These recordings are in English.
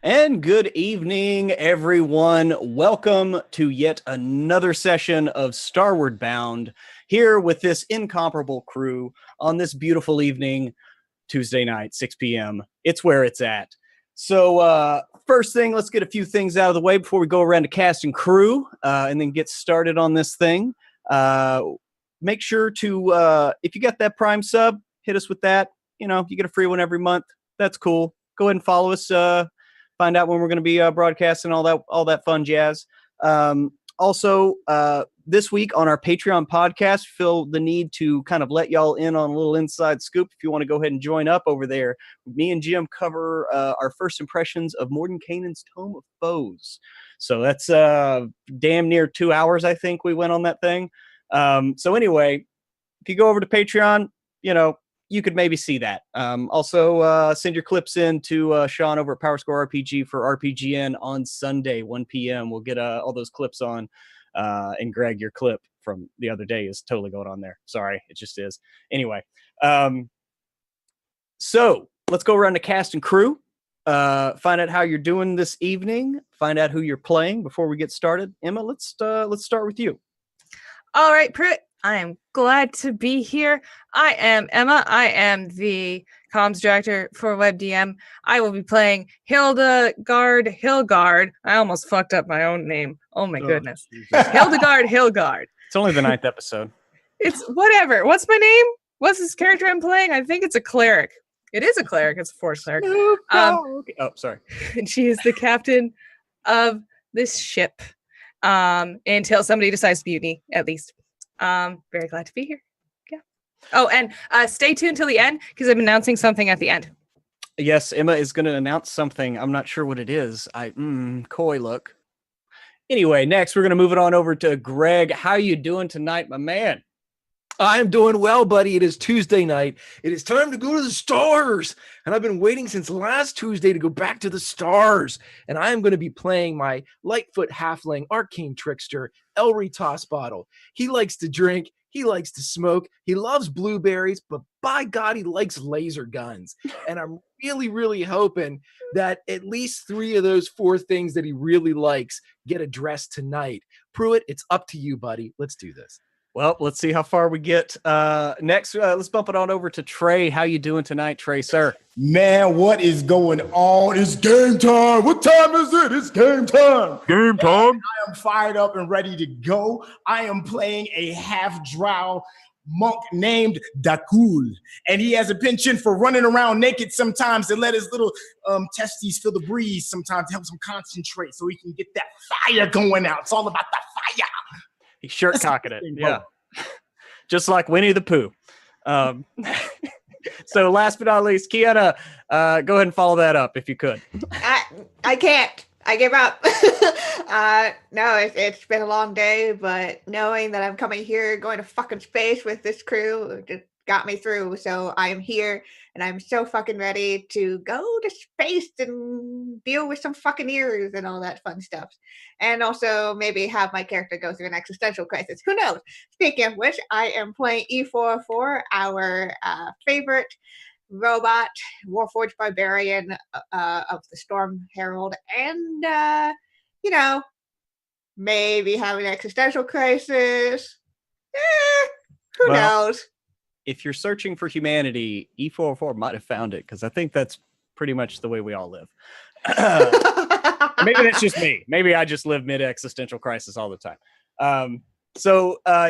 And good evening, everyone. Welcome to yet another session of Starward Bound, here with this incomparable crew on this beautiful evening, Tuesday night, 6 p.m. It's where it's at. So, first thing, let's get a few things out of the way before we go around to cast and crew, and then get started on this thing. Make sure to, if you got that Prime sub, hit us with that. You know, you get a free one every month. That's cool. Go ahead and follow us. Find out when we're going to be broadcasting all that fun jazz. Also, this week on our Patreon podcast, feel the need to kind of let y'all in on a little inside scoop. If you want to go ahead and join up over there, me and Jim cover our first impressions of Mordenkainen's Tome of Foes. So that's damn near 2 hours, I think we went on that thing. So anyway, if you go over to Patreon, you know, you could maybe see that. Also, send your clips in to Sean over at PowerScore RPG for RPGN on Sunday, 1 p.m. We'll get all those clips on. And Greg, your clip from the other day is totally going on there. Sorry, it just is. Anyway, so let's go around to cast and crew. Find out how you're doing this evening. Find out who you're playing before we get started. Emma, let's start with you. All right, Pruitt. I am glad to be here. I am Emma. I am the comms director for WebDM. I will be playing Hildegard. I almost fucked up my own name. Oh my goodness. Hildegard. It's only the 9th episode. It's whatever. What's my name? What's this character I'm playing? I think it's a cleric. It is a cleric. It's a force cleric. Oh, sorry. And she is the captain of this ship until somebody decides to mutiny, at least. Very glad to be here. Yeah. Oh, and stay tuned till the end because I'm announcing something at the end. Yes, Emma is going to announce something. I'm not sure what it is. Coy look. Anyway, next we're going to move it on over to Greg. How you doing tonight, my man? I'm doing well, buddy. It is Tuesday night. It is time to go to the stars. And I've been waiting since last Tuesday to go back to the stars. And I am going to be playing my Lightfoot Halfling Arcane Trickster, Elry Tossbottle. He likes to drink. He likes to smoke. He loves blueberries. But by God, he likes laser guns. And I'm really, really hoping that at least 3 of those 4 things that he really likes get addressed tonight. Pruitt, it's up to you, buddy. Let's do this. Well, let's see how far we get. Next, let's bump it on over to Trey. How you doing tonight, Trey, sir? Man, what is going on? It's game time. What time is it? It's game time. Game time. I am fired up and ready to go. I am playing a half-drow monk named Dakul, and he has a penchant for running around naked sometimes and let his little testes feel the breeze sometimes to help him concentrate so he can get that fire going out. It's all about the fire. He's shirt cocking it. Yeah. Just like Winnie the Pooh. So last but not least, Kiana, go ahead and follow that up if you could. I can't. I give up. No, it's been a long day, but knowing that I'm coming here, going to fucking space with this crew just got me through. So I am here and I'm so fucking ready to go to space and deal with some fucking ears and all that fun stuff. And also maybe have my character go through an existential crisis. Who knows? Speaking of which, I am playing E44, our favorite robot, Warforged Barbarian of the Storm Herald. And, you know, maybe have an existential crisis. Who knows? If you're searching for humanity, E44 might have found it, because I think that's pretty much the way we all live. Maybe that's just me. Maybe I just live mid-existential crisis all the time.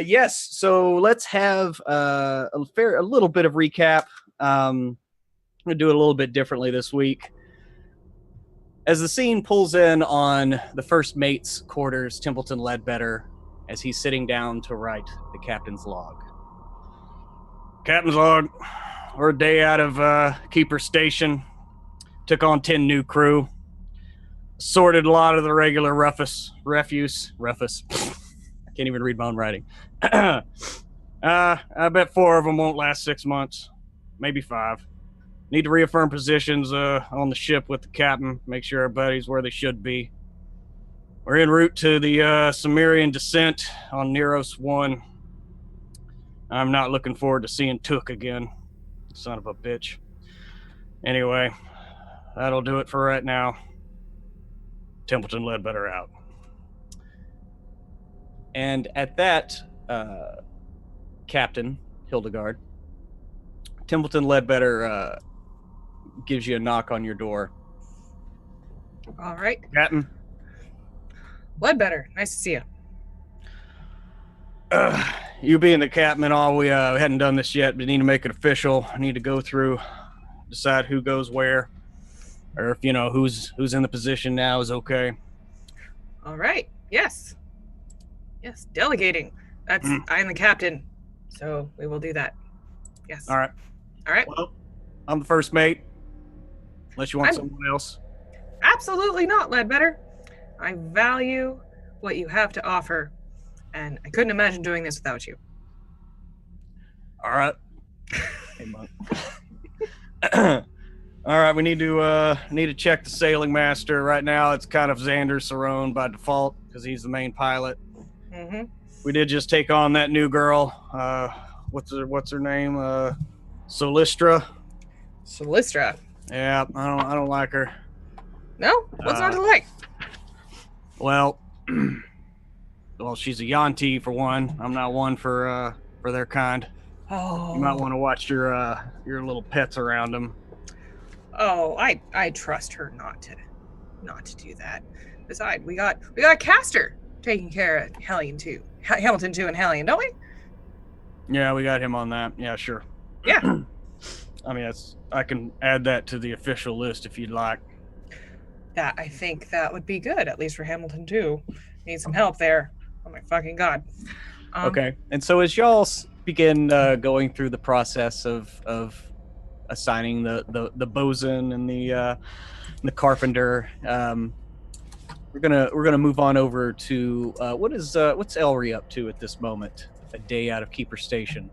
Yes. So let's have a little bit of recap. I'm going to do it a little bit differently this week. As the scene pulls in on the first mate's quarters, Templeton Ledbetter, as he's sitting down to write the captain's log. Captain's log. We're a day out of Keeper Station. Took on 10 new crew. Sorted a lot of the regular refuse. I can't even read my own writing. I bet 4 of them won't last 6 months. Maybe 5. Need to reaffirm positions on the ship with the captain. Make sure everybody's where they should be. We're en route to the Sumerian descent on Neros 1. I'm not looking forward to seeing Took again. Son of a bitch. Anyway, that'll do it for right now. Templeton Ledbetter out. And at that, Captain Hildegard, Templeton Ledbetter gives you a knock on your door. All right. Captain? Ledbetter, nice to see you. You being the captain and all, we hadn't done this yet, but need to make it official. I need to go through, decide who goes where, or if, who's in the position now is okay. All right. Yes, delegating. That's I'm the captain, so we will do that. Yes. All right. Well, I'm the first mate, unless you want someone else. Absolutely not, Ledbetter. I value what you have to offer, and I couldn't imagine doing this without you. All right. Hey, Monk. All right, we need to check the sailing master. Right now, it's kind of Xander Cerrone by default because he's the main pilot. Mm-hmm. We did just take on that new girl. What's her name? Solistra. Yeah, I don't like her. No? What's not to like? Well, she's a Yanti for one. I'm not one for their kind. Oh. You might want to watch your little pets around them. Oh, I trust her not to do that. Besides, we got Castor taking care of Hamilton 2 and Hellion, don't we? Yeah, we got him on that. Yeah, sure. Yeah. I mean, I can add that to the official list if you'd like. I think that would be good, at least for Hamilton 2. Need some help there. Oh my fucking god. Okay, and so as y'all begin going through the process of assigning the bosun and the carpenter, we're gonna move on over to what's Elry up to at this moment? A day out of Keeper Station.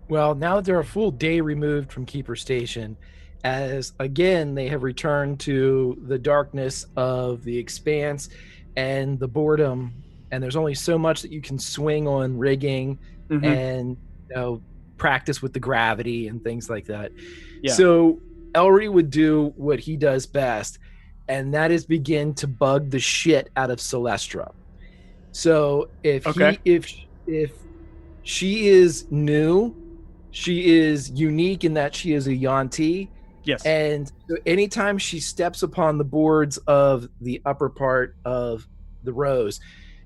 Well, now that they're a full day removed from Keeper Station, as again they have returned to the darkness of the expanse and the boredom, and there's only so much that you can swing on rigging and practice with the gravity and things like that. Yeah. So Elry would do what he does best, and that is begin to bug the shit out of Celestra. So if she is new, she is unique in that she is a Yanti. Yes. And so anytime she steps upon the boards of the upper part of the Rose,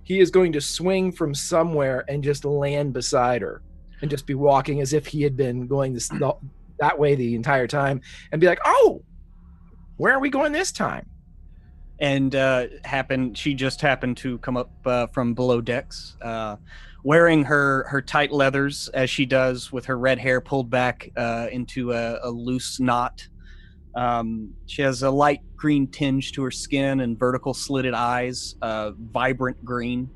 he is going to swing from somewhere and just land beside her and just be walking as if he had been going that way the entire time and be like, oh, where are we going this time? And she just happened to come up from below decks, wearing her tight leathers as she does, with her red hair pulled back into a loose knot. She has a light green tinge to her skin and vertical slitted eyes, vibrant green.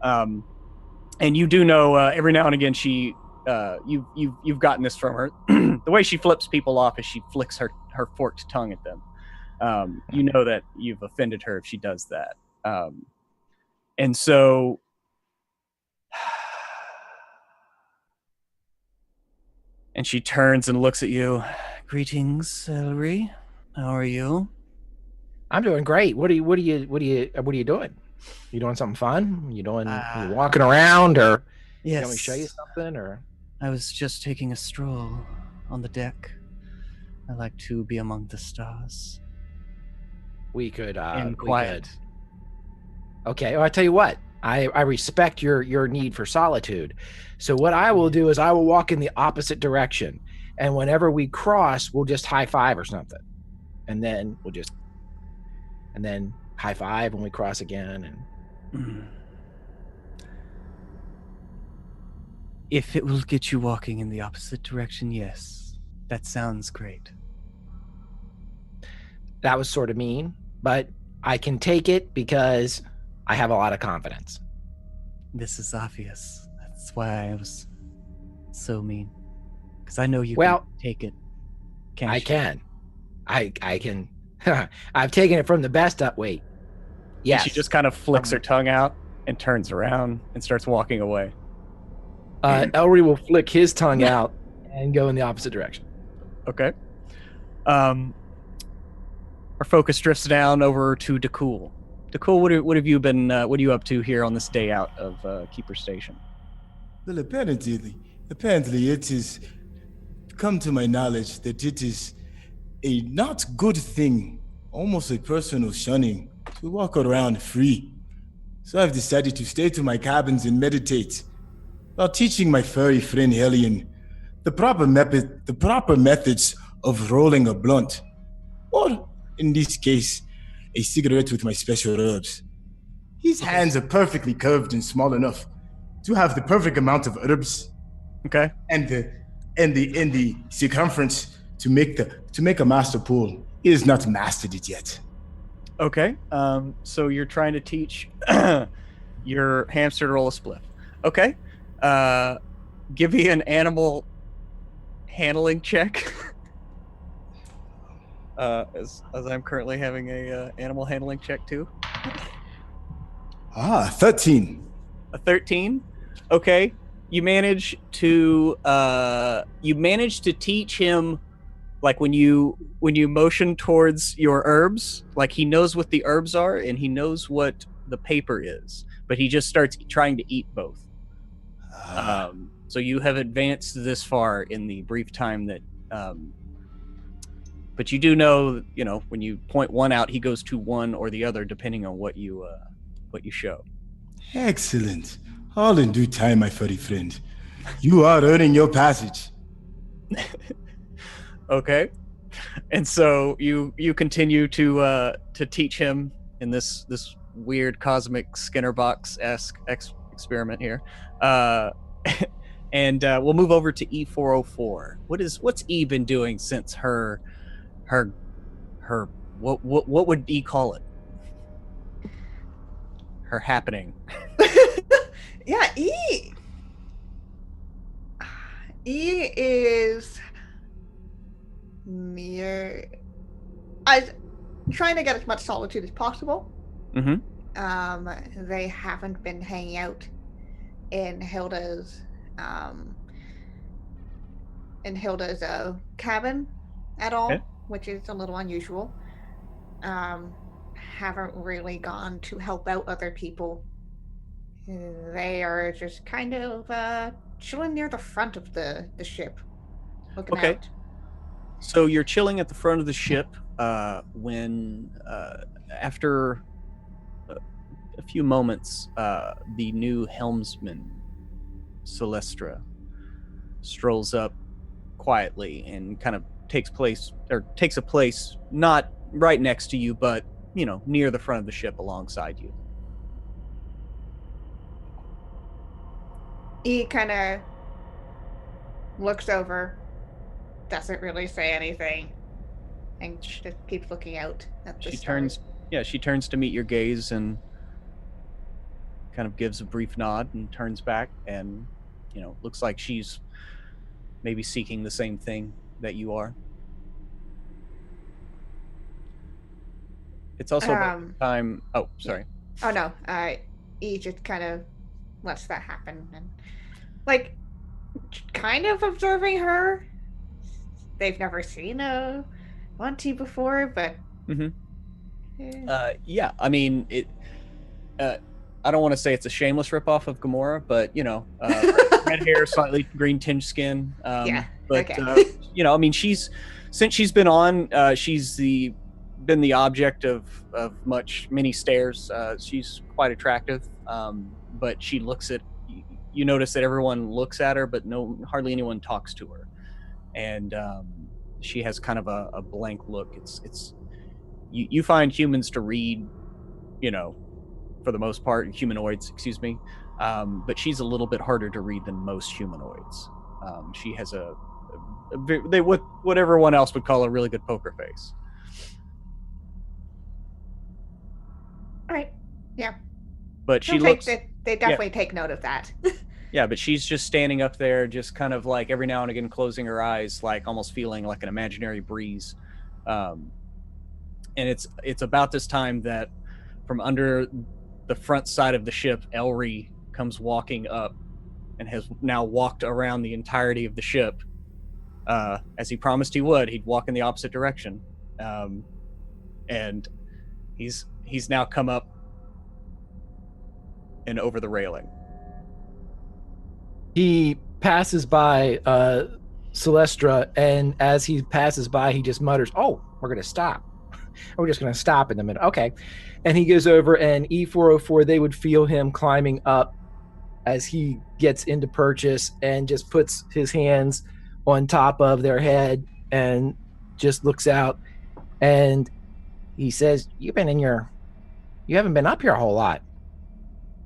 And you do know every now and again you've gotten this from her. The way she flips people off is she flicks her forked tongue at them. You know that you've offended her if she does that. And so and she turns and looks at you. Greetings, Elry. How are you? I'm doing great. What are you doing? You doing something fun? You walking around, or yes. Can we show you something, or? I was just taking a stroll on the deck. I like to be among the stars. We could in quiet. Okay, well, I tell you what. I respect your need for solitude. So what I will do is I will walk in the opposite direction, and whenever we cross, we'll just high five or something, and then high five when we cross again. And if it will get you walking in the opposite direction, yes, that sounds great. That was sort of mean, but I can take it because I have a lot of confidence. This is obvious. That's why I was so mean. Because I know you can take it. I can. I can. I've taken it from the best up. Wait. Yes. And she just kind of flicks her tongue out and turns around and starts walking away. Elry will flick his tongue out and go in the opposite direction. Okay. our focus drifts down over to Dakul. Dakul, what have you been? What are you up to here on this day out of Keeper Station? Well, apparently it is come to my knowledge that it is a not good thing, almost a personal shunning, to walk around free. So I've decided to stay to my cabins and meditate, while teaching my furry friend Hellion the proper methods of rolling a blunt, or in this case, a cigarette with my special herbs. His hands are perfectly curved and small enough to have the perfect amount of herbs. Okay. And the circumference to make a master pool. He has not mastered it yet. Okay. So you're trying to teach your hamster to roll a spliff. Okay. Give me an animal handling check. As I'm currently having a animal handling check too. 13. A 13. Okay. You manage to teach him, like when you motion towards your herbs, like he knows what the herbs are and he knows what the paper is, but he just starts trying to eat both. So you have advanced this far in the brief time that, but you do know, when you point one out, he goes to one or the other depending on what you show. Excellent. All in due time, my furry friend. You are earning your passage. Okay. And so you continue to teach him in this weird cosmic Skinner box-esque experiment here. And we'll move over to E404. What's E been doing since her what would E call it? Her happening. Yeah, E is near. I'm trying to get as much solitude as possible. Mm-hmm. They haven't been hanging out in Hilda's cabin at all, okay. Which is a little unusual. Haven't really gone to help out other people. They are just kind of chilling near the front of the ship, looking out. So you're chilling at the front of the ship when, after a few moments, the new helmsman, Celestra, strolls up quietly and kind of takes a place not right next to you, but near the front of the ship alongside you. E kind of looks over, doesn't really say anything, and just keeps looking out at the stars. She turns to meet your gaze and kind of gives a brief nod and turns back, and looks like she's maybe seeking the same thing that you are. It's also about time. Oh, sorry. Oh no. E just kind of lets that happen and kind of observing her. They've never seen a Monty before, but yeah. I mean, it. I don't want to say it's a shameless ripoff of Gamora, but red hair, slightly green tinged skin. Yeah. But okay. I mean, since she's been on, she's been the object of many stares. She's quite attractive, but she looks at. You notice that everyone looks at her, but hardly anyone talks to her, and she has kind of a blank look. It's you find humans to read, for the most part, humanoids, excuse me, but she's a little bit harder to read than most humanoids. She has what everyone else would call a really good poker face. All right. Yeah. But she looks. They definitely take note of that. Yeah, but she's just standing up there, just kind of like every now and again closing her eyes, like almost feeling like an imaginary breeze. And it's about this time that from under the front side of the ship, Elry comes walking up and has now walked around the entirety of the ship. As he promised he would, he'd walk in the opposite direction. and he's now come up and over the railing. He passes by Celestra, and as he passes by, he just mutters, "Oh, we're going to stop. We're just going to stop in a minute." Okay. And he goes over, and E404, they would feel him climbing up as he gets into purchase and just puts his hands on top of their head and just looks out. And he says, you haven't been up here a whole lot.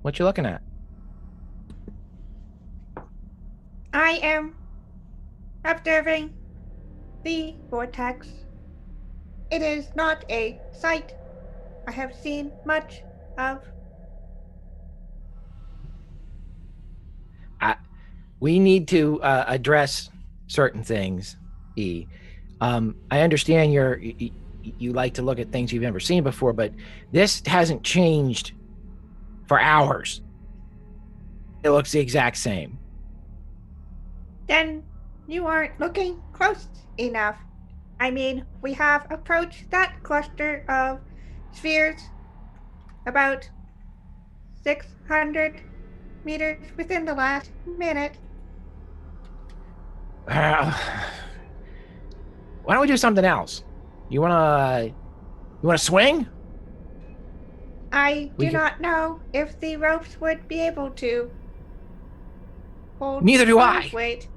What you looking at? I am observing the vortex. It is not a sight I have seen much of. We need to address certain things, E. I understand you like to look at things you've never seen before, but this hasn't changed for hours. It looks the exact same. Then you aren't looking close enough. I mean, we have approached that cluster of spheres about 600 meters within the last minute. Why don't we do something else? You wanna swing? I do not know if the ropes would be able to hold. Neither do I. Weight.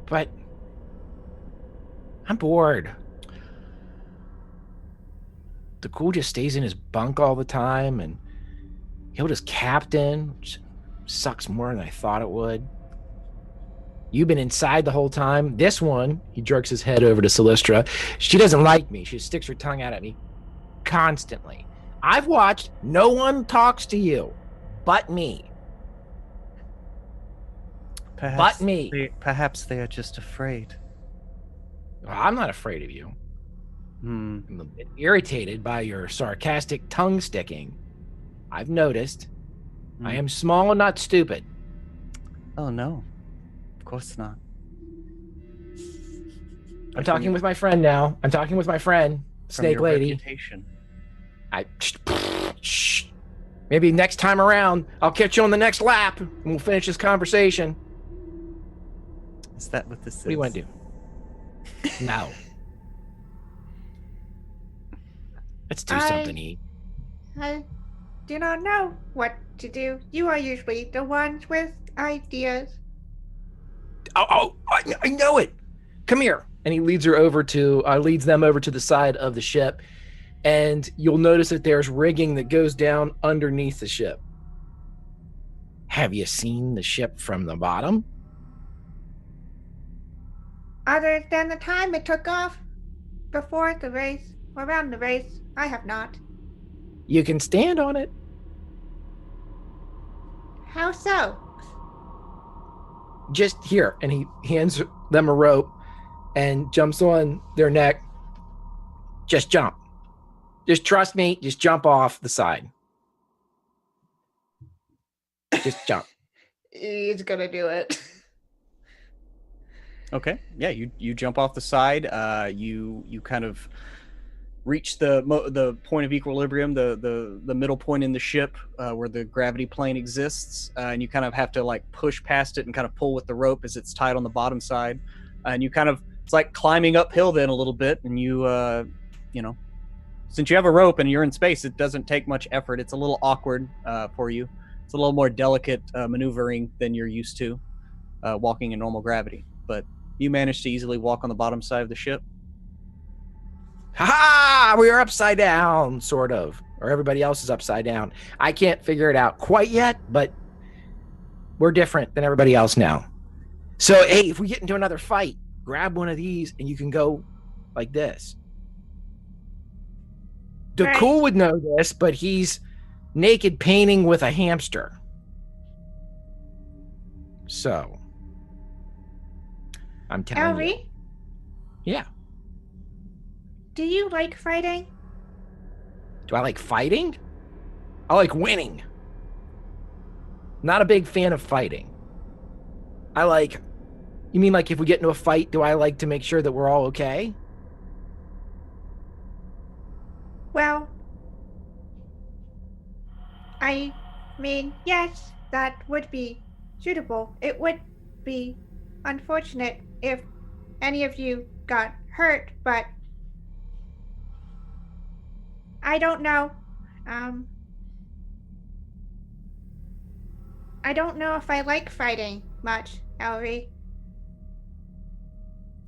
But I'm bored. The Ghoul just stays in his bunk all the time, and Hilda's captain, which sucks more than I thought it would. You've been inside the whole time. This one, he jerks his head over to Celestra. She doesn't like me. She sticks her tongue out at me constantly. I've watched. No one talks to you but me. Perhaps but me. Perhaps they are just afraid. Well, I'm not afraid of you. I'm a bit irritated by your sarcastic tongue sticking. I've noticed. I am small and not stupid. Oh, no. Of course not. I'm talking with my friend now. I'm talking with my friend, Snake Lady. Reputation. Shh. Maybe next time around, I'll catch you on the next lap, and we'll finish this conversation. Is that what this is? What do you want to do? No. Let's do something, E. I do not know what to do. You are usually the ones with ideas. I know it. Come here. And he leads them over to the side of the ship. And you'll notice that there's rigging that goes down underneath the ship. Have you seen the ship from the bottom? Other than the time it took off before the race, or around the race, I have not. You can stand on it. How so? Just here. And he hands them a rope and jumps on their neck. Just jump. Just trust me. Just jump off the side. Just jump. He's gonna do it. Okay. Yeah, you jump off the side. You kind of reach the point of equilibrium, the middle point in the ship where the gravity plane exists, and you kind of have to like push past it and kind of pull with the rope as it's tied on the bottom side, and you kind of, it's like climbing uphill then a little bit, and you since you have a rope and you're in space, it doesn't take much effort. It's a little awkward for you. It's a little more delicate maneuvering than you're used to walking in normal gravity, but you managed to easily walk on the bottom side of the ship. Ha! We are upside down, sort of. Or everybody else is upside down. I can't figure it out quite yet, but we're different than everybody else now. So, hey, if we get into another fight, grab one of these and you can go like this. Dakul would know this, but he's naked painting with a hamster. So, I'm telling you. Yeah. Do you like fighting? Do I like fighting? I like winning. Not a big fan of fighting. You mean like if we get into a fight, do I like to make sure that we're all okay? mean, yes, that would be suitable. It would be unfortunate if any of you got hurt, but I don't know. I don't know if I like fighting much, Elry.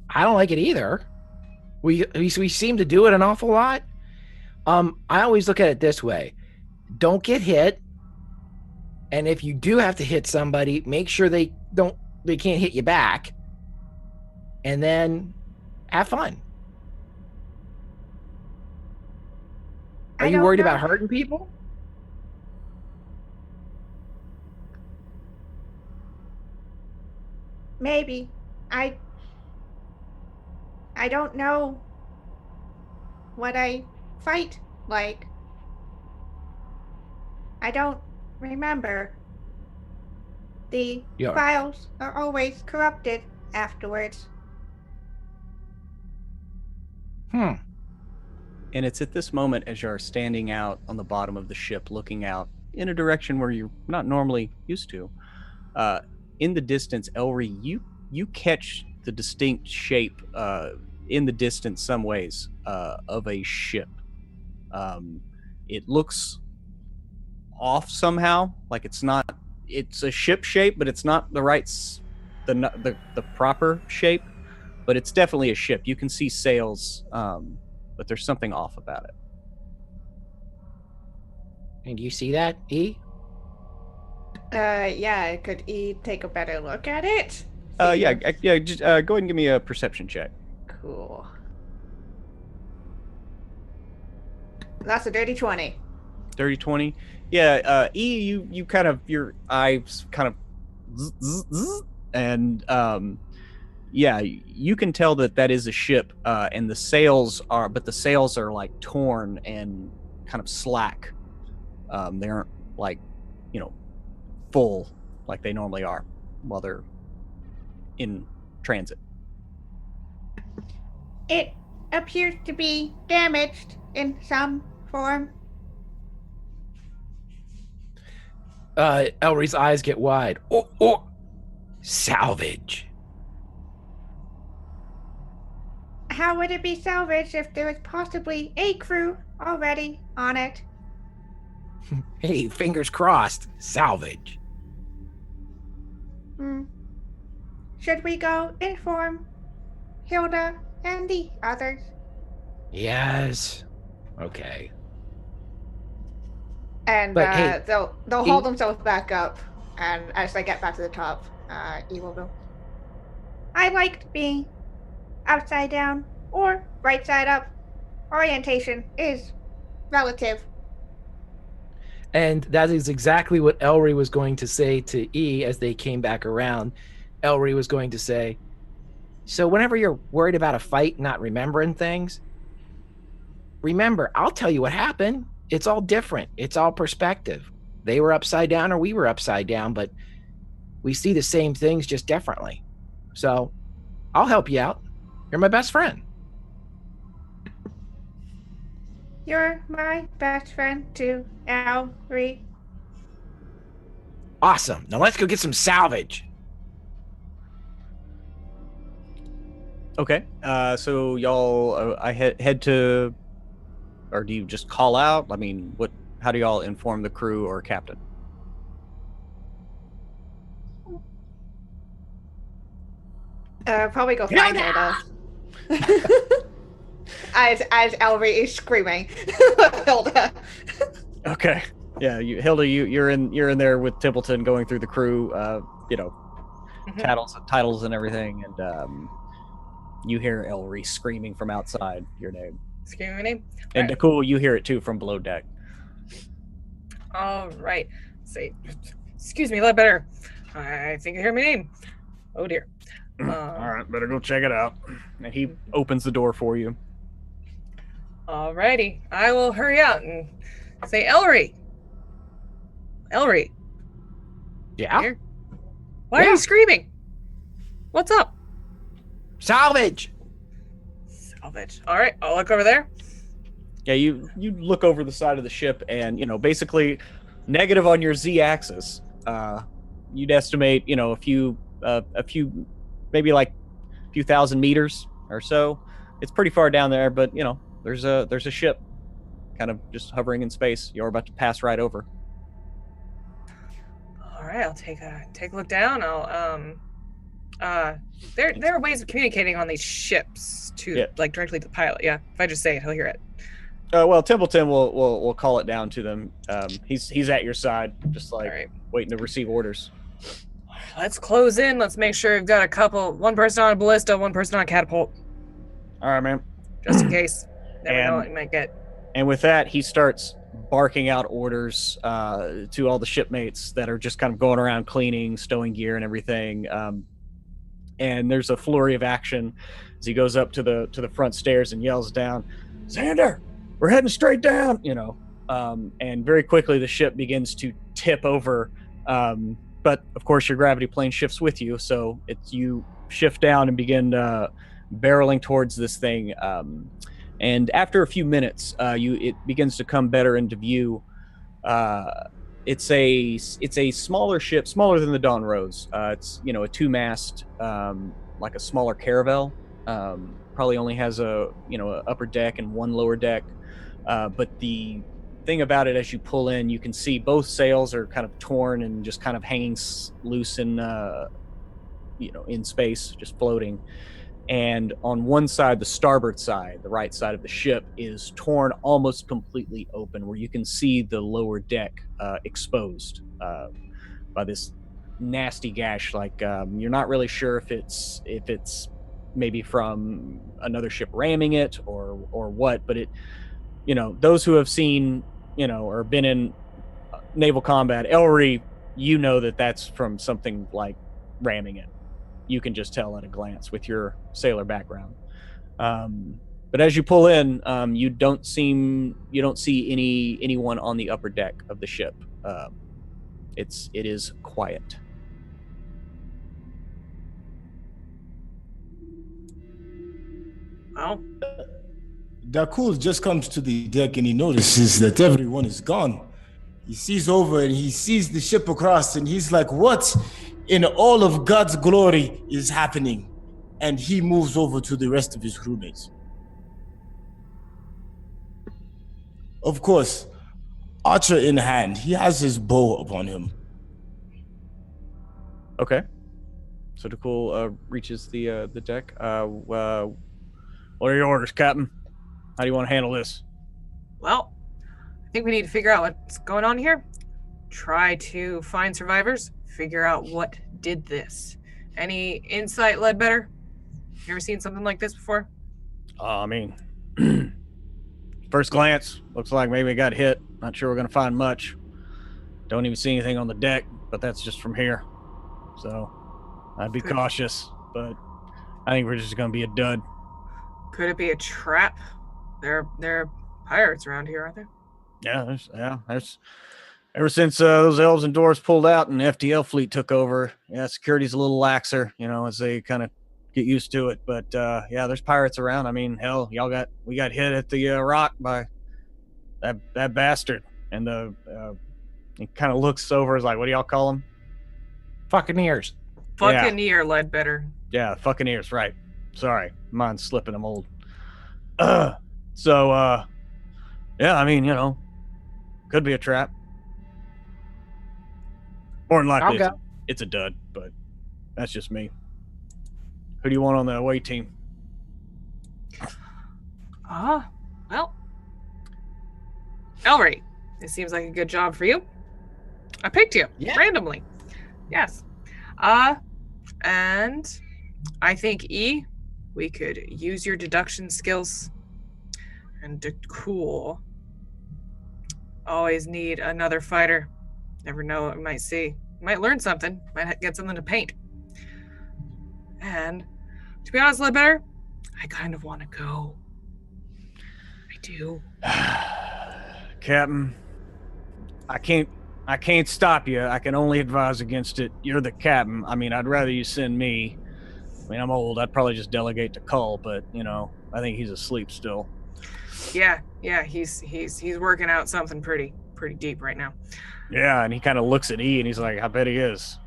I don't like it either. We seem to do it an awful lot. I always look at it this way. Don't get hit. And if you do have to hit somebody, make sure they can't hit you back. And then have fun. Are you worried about hurting people? Maybe. I don't know what I fight like. I don't remember. The files are always corrupted afterwards. And it's at this moment, as you're standing out on the bottom of the ship, looking out in a direction where you're not normally used to. In the distance, Elry, you catch the distinct shape in the distance, some ways, of a ship. It looks off somehow, like it's a ship shape, but it's not the right, the proper shape. But it's definitely a ship. You can see sails, but there's something off about it. And do you see that, E? Yeah, could E take a better look at it? Yeah, just, go ahead and give me a perception check. Cool. That's a dirty 20. Dirty 20? Yeah, E, you kind of, your eyes kind of, and, yeah, you can tell that is a ship, and the sails are like torn and kind of slack. They aren't like, full like they normally are while they're in transit. It appears to be damaged in some form. Elry's eyes get wide. Oh, salvage. How would it be salvaged if there was possibly a crew already on it? Hey, fingers crossed. Salvage. Should we go inform Hilda and the others? Yes. Okay. And hey, they'll hold themselves back up, and as they get back to the top, E will go, I liked being upside down or right side up. Orientation is relative. And that is exactly what Elry was going to say to E as they came back around. Elry was going to say, so whenever you're worried about a fight not remembering things, remember, I'll tell you what happened. It's all different. It's all perspective. They were upside down or we were upside down, but we see the same things just differently. So I'll help you out. You're my best friend. You're my best friend too, Elry. Awesome. Now let's go get some salvage. Okay. So y'all, I head to, or do you just call out? I mean, how do y'all inform the crew or captain? Probably go find Hilda. As Elry is screaming, Hilda. Okay. Yeah, Hilda, you're in there with Templeton going through the crew, titles and everything, and you hear Elry screaming from outside your name. Screaming my name? And Nicole, you hear it too from below deck. All right. Say, excuse me, a lot better. I think I hear my name. Oh dear. All right, better go check it out. And he opens the door for you. Alrighty, I will hurry out and say, Elry. Yeah? Here? Why are you screaming? What's up? Salvage. All right, I'll look over there. Yeah, you look over the side of the ship, and basically negative on your z-axis. You'd estimate, a few, maybe like a few thousand meters or so. It's pretty far down there, but there's a ship kind of just hovering in space. You're about to pass right over. All right, I'll take a look down. There are ways of communicating on these ships like directly to the pilot. Yeah, if I just say it, he'll hear it. Well, Templeton will call it down to them. He's at your side, just like waiting to receive orders. Let's close in. Let's make sure we've got one person on a ballista, one person on a catapult. All right, man. Just in case. Never know what you might get. And with that, he starts barking out orders to all the shipmates that are just kind of going around cleaning, stowing gear and everything. And there's a flurry of action as he goes up to the front stairs and yells down, "Xander, we're heading straight down," and very quickly the ship begins to tip over. But of course your gravity plane shifts with you, so you shift down and begin barreling towards this thing. And after a few minutes, it begins to come better into view. It's a smaller ship, smaller than the Dawn Rose. It's a 2-mast, like a smaller caravel. Probably only has a upper deck and one lower deck. But the thing about it, as you pull in, you can see both sails are kind of torn and just kind of hanging loose in in space, just floating. And on one side, the starboard side, the right side of the ship, is torn almost completely open, where you can see the lower deck exposed by this nasty gash. Like you're not really sure if it's maybe from another ship ramming it or what, but it, those who have seen, or been in naval combat, Ellery, that's from something like ramming it. You can just tell at a glance with your sailor background. But as you pull in, you don't see anyone on the upper deck of the ship. It is quiet. Well, Dakul just comes to the deck and he notices that everyone is gone. He sees over and he sees the ship across and he's like, "What in all of God's glory is happening?" And he moves over to the rest of his crewmates. Of course, archer in hand, he has his bow upon him. Okay. So Dakul reaches the deck. What are your orders, Captain? How do you want to handle this? Well, I think we need to figure out what's going on here. Try to find survivors. Figure out what did this. Any insight, Ledbetter? You ever seen something like this before? First glance, looks like maybe we got hit. Not sure we're going to find much. Don't even see anything on the deck, but that's just from here. So I'd be cautious, but I think we're just going to be a dud. Could it be a trap? There are pirates around here, aren't there? Yeah, there's ever since those elves and dwarves pulled out and the FTL fleet took over, security's a little laxer, as they kind of get used to it. But there's pirates around. I mean, hell, we got hit at the rock by that bastard, and he kind of looks over, is like, what do y'all call them? Fucking-ears. Fucking-ear, Ledbetter. Yeah, fucking ears, right. Sorry, mine's slipping, I'm old. Could be a trap. More than likely, it's a dud, but that's just me. Who do you want on the away team? Well, Ellery, it seems like a good job for you. I picked you randomly. Yes. And I think we could use your deduction skills. And cool. Always need another fighter. Never know what we might see. Might learn something. Might get something to paint. And to be honest, Ledbetter, I kind of want to go. I do. Captain, I can't stop you. I can only advise against it. You're the captain. I mean, I'd rather you send me. I mean, I'm old. I'd probably just delegate to Cull, but I think he's asleep still. Yeah, he's working out something pretty. pretty deep right now. Yeah, and he kind of looks at E and he's like, I bet he is.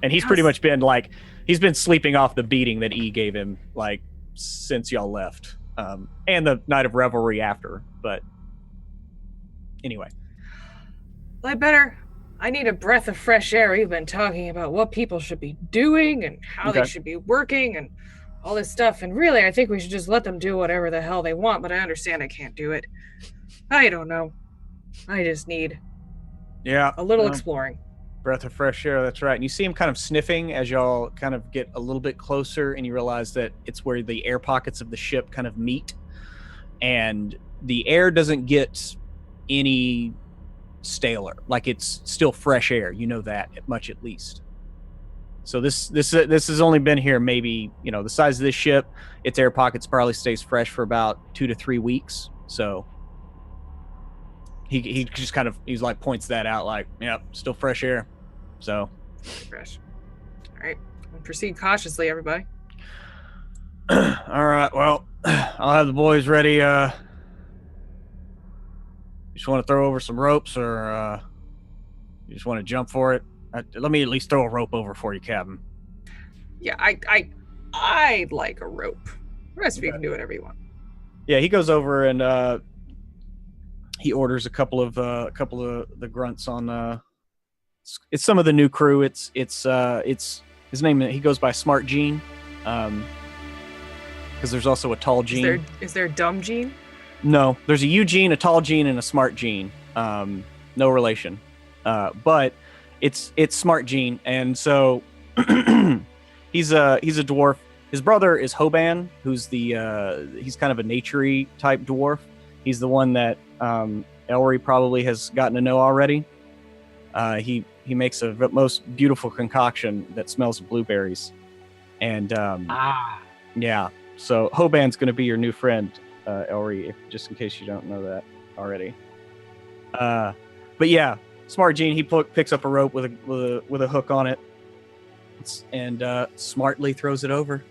And he's pretty much been like, he's been sleeping off the beating that E gave him, like, since y'all left. And the night of revelry after. But anyway. I need a breath of fresh air. We've been talking about what people should be doing and how they should be working and all this stuff. And really, I think we should just let them do whatever the hell they want, but I understand I can't do it. I don't know. I just need a little exploring. Breath of fresh air, that's right. And you see him kind of sniffing as y'all kind of get a little bit closer, and you realize that it's where the air pockets of the ship kind of meet. And the air doesn't get any staler. Like, it's still fresh air. You know that much at least. So this has only been here maybe, the size of this ship, its air pockets probably stays fresh for about 2 to 3 weeks. So he just kind of, he's like, points that out, like, yep, still fresh air. So fresh. All right, we'll proceed cautiously, everybody. All right, well, I'll have the boys ready. You just want to throw over some ropes, or you just want to jump for it? Let me at least throw a rope over for you, Captain. Yeah, I'd like a rope. The rest of you can do whatever you want. Yeah, he goes over and he orders a couple of the grunts on. It's some of the new crew. It's his name. He goes by Smart Gene, because there's also a Tall Gene. Is there Dumb Gene? No, there's a Eugene, a Tall Gene, and a Smart Gene. No relation, but it's Smart Gene, and so he's a dwarf. His brother is Hoban, who's he's kind of a nature-y type dwarf. He's the one that Elry probably has gotten to know already. He makes a most beautiful concoction that smells of blueberries, and yeah. So Hoban's going to be your new friend, Elry, just in case you don't know that already. But yeah, Smart Gene, he picks up a rope with a hook on it, and smartly throws it over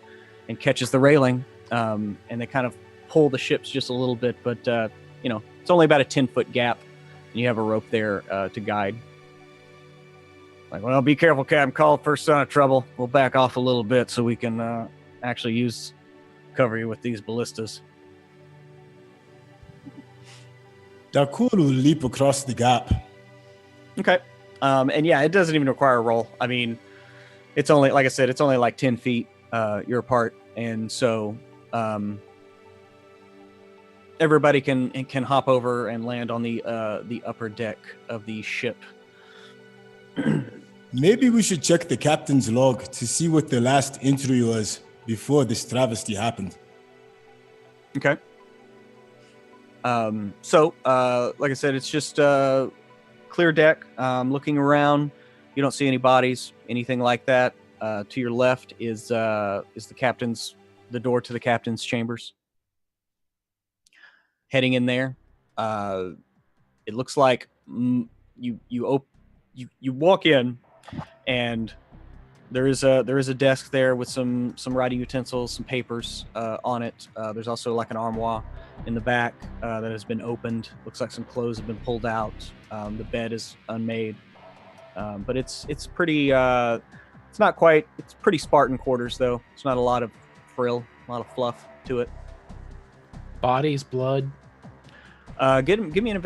and catches the railing. And they kind of pull the ships just a little bit, but it's only about a 10-foot gap, and you have a rope there to guide. Like, well, be careful, Captain. Call first sign of trouble. We'll back off a little bit so we can actually cover you with these ballistas. Dakul will leap across the gap. Okay. And yeah, it doesn't even require a roll. I mean, it's only, like I said, it's only like 10 feet you're apart. And so everybody can hop over and land on the upper deck of the ship. Maybe we should check the captain's log to see what the last entry was before this travesty happened. Okay. So, like I said, it's just clear deck. Looking around, you don't see any bodies, anything like that. To your left is the door to the captain's chambers. Heading in there, it looks like you walk in, and there is a desk there with some writing utensils, some papers on it. There's also like an armoire in the back that has been opened. Looks like some clothes have been pulled out. The bed is unmade, but it's pretty. It's not quite. It's pretty Spartan quarters though. It's not a lot of frill, a lot of fluff to it. Bodies, blood. Give me an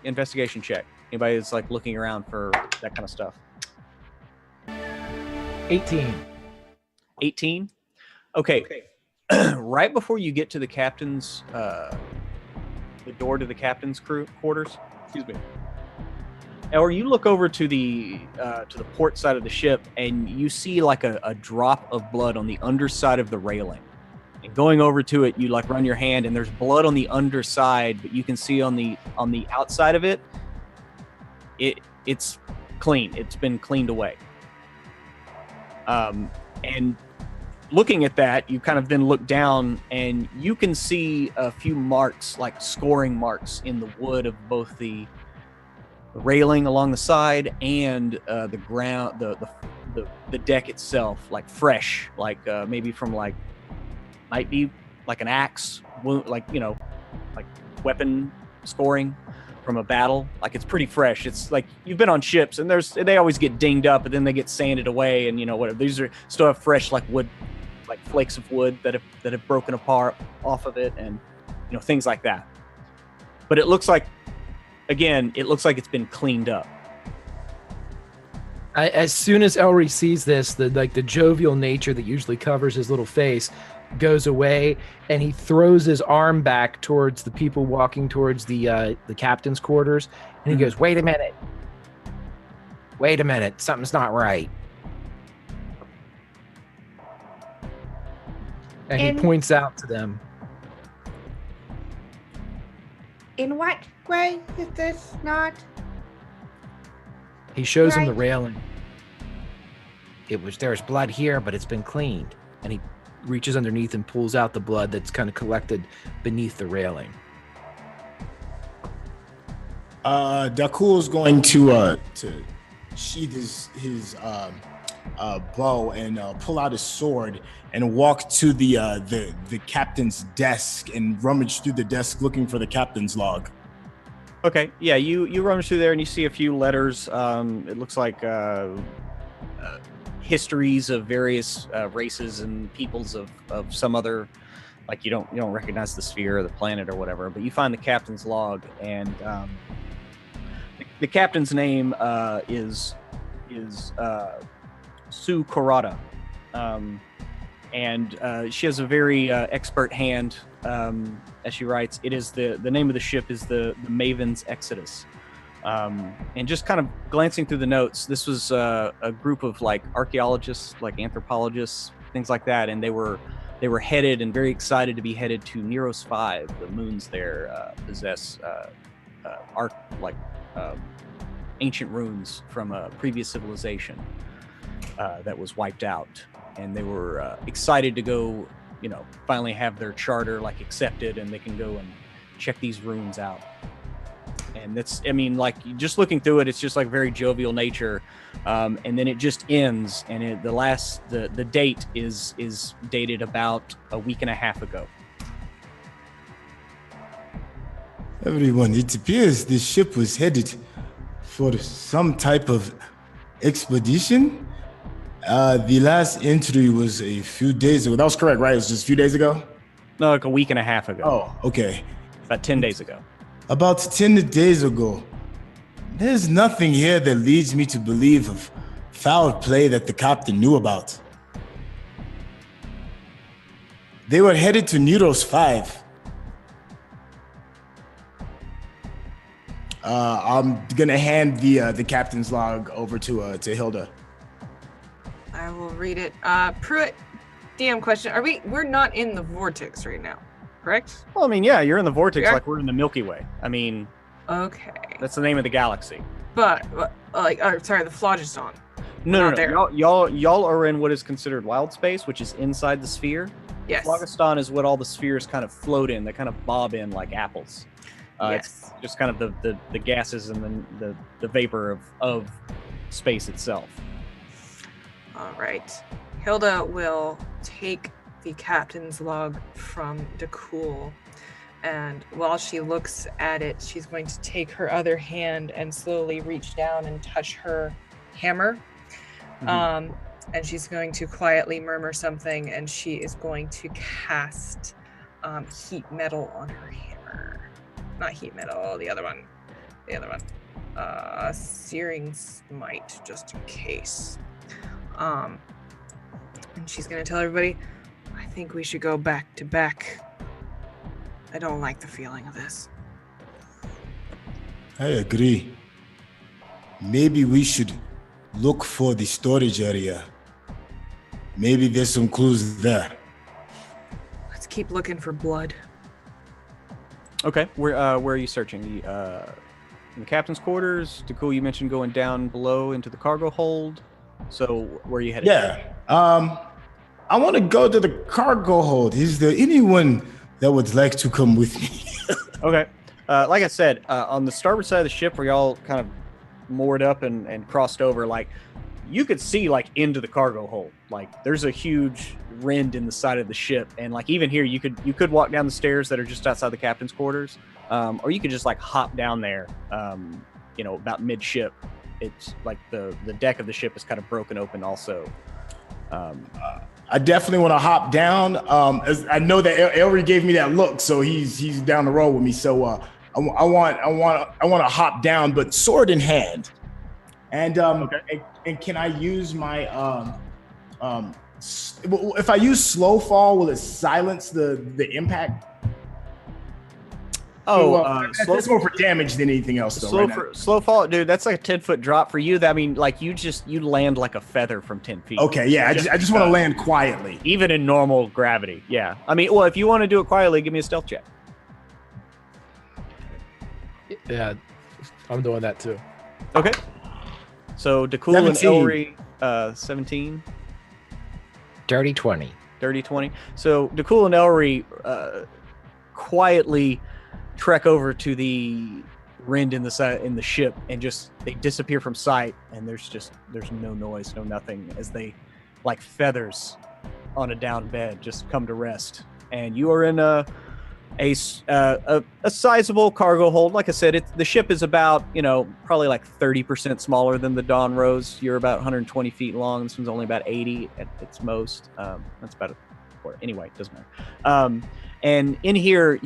investigation check. Anybody that's like looking around for that kind of stuff. 18. Okay. Right before you get to the captain's, the door to the captain's quarters. Excuse me. Or you look over to the port side of the ship, and you see like a drop of blood on the underside of the railing. And going over to it, you like run your hand, and there's blood on the underside, but you can see on the outside of it, it's clean. It's been cleaned away. And looking at that, you kind of then look down, and you can see a few marks, like scoring marks in the wood of both the railing along the side and the ground, the deck itself, like fresh, like maybe from like, might be like an axe wound, like like weapon scoring from a battle. Like it's pretty fresh. It's like you've been on ships and they always get dinged up, but then they get sanded away, and whatever. These are still have fresh like wood, like flakes of wood that have broken apart off of it, and things like that. But it looks like it's been cleaned up. As soon as Elry sees this, the jovial nature that usually covers his little face goes away, and he throws his arm back towards the people walking towards the captain's quarters, and he goes, wait a minute, something's not right. And he points out to them. In what way is this not? He shows him the railing. There's blood here, but it's been cleaned. And he reaches underneath and pulls out the blood that's kind of collected beneath the railing. Dakul's going to sheath his bow and pull out his sword and walk to the captain's desk and rummage through the desk looking for the captain's log. Okay, yeah, you rummage through there and you see a few letters. It looks like histories of various races and peoples of some other, like you don't recognize the sphere or the planet or whatever, but you find the captain's log, and the captain's name is Sue Corrada, and she has a very expert hand. As she writes, it is the name of the ship is the Maven's Exodus. And just kind of glancing through the notes, this was a group of like archaeologists, like anthropologists, things like that, and they were headed and very excited to be headed to Neros 5. The moons there possess ancient runes from a previous civilization that was wiped out, and they were excited to go. Finally have their charter like accepted, and they can go and check these runes out. And just looking through it, it's just like very jovial nature. And then it just ends, and the date is dated about a week and a half ago. Everyone, it appears this ship was headed for some type of expedition. The last entry was a few days ago. That was correct, right? It was just a few days ago? No, like a week and a half ago. Oh, okay. About 10 days ago. About 10 days ago. There's nothing here that leads me to believe of foul play that the captain knew about. They were headed to Neros 5. I'm gonna hand the captain's log over to Hilda. I will read it. Pruitt, DM question. We're not in the vortex right now, correct? Well, yeah, you're in the vortex like we're in the Milky Way. Okay. That's the name of the galaxy. But, the phlogiston. No. Y'all are in what is considered wild space, which is inside the sphere. Yes. Phlogiston is what all the spheres kind of float in. They kind of bob in like apples. Yes. It's just kind of the gases and then the vapor of space itself. All right. Hilda will take the captain's log from Dakul, and while she looks at it, she's going to take her other hand and slowly reach down and touch her hammer. Mm-hmm. And she's going to quietly murmur something, and she is going to cast heat metal on her hammer. Not heat metal, the other one. Searing smite, just in case. And she's gonna tell everybody, I think we should go back to back. I don't like the feeling of this. I agree. Maybe we should look for the storage area. Maybe there's some clues there. Let's keep looking for blood. Okay, where are you searching? In the captain's quarters? Dakul, you mentioned going down below into the cargo hold. So where are you headed? Yeah, I want to go to the cargo hold. Is there anyone that would like to come with me? Okay. Like I said, on the starboard side of the ship where y'all kind of moored up and crossed over, like you could see like into the cargo hold. Like there's a huge rend in the side of the ship, and like even here you could walk down the stairs that are just outside the captain's quarters, or you could just like hop down there, about midship. It's like the deck of the ship is kind of broken open also. I definitely want to hop down. As I know that Elry gave me that look, so he's down the road with me. So I want to hop down, but sword in hand. And and can I use my if I use slow fall, will it silence the impact? That's more for damage than anything else, though. Slow fall, dude. That's like a 10-foot drop for you. I mean, like you land like a feather from 10 feet. Okay, yeah. I just want to land quietly, even in normal gravity. Yeah. I mean, well, if you want to do it quietly, give me a stealth check. Yeah, I'm doing that too. Okay. So Dakul and Elry, 17. Dirty 20. Dirty 20. So Dakul and Elry quietly trek over to the rend in the ship, and just they disappear from sight, and there's no noise, no nothing, as they, like feathers on a down bed, just come to rest. And you are in a sizable cargo hold. Like I said, the ship is about probably like 30% smaller than the Dawn Rose. You're about 120 feet long. This one's only about 80 at its most. That's about anyway, it doesn't matter. And in here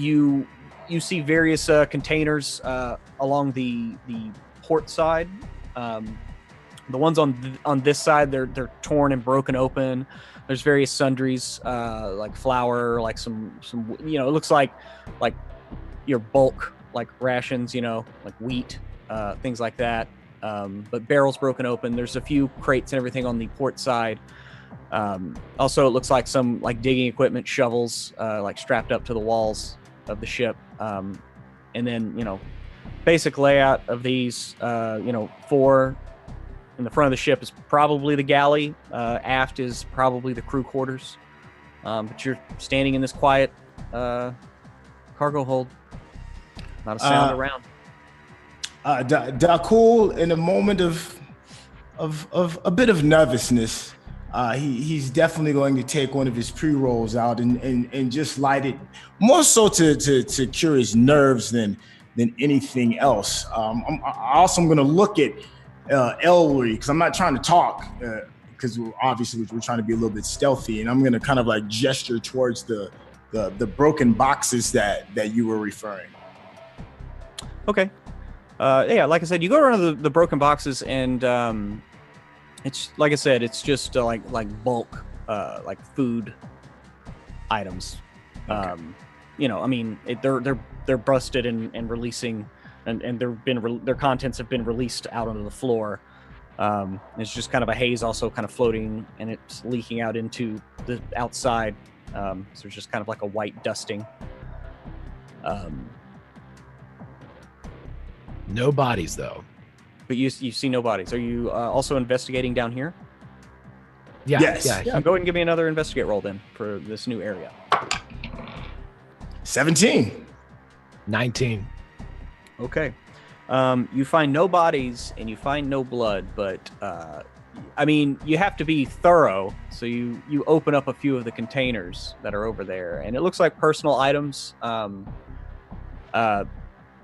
you see various containers along the port side. The ones on this side, they're torn and broken open. There's various sundries, like flour, like some it looks like your bulk, like rations, like wheat, things like that. But barrels broken open. There's a few crates and everything on the port side. Also, it looks like some like digging equipment, shovels, like strapped up to the walls of the ship. And then, basic layout of these, four in the front of the ship is probably the galley. Aft is probably the crew quarters. But you're standing in this quiet cargo hold. Not a sound around. Dakul, in a moment of a bit of nervousness, he's definitely going to take one of his pre-rolls out and just light it, more so to cure his nerves than anything else. I'm also going to look at Elry, because I'm not trying to talk, because obviously we're trying to be a little bit stealthy, and I'm going to kind of like gesture towards the broken boxes that you were referring. Okay. Like I said, you go around the broken boxes, and it's like I said, it's just like bulk, like food items. Okay. I mean, they're busted and releasing, and their contents have been released out onto the floor. It's just kind of a haze, also kind of floating, and it's leaking out into the outside. So there's just kind of like a white dusting. No bodies, though. But you see no bodies. Are you also investigating down here? Yeah. Yes. Yeah. Go ahead and give me another investigate roll then for this new area. 17. 19. Okay. You find no bodies and you find no blood, but I mean, you have to be thorough. So you open up a few of the containers that are over there, and it looks like personal items.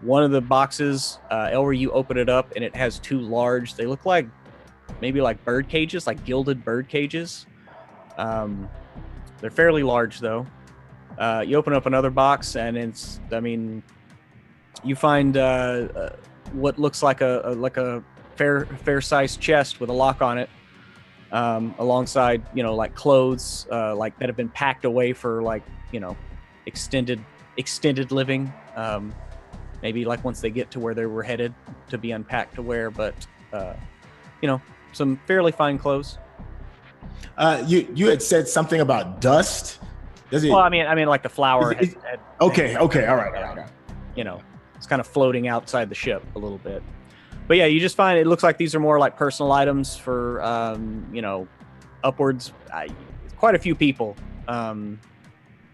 One of the boxes, Elry, you open it up, and it has two large, they look like maybe like bird cages, like gilded bird cages. They're fairly large, though. You open up another box, and you find what looks like a fair-sized chest with a lock on it, alongside, like clothes, like that have been packed away for extended living. Maybe like once they get to where they were headed to be unpacked to wear, but some fairly fine clothes. You had said something about dust. Does it? Well, I mean, like the flour. Okay. All right. It's kind of floating outside the ship a little bit. But yeah, you just find it looks like these are more like personal items for upwards, quite a few people.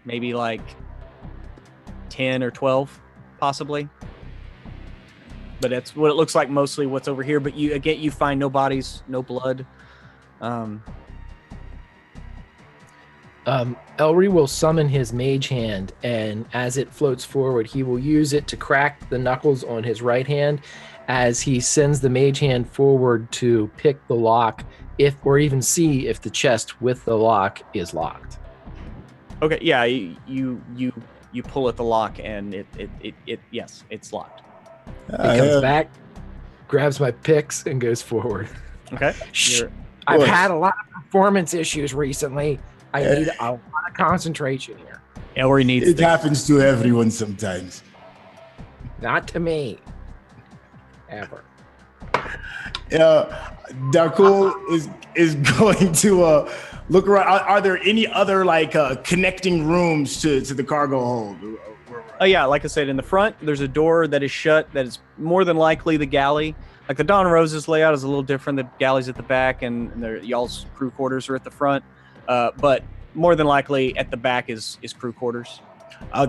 Maybe like 10 or 12. Possibly, but that's what it looks like mostly what's over here. But you find no bodies, no blood. Elry will summon his mage hand, and as it floats forward, he will use it to crack the knuckles on his right hand as he sends the mage hand forward to pick the lock, or even see if the chest with the lock is locked. Okay, yeah, you pull at the lock, and it yes, it's locked. He comes back, grabs my picks, and goes forward. Okay. I've had a lot of performance issues recently. I need a lot of concentration here. Elry needs It happens to everyone sometimes. Not to me. Ever. Dakul is going to look around. Are there any other connecting rooms to the cargo hold? Oh yeah, like I said, in the front, there's a door that is shut. That is more than likely the galley. Like the Dawn Roses layout is a little different. The galley's at the back, and y'all's crew quarters are at the front. But more than likely, at the back is crew quarters.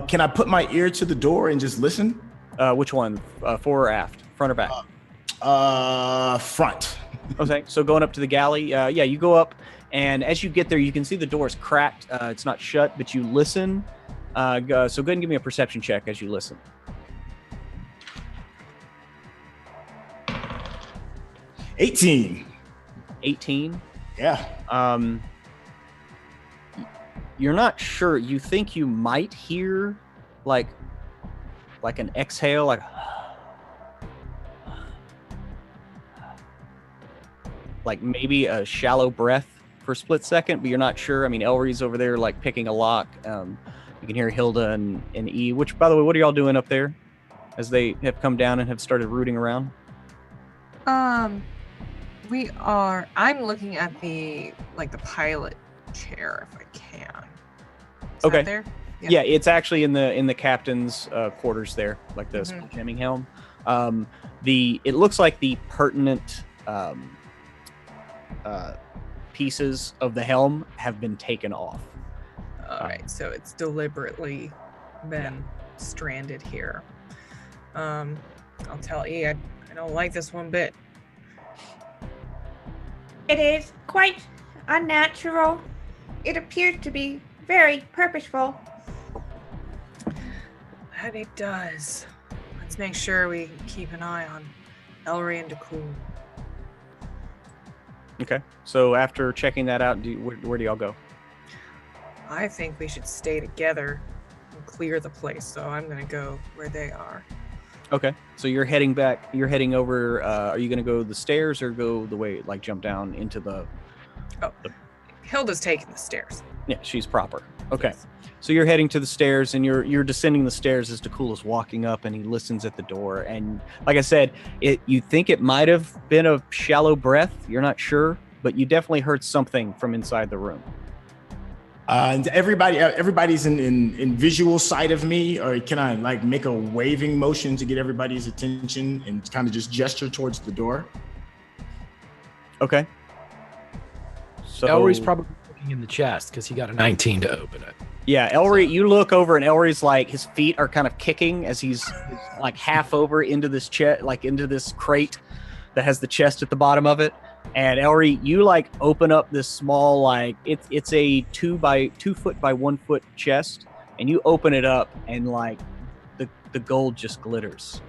Can I put my ear to the door and just listen? Which one? Fore or aft? Front or back? Front. Okay, so going up to the galley, yeah, you go up, and as you get there, you can see the door is cracked. It's not shut, but you listen. So go ahead and give me a perception check as you listen. 18. 18? Yeah. You're not sure. You think you might hear like an exhale, like maybe a shallow breath for a split second, but you're not sure. I mean, Elry's over there like picking a lock. You can hear Hilda and E, which, by the way, what are y'all doing up there as they have come down and have started rooting around? I'm looking at the pilot chair if I can. Is Okay. that there? Yeah, it's actually in the captain's quarters there, like the jamming helm. It looks like the pertinent pieces of the helm have been taken off. All right, so it's deliberately been stranded here. I'll tell E, I don't like this one bit. It is quite unnatural. It appears to be very purposeful. That it does. Let's make sure we keep an eye on Elry and Dakul. Okay, so after checking that out, where do y'all go? I think we should stay together and clear the place, so I'm going to go where they are. Okay, so you're heading back. You're heading over. Are you going to go the stairs or go the way, like jump down into the... Hilda's taking the stairs. Yeah, she's proper. Okay, Yes. so you're heading to the stairs, and you're descending the stairs as Dakul is walking up, and he listens at the door. And like I said, you think it might have been a shallow breath. You're not sure, but you definitely heard something from inside the room. And everybody's in visual sight of me, or can I make a waving motion to get everybody's attention and kind of just gesture towards the door? Okay. So Elry's probably looking in the chest because he got a 19 to open it. Yeah, Elry, you look over and Elry's his feet are kind of kicking as he's half over into this into this crate that has the chest at the bottom of it. And Elry, you open up this small it's a 2 foot by 1 foot chest, and you open it up and the gold just glitters.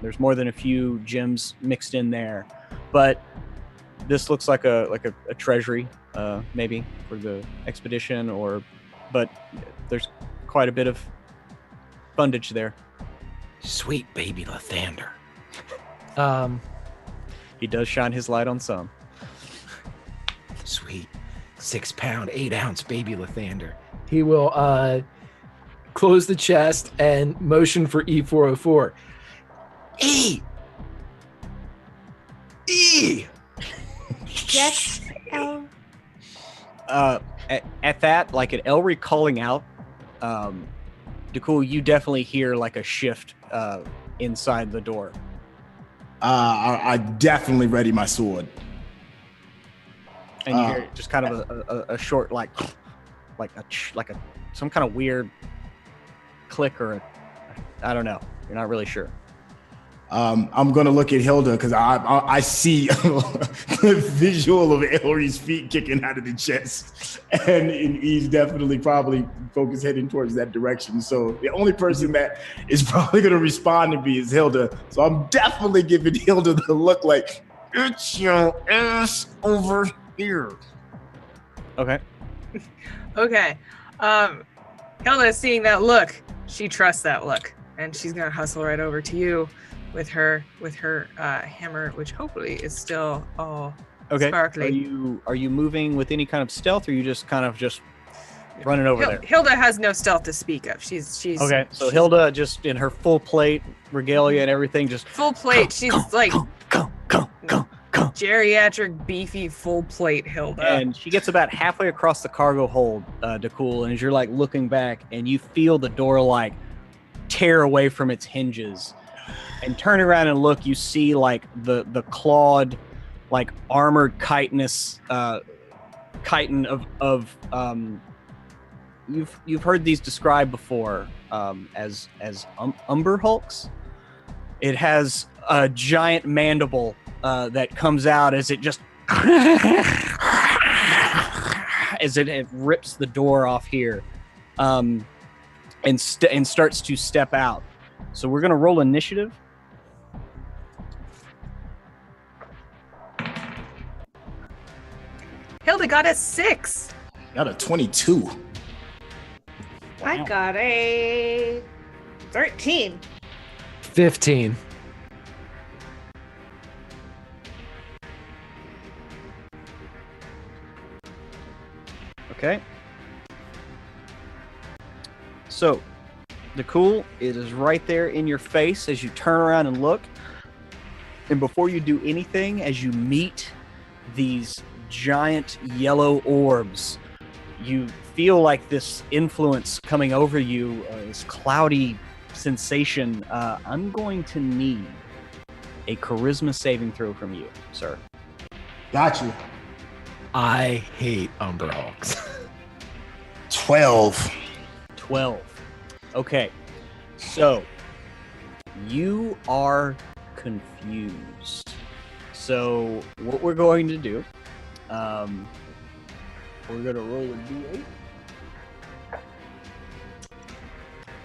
There's more than a few gems mixed in there, but this looks like a treasury, maybe for the expedition, but there's quite a bit of fundage there. Sweet baby Lathander. He does shine his light on some. Sweet 6 pound, 8 ounce baby Lathander. He will close the chest and motion for E404. E! Yes, El. At that, at Elry calling out, Dakul, you definitely hear a shift inside the door. I definitely ready my sword. And you hear just kind of a short, some kind of weird click I don't know. You're not really sure. I'm gonna look at Hilda because I see the visual of Elry's feet kicking out of the chest, and he's definitely probably focused heading towards that direction. So the only person that is probably gonna respond to me is Hilda. So I'm definitely giving Hilda the look like, "It's your ass over here." Okay. Okay. Hilda is seeing that look. She trusts that look, and she's gonna hustle right over to you with her hammer, which hopefully is still all sparkly. Are you moving with any kind of stealth, or are you just kind of just running over there? Helda has no stealth to speak of. She's okay. So Hilda, just in her full plate regalia and everything, just full plate. She's like go. Geriatric, beefy, full plate Hilda. And she gets about halfway across the cargo hold, Dakul, and as you're like looking back, and you feel the door like tear away from its hinges, and turn around and look, you see like the clawed, like armored chitin of you've heard these described before as umber hulks. It has a giant mandible that comes out as it just as it rips the door off here, and starts to step out. So we're gonna roll initiative. Hilda got a 6. Got a 22. Wow. I got a 13. 15. Okay. So, Dakul, it is right there in your face as you turn around and look. And before you do anything, as you meet these giant yellow orbs, you feel like this influence coming over you, this cloudy sensation. I'm going to need a charisma saving throw from you, sir. Got you. I hate Umber Hulks. 12. Okay. So, you are confused. So, what we're going to do, we're going to roll a d8.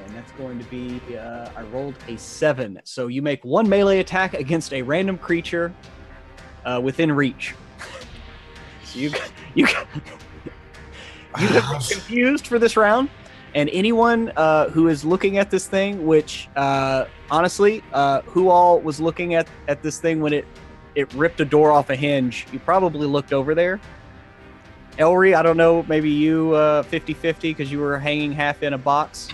And that's going to be, I rolled a 7. So you make one melee attack against a random creature within reach. So you have been confused for this round. And anyone who is looking at this thing, which honestly, who all was looking at this thing when it ripped a door off a hinge, you probably looked over there. Elry, I don't know, maybe you 50-50 because you were hanging half in a box.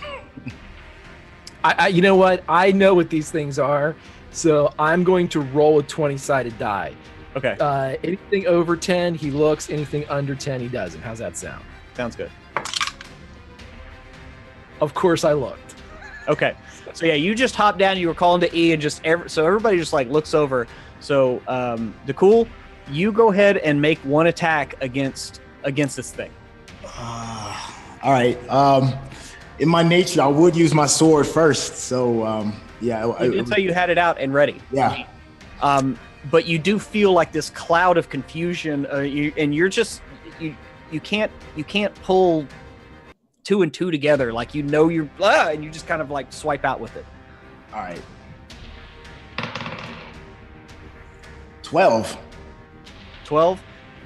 I you know what? I know what these things are, so I'm going to roll a 20-sided die. Okay. Anything over 10, he looks. Anything under 10, he doesn't. How's that sound? Sounds good. Of course I looked. Okay. So yeah, you just hopped down, you were calling to E, and just so everybody just like looks over. So Dakul, you go ahead and make one attack against this thing. All right. In my nature, I would use my sword first. So yeah. You did say you had it out and ready. Yeah. But you do feel like this cloud of confusion, and you're just you can't pull 2 and 2 together. Like you're and you just kind of like swipe out with it. All right. 12.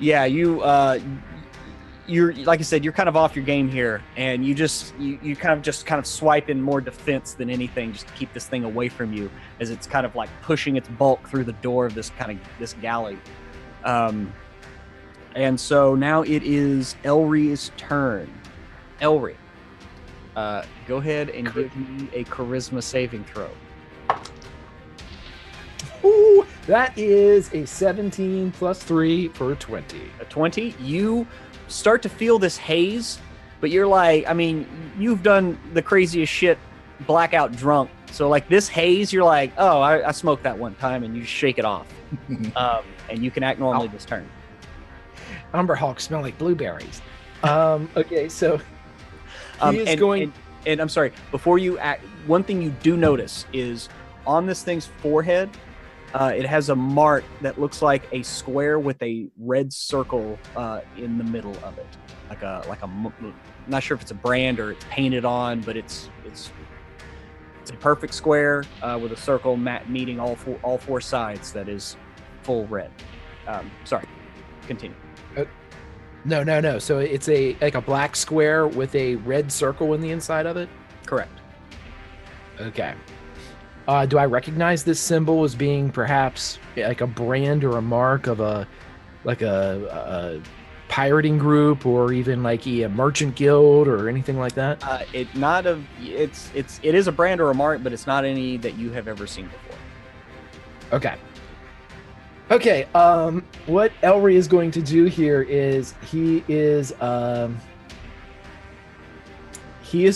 Yeah, you're like I said, you're kind of off your game here, and you kind of swipe in more defense than anything, just to keep this thing away from you, as it's kind of like pushing its bulk through the door of this galley. And so now it is Elry's turn. Elry, go ahead and give me a charisma saving throw. Ooh, that is a 17 plus 3 for 20. A 20. You start to feel this haze, but you're like, I mean, you've done the craziest shit blackout drunk. So like this haze, you're like, oh, I smoked that one time, and you shake it off. And you can act normally this turn. Umber Hulks smell like blueberries. Okay, so he is going... And I'm sorry, before you act, one thing you do notice is on this thing's forehead, it has a mark that looks like a square with a red circle in the middle of it, I'm not sure if it's a brand or it's painted on, but it's a perfect square with a circle meeting all four sides that is full red. Sorry, continue. No. So it's like a black square with a red circle in the inside of it? Correct. Okay. Do I recognize this symbol as being perhaps like a brand or a mark of a pirating group, or even like a merchant guild or anything like that? It is a brand or a mark, but it's not any that you have ever seen before. Okay. What Elry is going to do here is he is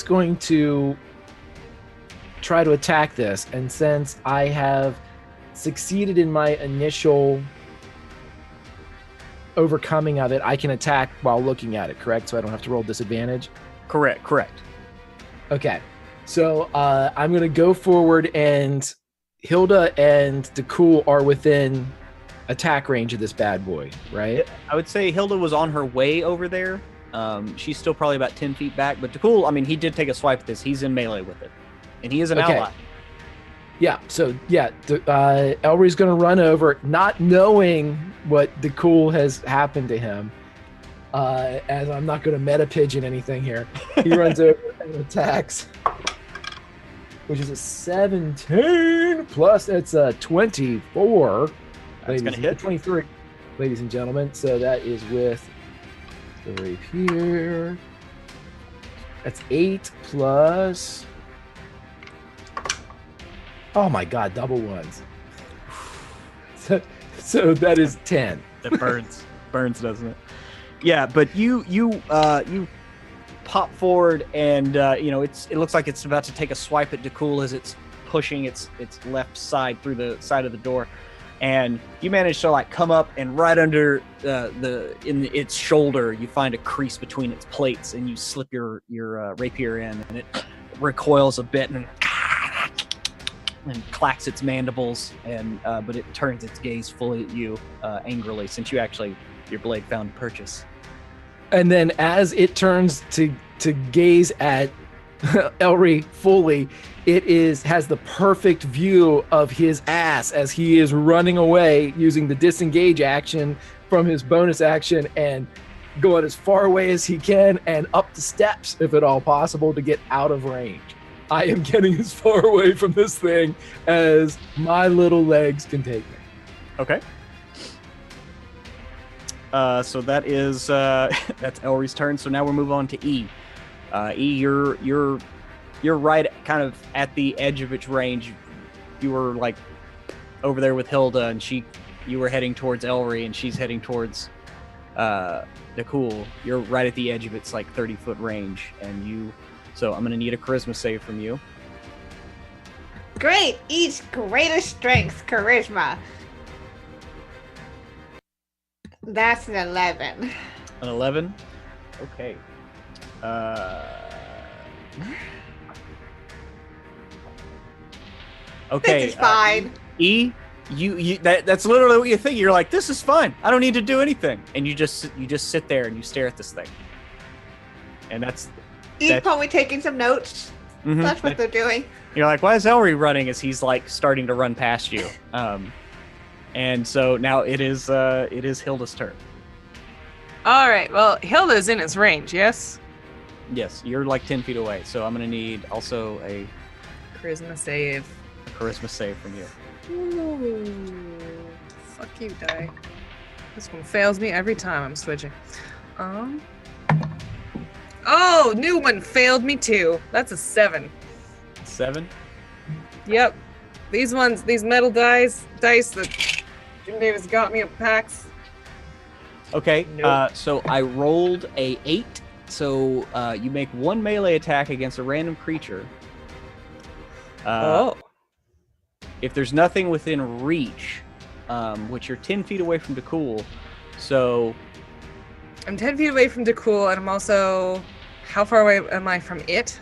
going to try to attack this, and since I have succeeded in my initial overcoming of it, I can attack while looking at it, correct? So I don't have to roll disadvantage? Correct. Okay. So I'm going to go forward, and Hilda and Dakul are within attack range of this bad boy, right? I would say Hilda was on her way over there. She's still probably about 10 feet back, but Dakul, I mean, he did take a swipe at this. He's in melee with it, and he is an ally. Yeah, so Elry's going to run over, not knowing what Dakul has happened to him, as I'm not going to meta pigeon anything here. He runs over and attacks, which is a 17 plus it's a 24. That's going to hit. 23, ladies and gentlemen. So that is with the rapier. That's 8 plus... Oh my God, double ones. So that is 10. That burns, doesn't it? Yeah, but you pop forward, and it looks like it's about to take a swipe at Dakul as it's pushing its left side through the side of the door, and you manage to like come up, and right under its shoulder you find a crease between its plates, and you slip your rapier in, and it recoils a bit and clacks its mandibles, and but it turns its gaze fully at you angrily, since your blade found purchase. And then as it turns to gaze at Elry fully, it has the perfect view of his ass as he is running away using the disengage action from his bonus action and going as far away as he can and up the steps, if at all possible, to get out of range. I am getting as far away from this thing as my little legs can take me. Okay. So that is that's Elry's turn. So now we'll move on to E. E, you're right, kind of at the edge of its range. You were like over there with Hilda, and you were heading towards Elry, and she's heading towards Dakul. You're right at the edge of its like 30-foot range, and so I'm gonna need a charisma save from you. Great! Each greatest strength, charisma. That's an 11. An 11? Okay. Okay. This is fine. E, that's literally what you think. You're like, this is fine. I don't need to do anything, and you just sit there and you stare at this thing. And that's. E's probably taking some notes. Mm-hmm. That's what they're doing. You're like, why is Elry running as he's like starting to run past you? And so now it is Hilda's turn. All right. Well, Hilda's in its range, yes? Yes, you're like 10 feet away. So I'm going to need also a charisma save. A charisma save from you. Ooh. Fuck you, die. This one fails me every time I'm switching. Oh, new one failed me too. That's a 7. 7? Yep. These metal dice that Jim Davis got me at PAX. Okay, Nope. So I rolled a 8. So you make one melee attack against a random creature. If there's nothing within reach, which you're 10 feet away from Dakul, so... I'm 10 feet away from Dakul, and I'm also... How far away am I from it?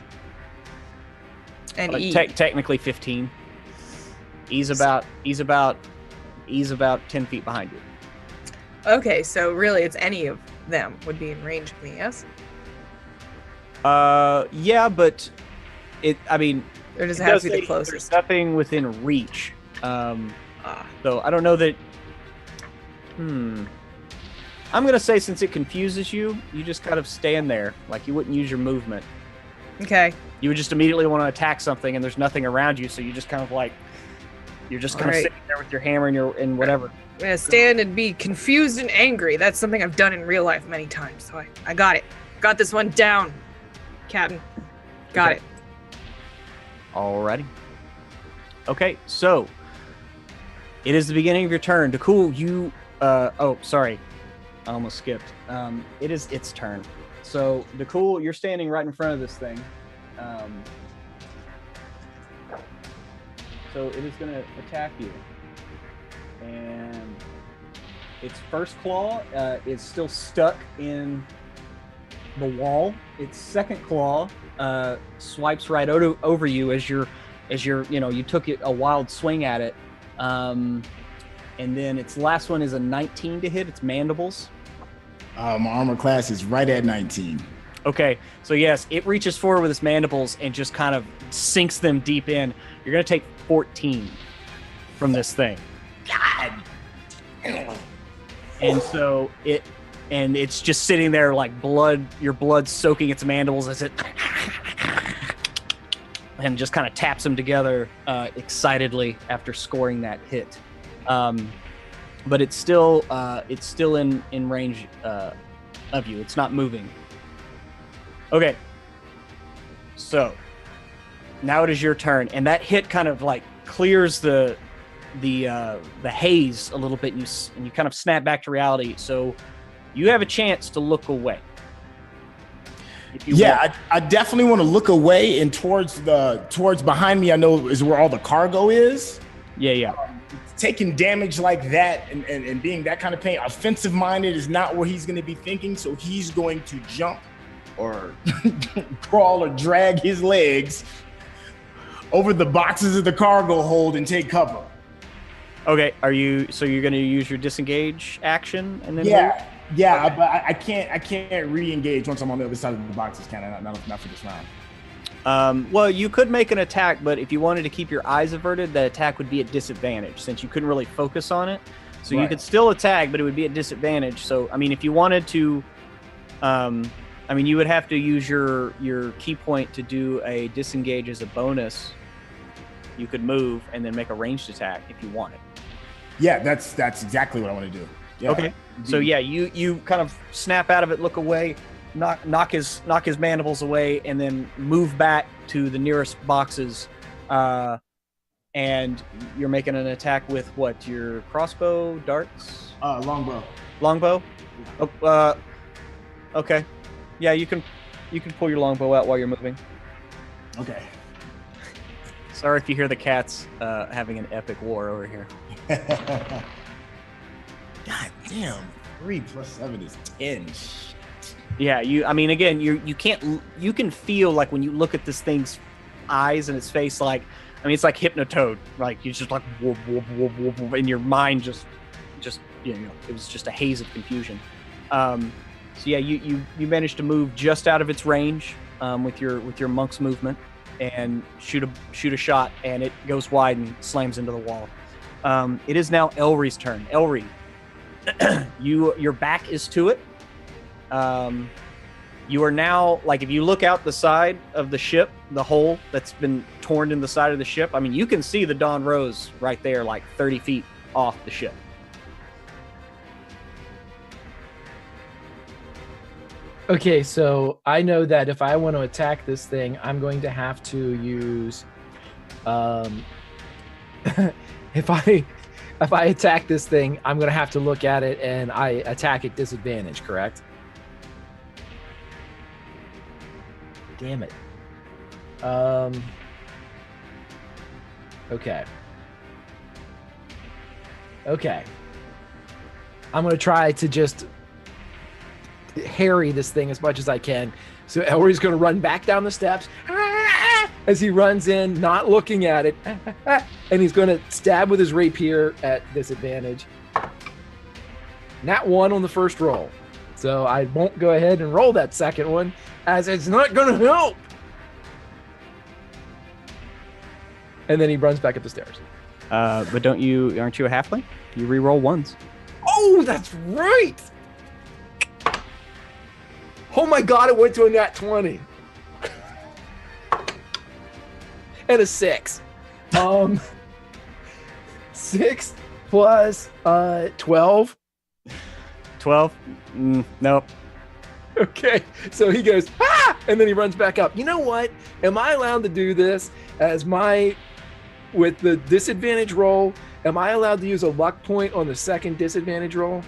And E? Technically 15. He's about 10 feet behind you. Okay, so really it's any of them would be in range of me, yes? Yeah, but I mean, Or does it it have does to be the say closest? there's nothing within reach. So I don't know that. I'm gonna say since it confuses you, you just kind of stand there, like you wouldn't use your movement. Okay. You would just immediately want to attack something, and there's nothing around you, so you just kind of like you're just kind of Alright. sitting there with your hammer and whatever. I'm gonna stand and be confused and angry. That's something I've done in real life many times. So I got it. Got this one down, Captain. Got Okay. it. Alrighty. Okay, so it is the beginning of your turn. Dakul, you oh, sorry. I almost skipped. It is its turn. So Dakul, you're standing right in front of this thing. So it is gonna attack you. And its first claw is still stuck in the wall. Its second claw swipes right over you as you're you took it a wild swing at it. And then its last one is a 19 to hit. It's mandibles. My armor class is right at 19. Okay, so yes, it reaches forward with its mandibles and just kind of sinks them deep in. You're gonna take 14 from this thing. God. And so it's just sitting there like your blood soaking its mandibles as it and just kind of taps them together excitedly after scoring that hit. But it's still in range of you. It's not moving. Okay. So now it is your turn, and that hit kind of like clears the haze a little bit, and you kind of snap back to reality. So you have a chance to look away. If you want. I definitely want to look away and towards behind me. I know is where all the cargo is. Yeah. Taking damage like that and being that kind of pain, offensive minded is not where he's going to be thinking. So he's going to jump or crawl or drag his legs over the boxes of the cargo hold and take cover. Okay, so you're going to use your disengage action and then Yeah, move? yeah, but I can't re-engage once I'm on the other side of the boxes. Can I? Not for this round. Well, you could make an attack, but if you wanted to keep your eyes averted, that attack would be at disadvantage since you couldn't really focus on it. So Right. you could still attack, but it would be at disadvantage. So, I mean, if you wanted to, you would have to use your key point to do a disengage as a bonus. You could move and then make a ranged attack if you wanted. Yeah, that's exactly what I want to do. Yeah. Okay. So yeah, you kind of snap out of it, look away, knock his mandibles away, and then move back to the nearest boxes. And you're making an attack with what? Your crossbow, darts? Longbow. Longbow? Oh, okay. Yeah, you can pull your longbow out while you're moving. Okay. Sorry if you hear the cats having an epic war over here. God damn. 3 + 7 is 10. Yeah, you can feel like when you look at this thing's eyes and its face, like, I mean, it's like Hypnotoad. Like, you just like, whoop, whoop, whoop, whoop, whoop, and your mind just, it was just a haze of confusion. So yeah, you managed to move just out of its range with your monk's movement and shoot a shot, and it goes wide and slams into the wall. It is now Elry's turn. Elry, your back is to it. You are now, like, if you look out the side of the ship, the hole that's been torn in the side of the ship, I mean, you can see the Dawn Rose right there, like 30 feet off the ship. Okay, so I know that if I want to attack this thing, I'm going to have to use if I attack this thing, I'm going to have to look at it and I attack at disadvantage, correct? Damn it. Okay. I'm going to try to just harry this thing as much as I can. So Elry's going to run back down the steps as he runs in, not looking at it, and he's going to stab with his rapier at disadvantage. Nat 1 on the first roll. So I won't go ahead and roll that second one, as it's not going to help. And then he runs back up the stairs. But aren't you a halfling? You re-roll ones. Oh, that's right. Oh my God, it went to a nat 20. And a 6. 6 plus 12. 12? Nope. Okay, so he goes, ah! And then he runs back up. You know what? Am I allowed to do this as with the disadvantage roll? Am I allowed to use a luck point on the second disadvantage roll?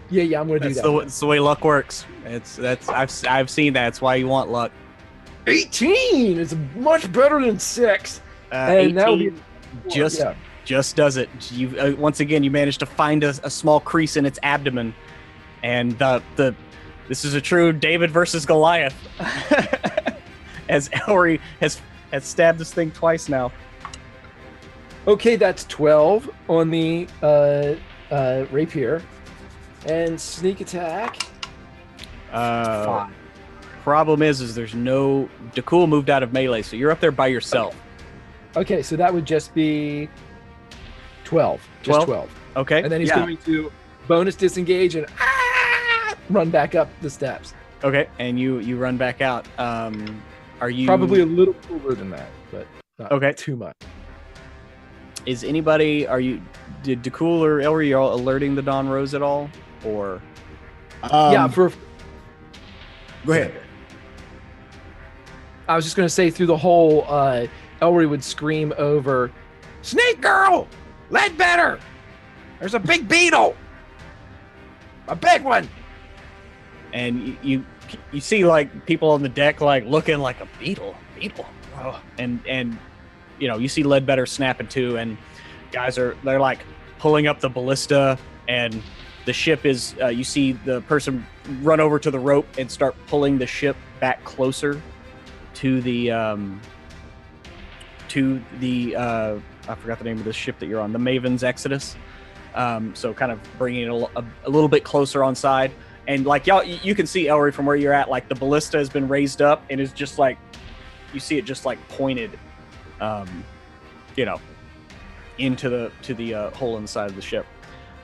Yeah, I'm going to do that. That's the way luck works. I've seen that. It's why you want luck. 18 is much better than 6. And 18 just does it. You once again, you managed to find a small crease in its abdomen, and this is a true David versus Goliath. As Elry has stabbed this thing twice now. Okay, that's 12 on the rapier. And sneak attack. 5. Problem is there's no... Dakul moved out of melee, so you're up there by yourself. Okay, so that would just be 12. Just 12. Okay. And then he's going to bonus disengage and run back up the steps. Okay, and you run back out. Are you... Probably a little cooler than that, but not too much. Is anybody... Did Dakul or Elry all alerting the Dawn Rose at all? Or... Go ahead. I was just going to say through the whole, Elry would scream over, "Snake Girl! Ledbetter! There's a big beetle! A big one!" And you see like people on the deck like looking like a beetle. Oh. And you see Ledbetter snapping too, and guys they're like pulling up the ballista, and the ship is you see the person run over to the rope and start pulling the ship back closer to the I forgot the name of the ship that you're on, the Maven's Exodus. So kind of bringing it a little bit closer on side, and like you can see Elry from where you're at, like the ballista has been raised up and is just like, you see it just like pointed into the hole in the side of the ship.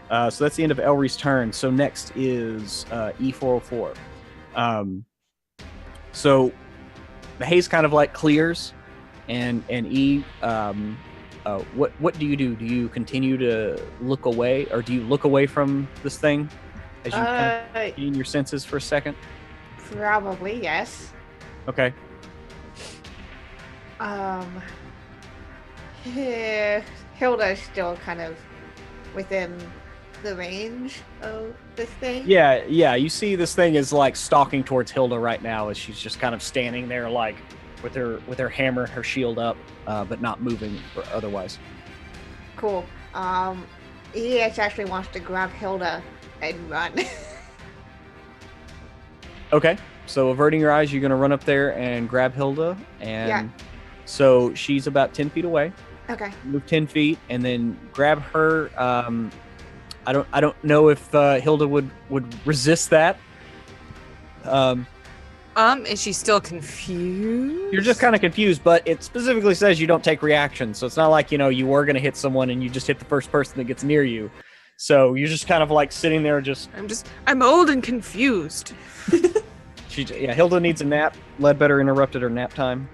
So that's the end of Elry's turn. So next is E404. So the haze kind of like clears, and E. What do you do? Do you continue to look away, or do you look away from this thing as you kind of gain your senses for a second? Probably yes. Okay. Hilda's still kind of within the range of this thing. Yeah. You see this thing is like stalking towards Hilda right now, as she's just kind of standing there like with her hammer, her shield up, but not moving otherwise. Cool. He actually wants to grab Hilda and run. Okay. So averting your eyes, you're going to run up there and grab Hilda, and so she's about 10 feet away. Okay. Move 10 feet and then grab her. I don't know if Hilda would resist that. Is she still confused? You're just kind of confused, but it specifically says you don't take reactions, so it's not like you were going to hit someone and you just hit the first person that gets near you. So you're just kind of like sitting there, I'm old and confused. Hilda needs a nap. Ledbetter interrupted her nap time.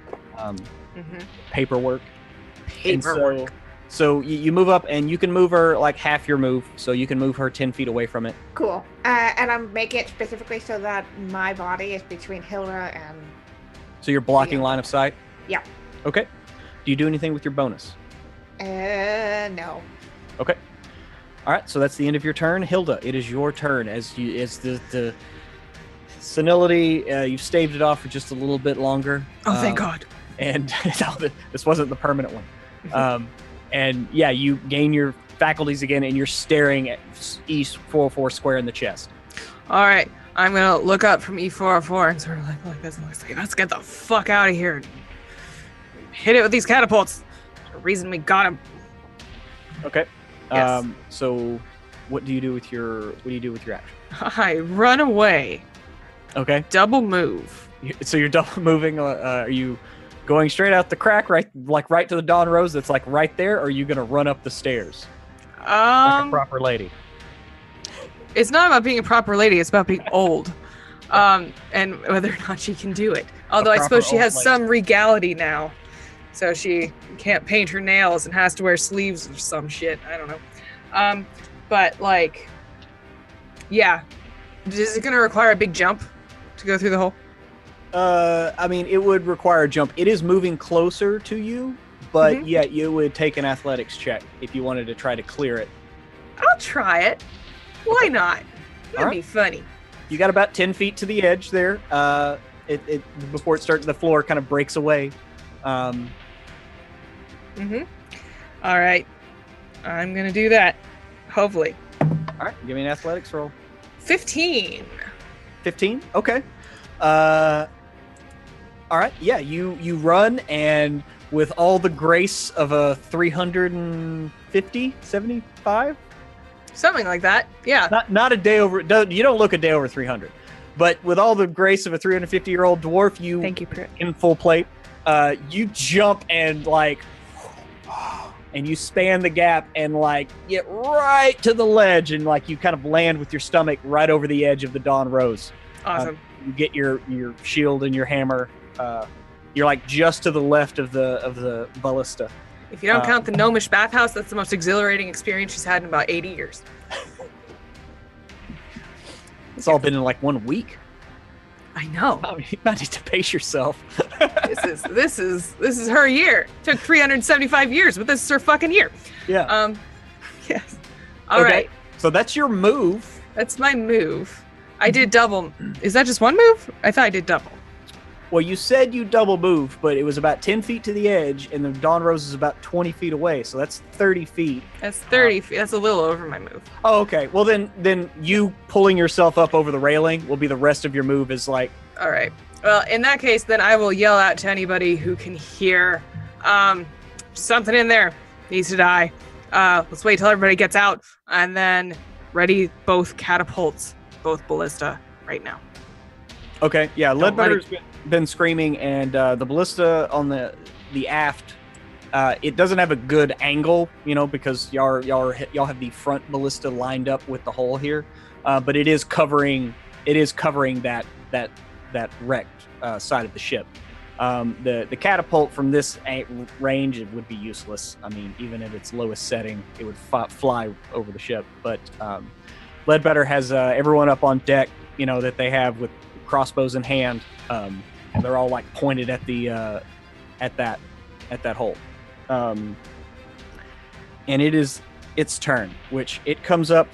Paperwork. So you move up, and you can move her like half your move, so you can move her 10 feet away from it. Cool. And I'm making it specifically so that my body is between Hilda and... So you're blocking line of sight? Yeah. Okay. Do you do anything with your bonus? No. Okay. All right, so that's the end of your turn. Hilda, it is your turn. As the senility, you've staved it off for just a little bit longer. Oh, thank God. And this wasn't the permanent one. And yeah, you gain your faculties again, and you're staring at E404 square in the chest. All right, I'm gonna look up from E404 and sort of like this. Let's get the fuck out of here. hit it with these catapults. There's a reason we got him. Okay. Yes. So what do you do with your action? I run away. Okay. Double move. So you're double moving. Are you going straight out the crack, right to the Dawn Rose that's like right there, or are you gonna run up the stairs like a proper lady? It's not about being a proper lady. It's about being old, and whether or not she can do it. Although I suppose she has some regality now, so she can't paint her nails and has to wear sleeves or some shit. I don't know. But like, yeah, is it gonna require a big jump to go through the hole? I mean, it would require a jump. It is moving closer to you, but yeah, you would take an athletics check if you wanted to try to clear it. I'll try it. Why not? That'd be funny. You got about 10 feet to the edge there. It before it starts, the floor kind of breaks away. All right. I'm gonna do that. Hopefully. All right, give me an athletics roll. 15. 15? Okay. All right. Yeah, you run, and with all the grace of a 350, 75? Something like that. Yeah. Not a day over. You don't look a day over 300, but with all the grace of a 350-year-old dwarf, Thank you, Prit. in full plate, you jump and and you span the gap and get right to the ledge, and you kind of land with your stomach right over the edge of the Dawn Rose. Awesome. You get your shield and your hammer. You're just to the left of the ballista. If you don't count the gnomish bathhouse, that's the most exhilarating experience she's had in about 80 years. It's all been in 1 week. I know. I mean, you might need to pace yourself. This is her year. Took 375 years, but this is her fucking year. Yeah. Yes. All right. So that's your move. That's my move. I did double. Is that just one move? I thought I did double. Well, you said you double move, but it was about 10 feet to the edge, and the Dawn Rose is about 20 feet away, so that's 30 feet. That's 30 feet. That's a little over my move. Oh, okay. Well, then you pulling yourself up over the railing will be the rest of your move is All right. Well, in that case, then I will yell out to anybody who can hear. Something in there needs to die. Let's wait till everybody gets out, and then ready both catapults, both ballista right now. Okay, yeah, Ledbetter's been screaming, and the ballista on the aft, it doesn't have a good angle, because y'all have the front ballista lined up with the hole here, but it is covering that wrecked side of the ship. The catapult from this range, it would be useless. I mean, even at its lowest setting, it would fly over the ship. But Ledbetter has everyone up on deck, that they have with crossbows in hand, and they're all pointed at the at that hole. And it is its turn, which it comes up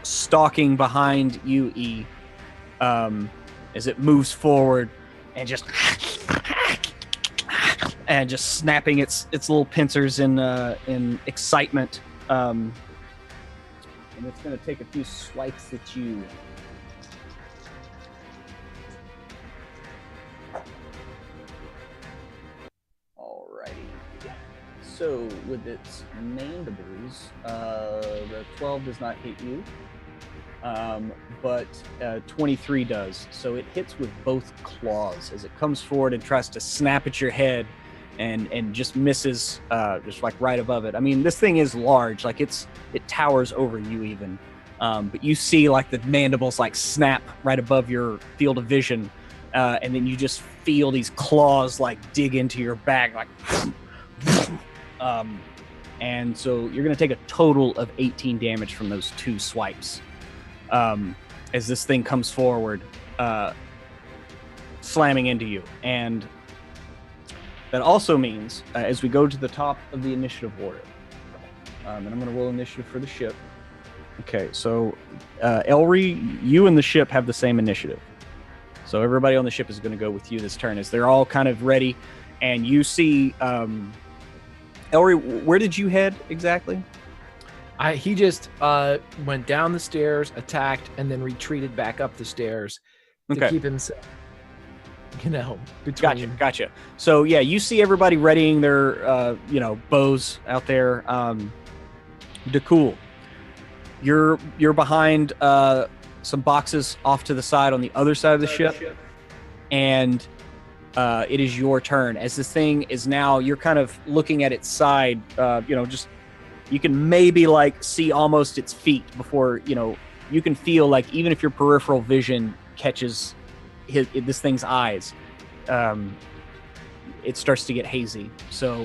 stalking behind you, E, as it moves forward and just snapping its little pincers in excitement. And it's going to take a few swipes at you. So with its mandibles, the 12 does not hit you, but 23 does. So it hits with both claws as it comes forward and tries to snap at your head, and just misses, just right above it. I mean, this thing is large, it towers over you even, but you see the mandibles snap right above your field of vision, and then you just feel these claws dig into your back, and so you're going to take a total of 18 damage from those two swipes as this thing comes forward, slamming into you. And that also means, as we go to the top of the initiative order, and I'm going to roll initiative for the ship. Okay, so Elry, you and the ship have the same initiative. So everybody on the ship is going to go with you this turn as they're all kind of ready. And you see... Elry, where did you head exactly? He just went down the stairs, attacked, and then retreated back up the stairs to keep himself. between. Gotcha. So yeah, you see everybody readying their bows out there. Dakul, you're behind some boxes off to the side on the other side of the ship, and it is your turn. As this thing is now, you're kind of looking at its side. Just you can maybe like see almost its feet before you can feel like even if your peripheral vision catches this thing's eyes, it starts to get hazy. So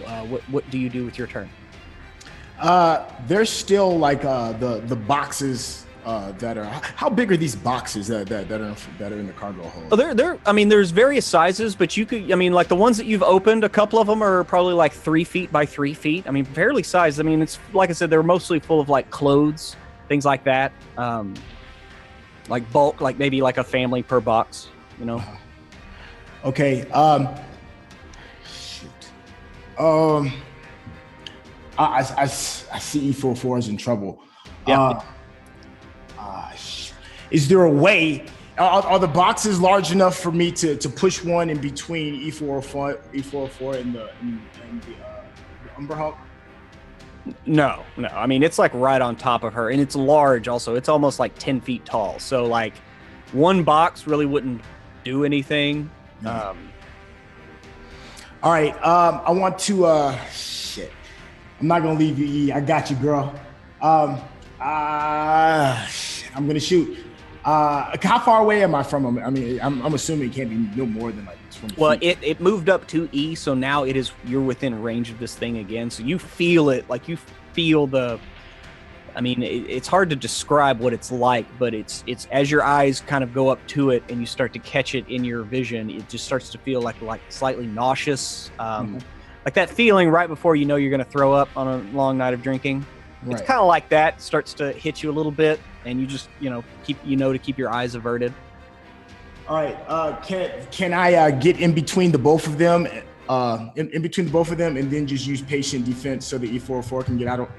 what do you do with your turn? There's still like the boxes that are. How big are these boxes that are in the cargo hold? Oh, there's various sizes, but you could. Like the ones that you've opened, a couple of them are probably like 3 feet by 3 feet. Fairly sized. It's like I said, they're mostly full of like clothes, things like that. Like bulk, like maybe like a family per box. Okay. Shoot. I see E44 is in trouble. Yeah. Is there a way? Are the boxes large enough for me to push one in between E44 and the Umber Hulk? No. It's like right on top of her, and it's large. Also, it's almost like 10 feet tall. So like, one box really wouldn't do anything. All right. I want to. Shit. I'm not gonna leave you, E. I got you, girl. I'm gonna shoot. How far away am I from him? I'm assuming it can't be no more than like 20 Well, feet. it moved up to E, so now you're within range of this thing again. So you feel it, like you feel the. It's hard to describe what it's like, but it's as your eyes kind of go up to it and you start to catch it in your vision, it just starts to feel like slightly nauseous, like that feeling right before you're going to throw up on a long night of drinking. Right. It's kind of like that. It starts to hit you a little bit, and you just keep your eyes averted. All right. Can I get in between the both of them? In between the both of them, and then just use patient defense so the E44 can get out.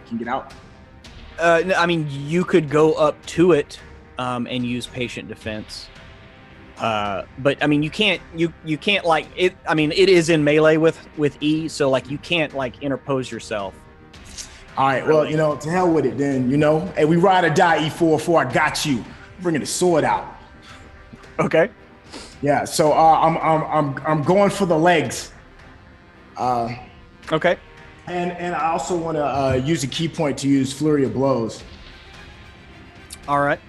You could go up to it and use patient defense, but you can't like it. It is in melee with E, so like you can't like interpose yourself. All right, well, to hell with it then. Hey, we ride or die, E44. I got you. I'm bringing the sword out. Okay. Yeah. So I'm going for the legs. Okay. And I also want to use a key point to use flurry of blows. All right.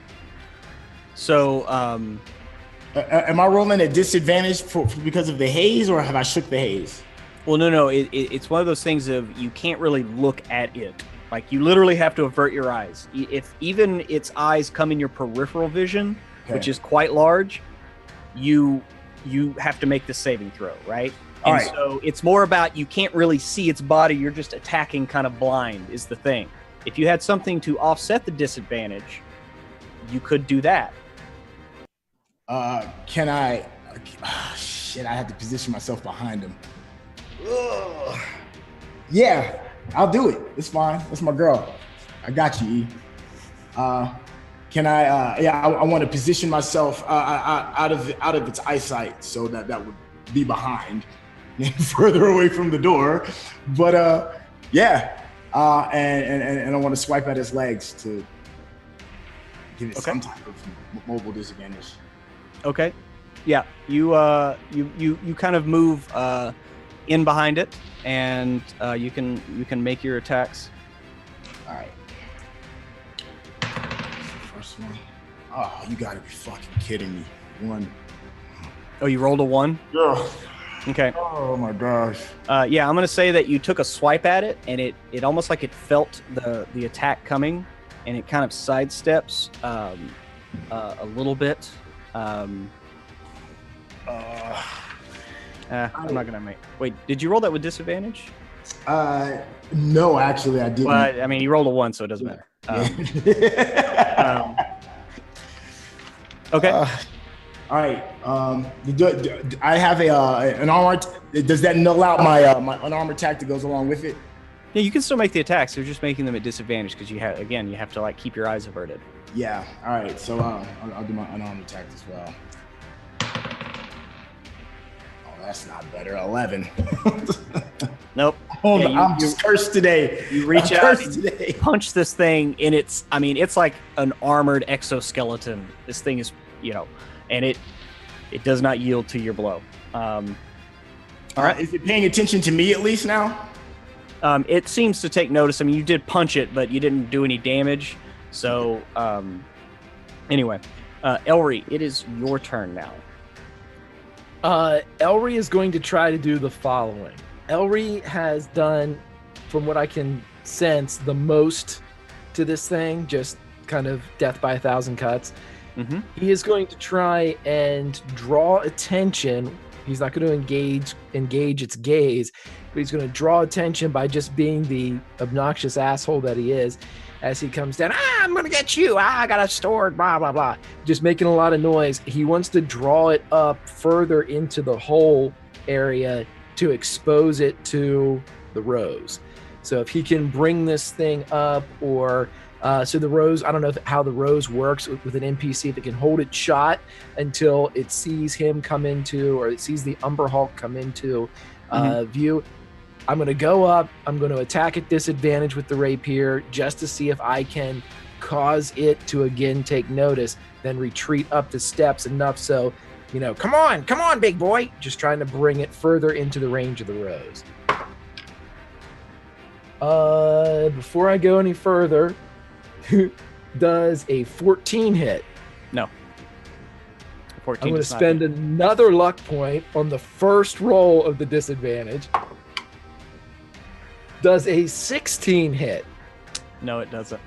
So, am I rolling at disadvantage because of the haze, or have I shook the haze? Well, no. It's one of those things of you can't really look at it. Like you literally have to avert your eyes. If even its eyes come in your peripheral vision, which is quite large, you have to make the saving throw, right? And so it's more about you can't really see its body. You're just attacking kind of blind is the thing. If you had something to offset the disadvantage, you could do that. Can I? Shit, I have to position myself behind him. Ugh. Yeah, I'll do it. It's fine. That's my girl. I got you, E. Can I? I want to position myself out of its eyesight so that would be behind. Further away from the door, but and I want to swipe at his legs to give it some type of mobile disadvantage. Okay, yeah, you kind of move in behind it, and you can make your attacks. All right. First one. Oh, you gotta be fucking kidding me. 1. Oh, you rolled a 1? Yeah. Okay. Oh my gosh. I'm gonna say that you took a swipe at it, and it almost like it felt the attack coming, and it kind of sidesteps a little bit. I'm not gonna make. Wait, did you roll that with disadvantage? No, actually, I didn't. Well, you rolled a 1, so it doesn't matter. Okay. All right. I have an armored. Does that null out my unarmored attack that goes along with it? Yeah, you can still make the attacks. You're just making them at disadvantage because you have to like keep your eyes averted. Yeah. All right. So I'll do my unarmed attack as well. that's not better. 11. Nope. Hold on, I'm just cursed today. You reach I'm out cursed and today. punch this thing, and it's like an armored exoskeleton. This thing is, and it does not yield to your blow. All right. Is it paying attention to me at least now? It seems to take notice. I mean, you did punch it, but you didn't do any damage. So, anyway, Elry, it is your turn now. Elry is going to try to do the following. Elry has done, from what I can sense, the most to this thing, just kind of death by 1,000 cuts. Mm-hmm. He is going to try and draw attention. He's not going to engage its gaze, but he's going to draw attention by just being the obnoxious asshole that he is as he comes down. I'm going to get you. I got a sword, blah, blah, blah. Just making a lot of noise. He wants to draw it up further into the hole area to expose it to the rose. So if he can bring this thing up, or so the rose, I don't know how the rose works with an NPC, if it can hold its shot until it sees him come into, or it sees the Umber Hulk come into view. I'm going to go up. I'm going to attack at disadvantage with the rapier just to see if I can cause it to again take notice, then retreat up the steps enough so, come on, big boy. Just trying to bring it further into the range of the rose. Before I go any further, does a 14 hit? No. 14 I'm going to does not spend hit. another luck point on the first roll of the disadvantage. Does a 16 hit? No, it doesn't.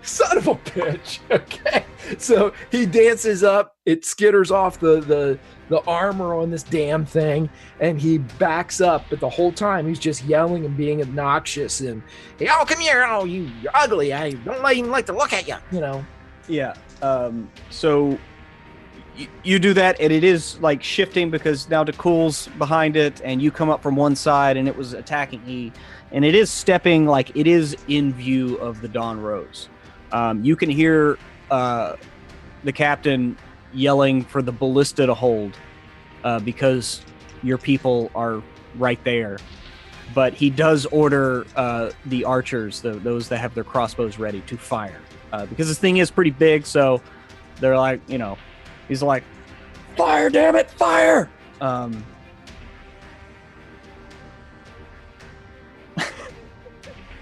Son of a bitch. Okay. So he dances up, it skitters off the armor on this damn thing, and he backs up, but the whole time he's just yelling and being obnoxious and, hey, oh, come here, oh, you're ugly, I don't even like to look at you, Yeah. So you do that, and it is like shifting because now Dakul's behind it, and you come up from one side, and it was attacking E, and it is stepping like it is in view of the Dawn Rose. You can hear the captain yelling for the ballista to hold because your people are right there. But he does order the archers, those that have their crossbows ready, to fire because this thing is pretty big. So they're like, he's like, fire, damn it, fire!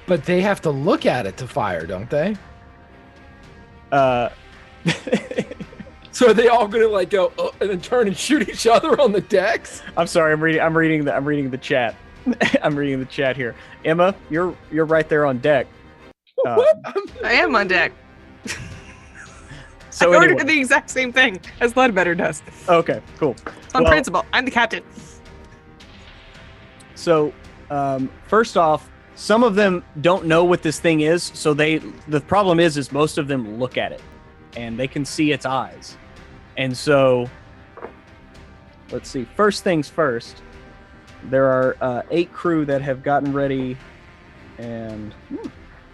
But they have to look at it to fire, don't they? So are they all going to go and then turn and shoot each other on the decks? I'm sorry, I'm reading the chat. I'm reading the chat here. Emma, you're right there on deck. I am on deck. So I ordered anyway. the exact same thing as Ledbetter does. Okay, cool. On principle, I'm the captain. So, first off, some of them don't know what this thing is, so the problem is most of them look at it, and they can see its eyes. And so, let's see. First things first, there are 8 crew that have gotten ready, and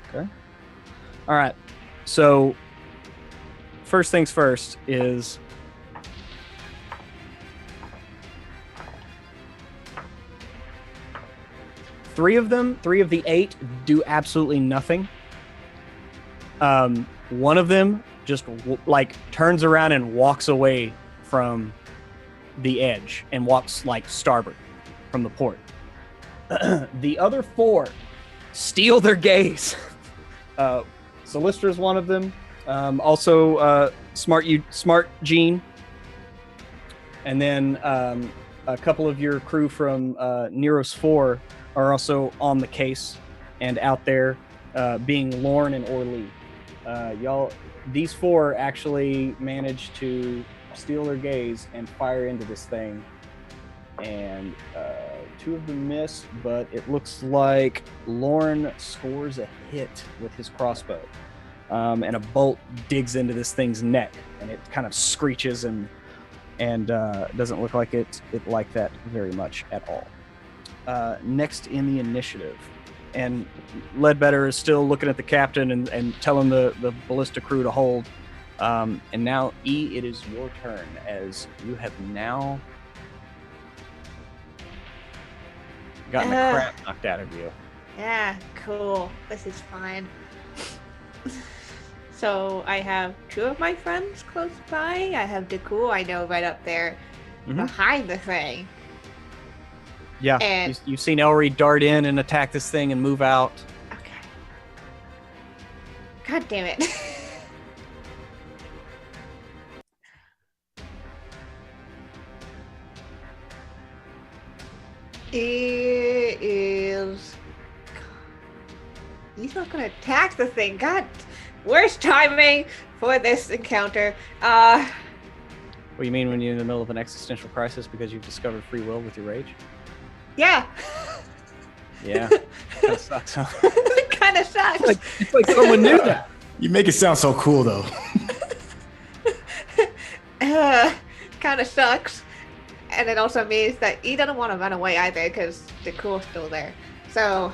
okay. All right. So, first things first is three of the 8 do absolutely nothing. One of them just turns around and walks away from the edge and walks starboard from the port. The other 4 steal their gaze. Solister's one of them. Also, Smart Gene. And then a couple of your crew from Neros 4 are also on the case and out there, being Lorne and Orly. These 4 actually managed to steal their gaze and fire into this thing. And 2 of them miss, but it looks like Lorne scores a hit with his crossbow. And a bolt digs into this thing's neck, and it kind of screeches and doesn't look like it liked that very much at all. Next in the initiative, and Ledbetter is still looking at the captain and telling the ballista crew to hold. And now, E, it is your turn, as you have now gotten the crap knocked out of you. Yeah, cool. This is fine. So I have 2 of my friends close by. I have Dakul, I know, right up there behind the thing. Yeah, And- you've seen Elry dart in and attack this thing and move out. Okay. God damn it. He is. He's not gonna attack the thing. God, worst timing for this encounter. What do you mean when you're in the middle of an existential crisis because you've discovered free will with your rage? Yeah. Yeah, kind of sucks, huh? Kind of sucks. It's like someone knew that. You make it sound so cool, though. Kind of sucks. And it also means that he doesn't want to run away either because the cool's still there. So.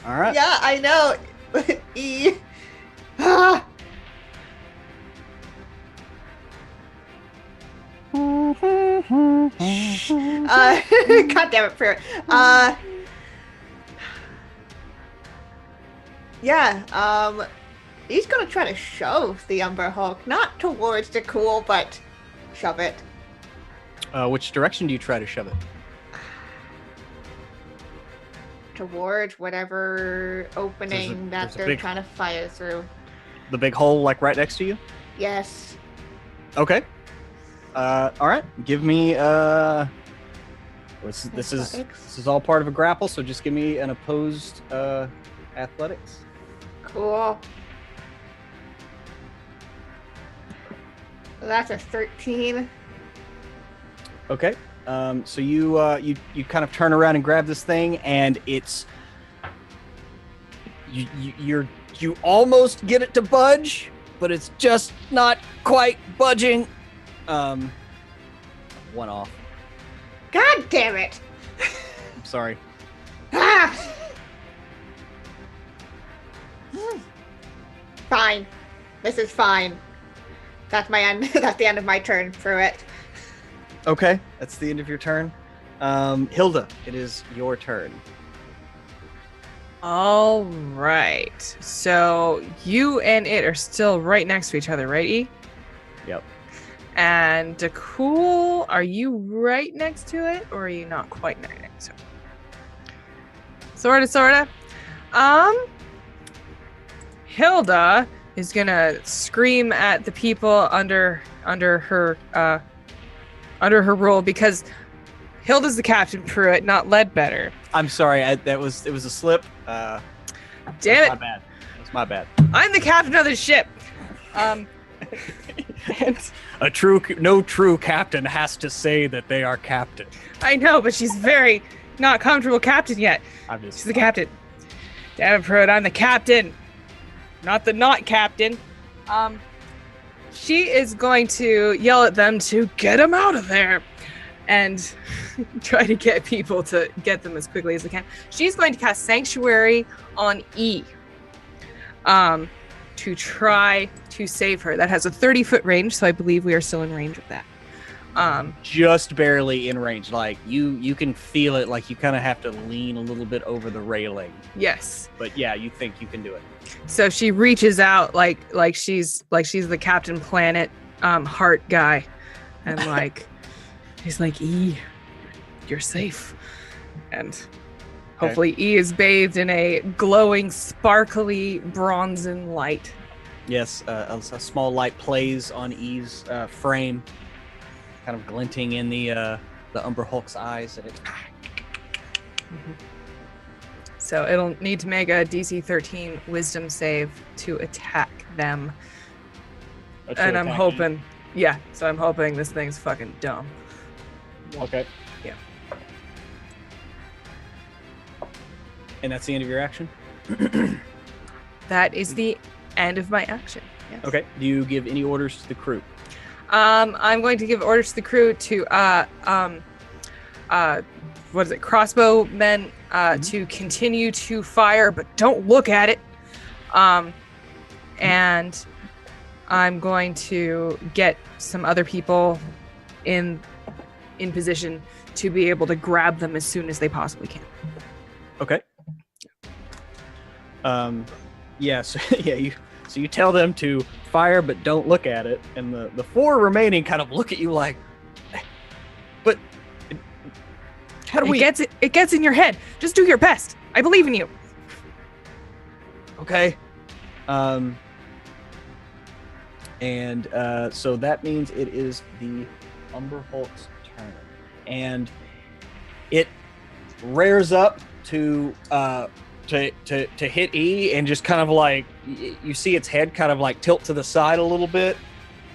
All right. Yeah, I know. Ah. God damn it, Prayer. Yeah, he's gonna try to shove the Umber Hulk, not towards the cool, but shove it. Which direction do you try to shove it? Towards whatever opening that there's a they're big- trying to fire through. The big hole, like right next to you? Yes. Okay. All right. Give me. This is all part of a grapple, so just give me an opposed athletics. Cool. That's a 13. Okay. So you kind of turn around and grab this thing, and it's you almost get it to budge, but it's just not quite budging. One off. God damn it! I'm sorry. Ah! Fine. This is fine. That's my end. That's the end of my turn through it. Okay, that's the end of your turn. Hilda, it is your turn. All right. So you and it are still right next to each other, right, E? Yep. And Dakul, are you right next to it, or are you not quite next to it? Sorta. Hilda is gonna scream at the people under her rule because Hilda's the captain, Pruitt, not Ledbetter. I'm sorry. It was a slip. Damn That's it! my bad. That's my bad. I'm the captain of the ship. And No true captain has to say that they are captain. I know, but she's very not comfortable captain yet. She's the captain. Damn it, Pruitt, I'm the captain. Not the not captain. She is going to yell at them to get him out of there and try to get people to get them as quickly as they can. She's going to cast Sanctuary on E to try to save her. That has a 30-foot range, so I believe we are still in range of that. Just barely in range. Like you can feel it. Like you kind of have to lean a little bit over the railing. Yes. But yeah, you think you can do it. So she reaches out like she's the Captain Planet heart guy, and he's like, E, you're safe, and hopefully E is bathed in a glowing, sparkly, bronzen light. Yes, a small light plays on Eve's frame, kind of glinting in the Umber Hulk's eyes, and it. So it'll need to make a DC 13 Wisdom save to attack them. And I'm hoping, so I'm hoping this thing's fucking dumb. Okay. Yeah. And that's the end of your action? That is the end of my action. Yes. Okay. Do you give any orders to the crew? I'm going to give orders to the crew to crossbow men to continue to fire, but don't look at it. And I'm going to get some other people in in position to be able to grab them as soon as they possibly can. Okay. Yes. Yeah. So you tell them to fire, but don't look at it, and the 4 remaining kind of look at you like, but how do we? It gets in your head. Just do your best. I believe in you. Okay. So that means it is the Umber Hulk's turn, and it rears up to hit E, and just kind of like you see its head kind of like tilt to the side a little bit,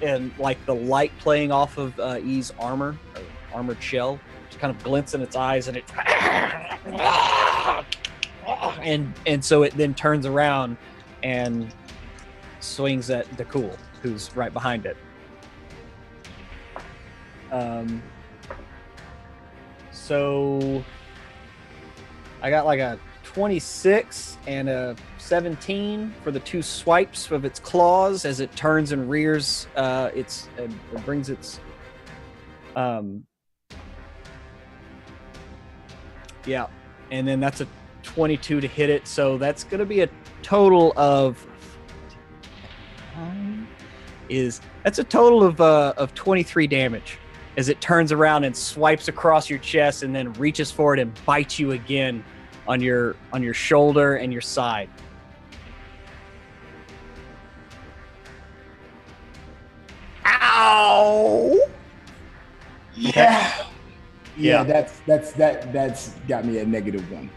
and like the light playing off of E's armor or armored shell just kind of glints in its eyes, and it and so it then turns around and swings at Dakul, who's right behind it. So I got like a 26 and a 17 for the 2 swipes of its claws as it turns and rears. It brings its yeah, and then that's a 22 to hit it. So that's going to be a total of of 23 damage as it turns around and swipes across your chest and then reaches forward and bites you again on your shoulder and your side. Ow! Yeah. Yeah. That's got me a -1.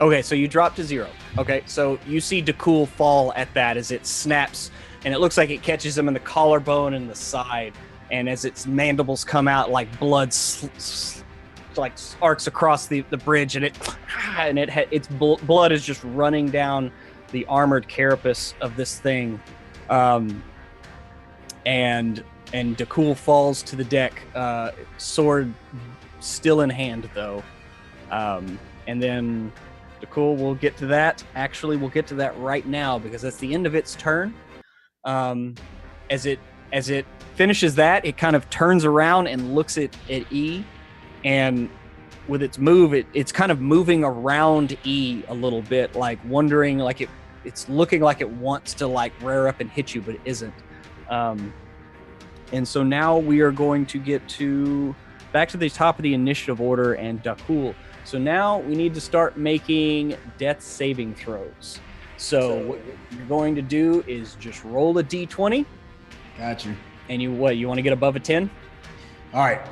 Okay, so you drop to 0. Okay, so you see Dakul fall at that as it snaps, and it looks like it catches him in the collarbone and the side, and as its mandibles come out, like blood like arcs across the bridge, and its blood is just running down the armored carapace of this thing, and Dakul falls to the deck, sword still in hand though, and then Dakul, we'll get to that. Actually, we'll get to that right now because that's the end of its turn. As it finishes that, it kind of turns around and looks at E, and with its move, it's kind of moving around E a little bit, like wondering, like it's looking like it wants to like rear up and hit you, but it isn't. And so now we are going to get back to the top of the initiative order and Dakul. So now we need to start making death saving throws. So what you're going to do is just roll a d20. Got you. And you want to get above a 10? All right.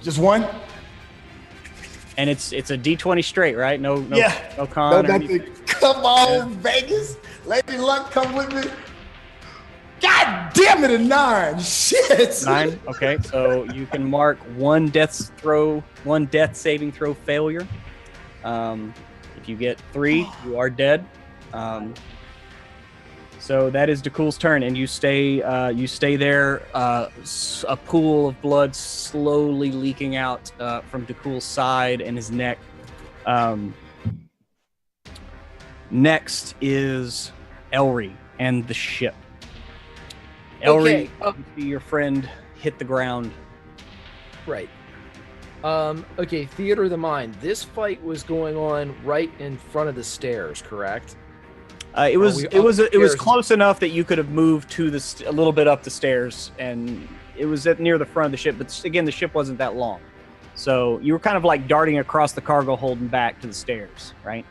Just one? And it's a d20 straight, right? No No con. nothing. Come on, Vegas. Lady Luck, come with me. God damn it, a 9. Shit. 9. Okay, so you can mark one death saving throw failure. If you get 3, you are dead. So that is Dakul's turn, and you stay there. A pool of blood slowly leaking out from Dakul's side and his neck. Next is Elry and the ship. Elry, you see your friend hit the ground. Right. Okay, Theater of the Mind. This fight was going on right in front of the stairs, correct? It was close enough that you could have moved to a little bit up the stairs, and it was near the front of the ship. But again, the ship wasn't that long, so you were kind of like darting across the cargo hold and back to the stairs, right?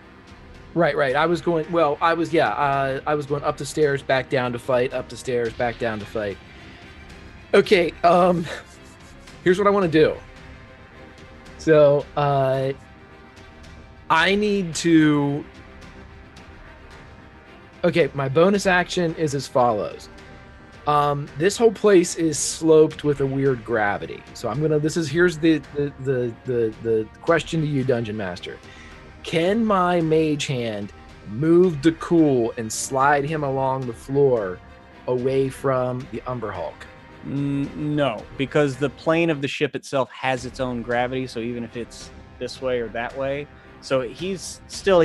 Right. I was going up the stairs, back down to fight, up the stairs, back down to fight. Okay, here's what I want to do. So, I need to... Okay, my bonus action is as follows. This whole place is sloped with a weird gravity. So here's the question to you, Dungeon Master. Can my mage hand move Dakul and slide him along the floor away from the Umber Hulk? No, because the plane of the ship itself has its own gravity. So even if it's this way or that way, So he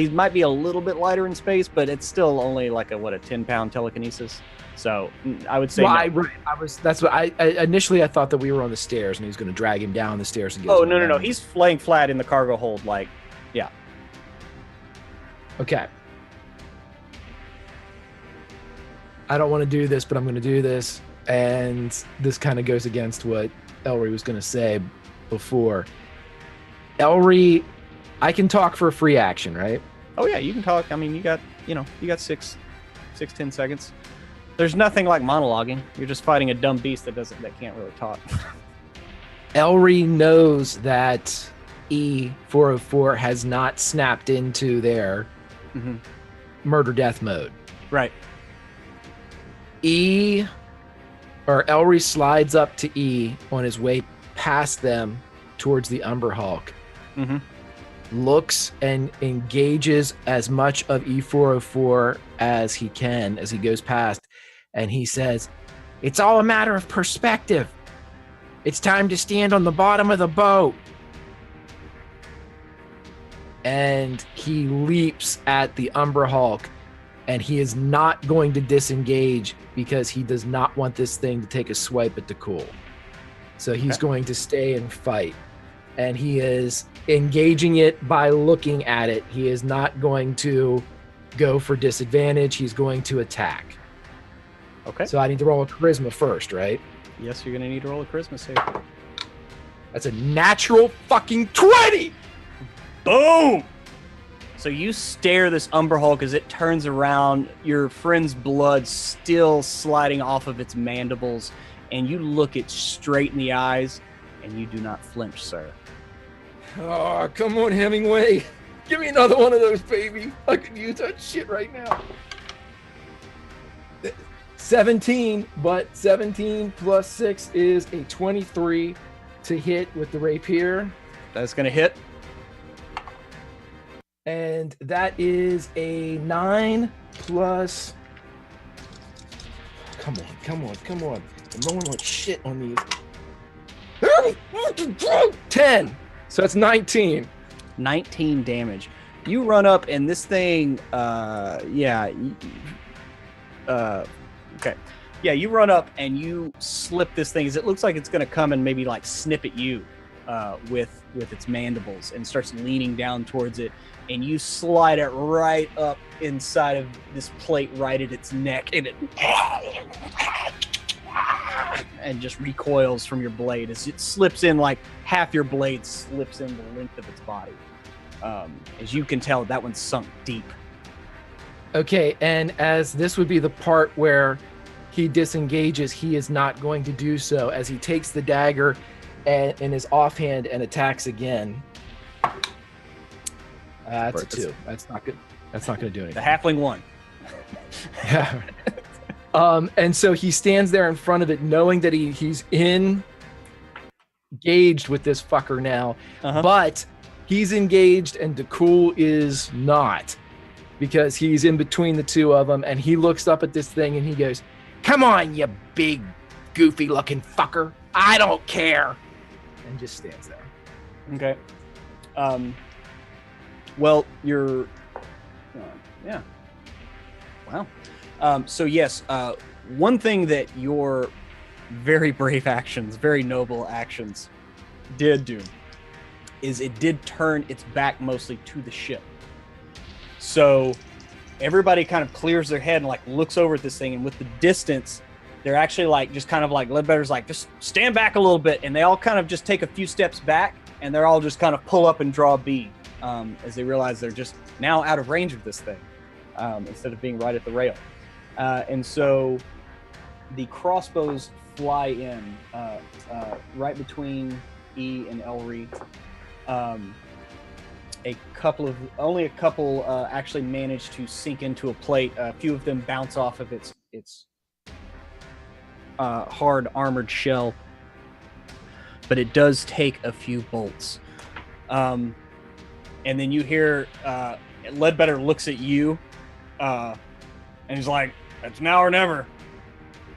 might be a little bit lighter in space, but it's still only like a 10-pound telekinesis. So I would say no. I initially I thought that we were on the stairs and he was going to drag him down the stairs and get. Oh, no. He's laying flat in the cargo hold. Like, yeah. Okay. I don't want to do this, but I'm going to do this. And this kind of goes against what Elry was going to say before. Elry, I can talk for a free action, right? Oh yeah, you can talk. I mean, you got 10 seconds. There's nothing like monologuing. You're just fighting a dumb beast that can't really talk. Elry knows that E404 has not snapped into their murder death mode. Right. Elry slides up to E on his way past them towards the Umber Hulk. Looks and engages as much of E404 as he can as he goes past, and he says, "It's all a matter of perspective. It's time to stand on the bottom of the boat." And he leaps at the Umber Hulk, and he is not going to disengage because he does not want this thing to take a swipe at Dakul. So he's going to stay and fight. And he is engaging it by looking at it. He is not going to go for disadvantage. He's going to attack. Okay. So I need to roll a charisma first, right? Yes, you're going to need to roll a charisma save. That's a natural fucking 20! Boom! So you stare this Umber Hulk as it turns around, your friend's blood still sliding off of its mandibles, and you look it straight in the eyes, and you do not flinch, sir. Oh, come on, Hemingway. Give me another one of those, baby. I could use that shit right now. 17, but 17 plus 6 is a 23 to hit with the rapier. That's going to hit. And that is a 9 plus... Come on. I'm rolling like shit on these. 10. So that's 19. 19 damage. You run up and this thing, okay. Yeah, you run up and you slip this thing as it looks like it's going to come and maybe like snip at you with its mandibles and starts leaning down towards it. And you slide it right up inside of this plate right at its neck, and it and just recoils from your blade as it slips in, like half your blade slips in the length of its body. As you can tell, that one's sunk deep. Okay, and as this would be the part where he disengages, he is not going to do so as he takes the dagger in his offhand and attacks again. That's a 2. That's not good. That's not going to do anything. The halfling won. Yeah. And so he stands there in front of it, knowing that he's engaged with this fucker now. But he's engaged and Dakul is not, because he's in between the two of them. And he looks up at this thing and he goes, "Come on, you big, goofy-looking fucker. I don't care." And just stands there. Okay. Well, you're... yeah. Wow. So yes, one thing that your very brave actions, very noble actions did do is it did turn its back mostly to the ship. So everybody kind of clears their head and like looks over at this thing, and with the distance, they're actually like just kind of like Ledbetter's like, just stand back a little bit, and they all kind of just take a few steps back, and they're all just kind of pull up and draw a bead. As they realize they're just now out of range of this thing, instead of being right at the rail. And so the crossbows fly in right between E and Elry. Only a couple actually manage to sink into a plate. A few of them bounce off of its hard armored shell, but it does take a few bolts. And then you hear Ledbetter looks at you, and he's like, "It's now or never."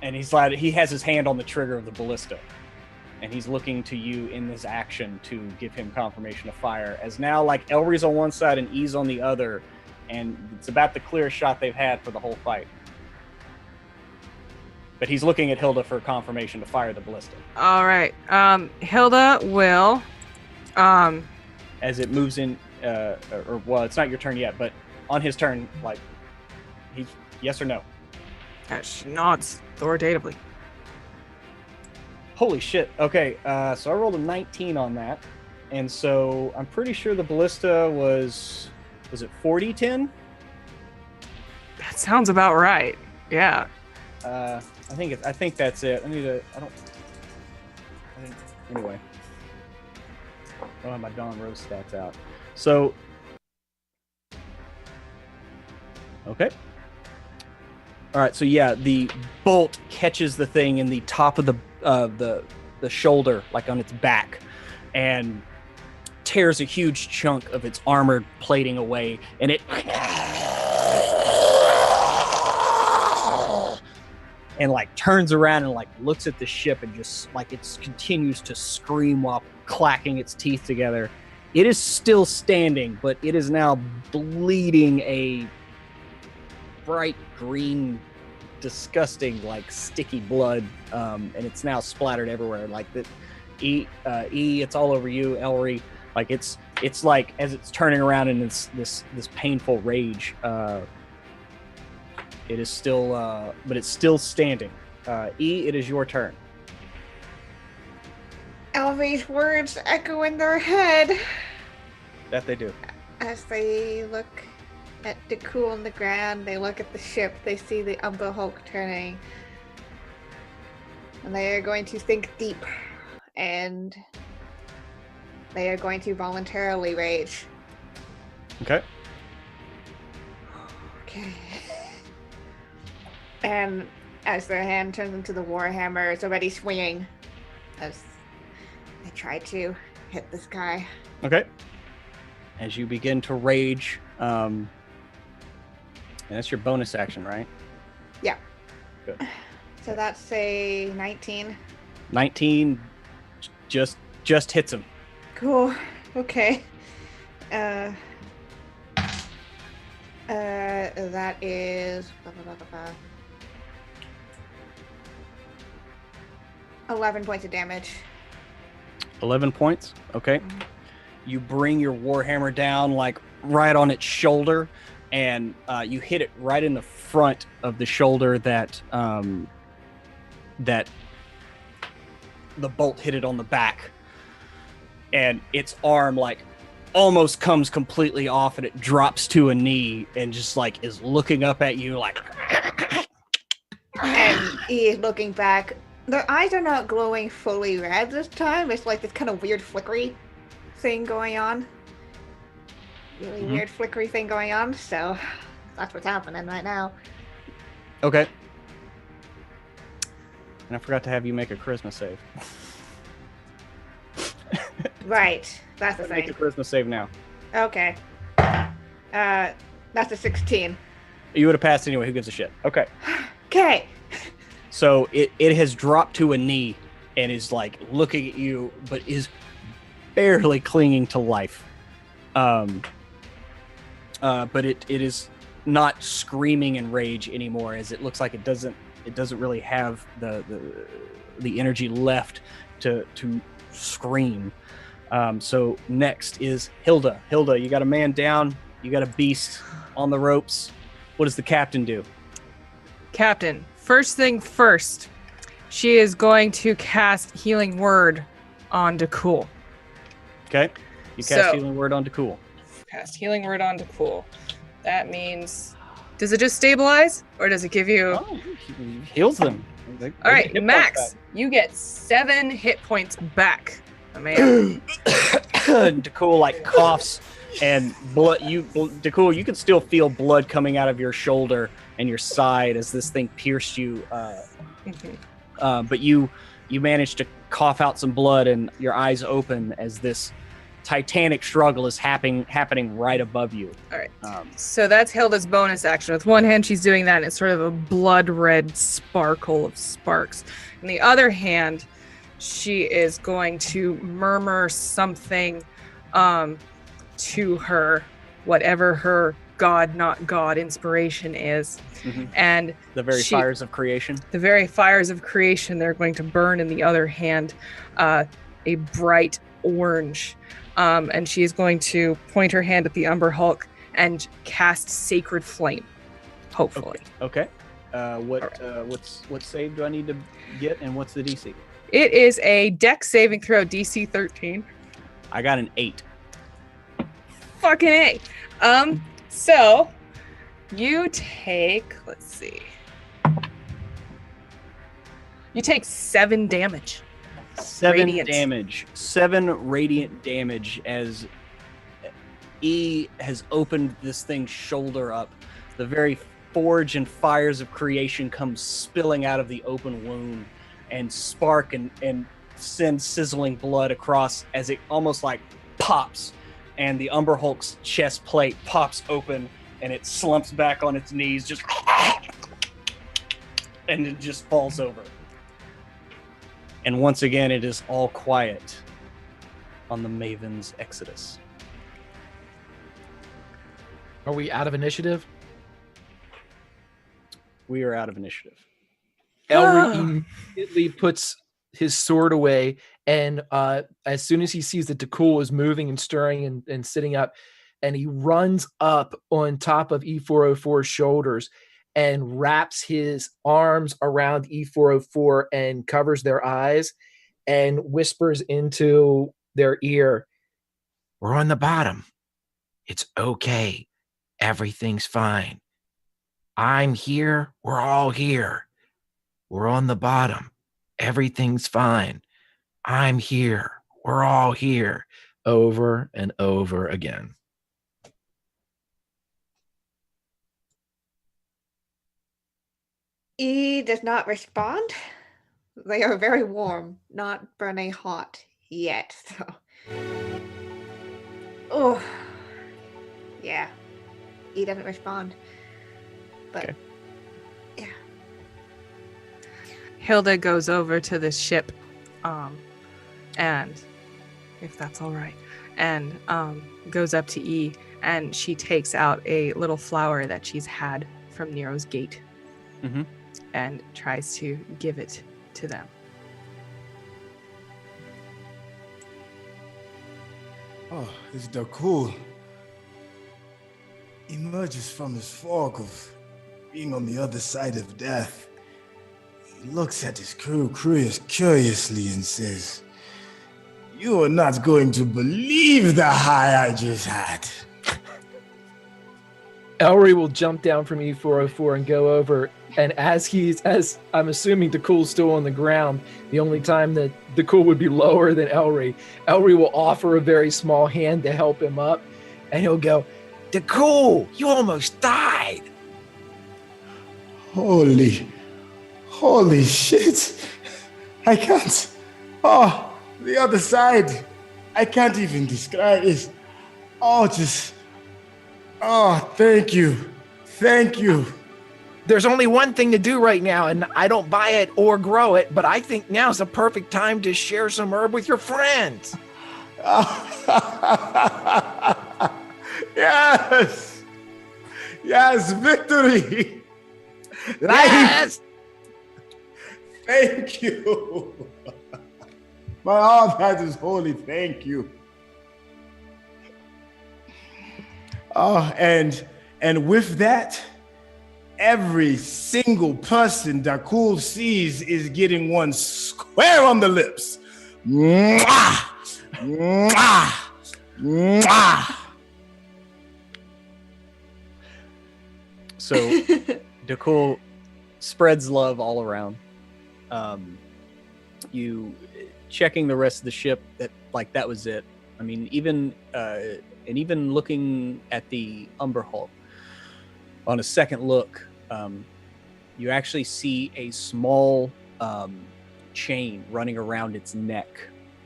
And he's like, he has his hand on the trigger of the ballista. and he's looking to you in this action to give him confirmation of fire. As now, like, Elry's on one side and E's on the other, and it's about the clearest shot they've had for the whole fight. But he's looking at Hilda for confirmation to fire the ballista. All right. Hilda will. As it moves in, well, it's not your turn yet, but on his turn, like, he, yes or no? She nods authoritatively. Holy shit. Okay, so I rolled a 19 on that. And so I'm pretty sure the ballista was it 40-10? That sounds about right. Yeah. I think that's it. Anyway. I don't have my Dawn Rose stats out. So, okay. All right, so yeah, the bolt catches the thing in the top of the shoulder, like on its back, and tears a huge chunk of its armored plating away, and it and like turns around and like looks at the ship and just like it continues to scream while clacking its teeth together. It is still standing, but it is now bleeding a bright green, disgusting, like sticky blood, and it's now splattered everywhere. Like the E, it's all over you, Elry. Like it's like as it's turning around in this painful rage. It is still, but it's still standing. E, it is your turn. Elry's words echo in their head That they do. as they look at Dakul on the ground. They look at the ship. They see the Umber Hulk turning, and they are going to think deep, and they are going to voluntarily rage. Okay. Okay. And as their hand turns into the Warhammer, it's already swinging as they try to hit this guy. Okay. As you begin to rage, and that's your bonus action, right? Yeah. Good. So that's a 19. 19 just hits him. Cool. Okay. That is 11 points of damage. 11 points. Okay. Mhm. You bring your warhammer down like right on its shoulder, and you hit it right in the front of the shoulder that that the bolt hit it on the back, and its arm like almost comes completely off, and it drops to a knee and just like is looking up at you like. And he is looking back. Their eyes are not glowing fully red this time. It's like this kind of weird flickery thing going on. Really weird flickery thing going on. So that's what's happening right now. Okay. And I forgot to have you make a charisma save. Right. That's the Make a thing. charisma save now. Okay. That's a 16. You would have passed anyway. Who gives a shit? Okay. Okay. So it has dropped to a knee and is like looking at you, but is barely clinging to life. But it is not screaming in rage anymore, as it looks like it doesn't really have the energy left to scream. So next is Hilda. Hilda, you got a man down. You got a beast on the ropes. What does the captain do? Captain, first thing first, she is going to cast Healing Word on Dakul. Okay. You cast Healing Word on Dakul. Cast Healing Word on Dakul. That means, does it just stabilize, or does it give you? Oh, he heals them. All right, Max, you get 7 hit points back. Man. Dakul like coughs and blood. Dakul, you can still feel blood coming out of your shoulder and your side as this thing pierced you. But you manage to cough out some blood, and your eyes open as this titanic struggle is happening right above you. All right. So that's Hilda's bonus action. With one hand, she's doing that, and it's sort of a blood red sparkle of sparks. In the other hand, she is going to murmur something to her, whatever her God, not God inspiration is. And the very fires of creation. The very fires of creation, they're going to burn in the other hand a bright orange. And she is going to point her hand at the Umber Hulk and cast Sacred Flame, hopefully. Okay. What save do I need to get, and what's the DC? It is a Dex saving throw, DC 13. I got an 8. Fucking A. So you take, let's see. You take 7 damage. 7 Radiant. damage. 7 radiant damage as E has opened this thing's shoulder up. The very forge and fires of creation come spilling out of the open wound and spark and send sizzling blood across as it almost like pops, and the Umber Hulk's chest plate pops open and it slumps back on its knees, just and it just falls over. And once again, it is all quiet on the Maven's exodus. Are we out of initiative? We are out of initiative. Elry immediately puts his sword away, and as soon as he sees that Dakul is moving and stirring and sitting up, and he runs up on top of E404's shoulders and wraps his arms around E404 and covers their eyes and whispers into their ear, "We're on the bottom. It's okay. Everything's fine. I'm here. We're all here. We're on the bottom. Everything's fine. I'm here. We're all here." Over and over again. E does not respond. They are very warm, not burning hot yet. So, oh, yeah. E doesn't respond. But, okay. Yeah. Hilda goes over to the ship, and if that's all right, and goes up to E, and she takes out a little flower that she's had from Nero's gate, and tries to give it to them. Oh, this Dakul emerges from his fog of being on the other side of death. He looks at his crew curiously and says, "You are not going to believe the high I just had." Elry will jump down from E404 and go over, and as I'm assuming Dakul's still on the ground, the only time that Dakul would be lower than Elry will offer a very small hand to help him up, and he'll go, "Dakul, you almost died." Holy shit. I can't. Oh, the other side. I can't even describe it. Thank you. Thank you. There's only one thing to do right now, and I don't buy it or grow it, but I think now's the perfect time to share some herb with your friends. Yes. Yes, victory. Yes. Thank you. My heart has is holy. Thank you. Oh, and with that, every single person Dakul sees is getting one square on the lips. Mwah! Mwah! Mwah! So Dakul spreads love all around. You checking the rest of the ship, that was it. I mean, even looking at the Umber Hulk, on a second look, you actually see a small chain running around its neck,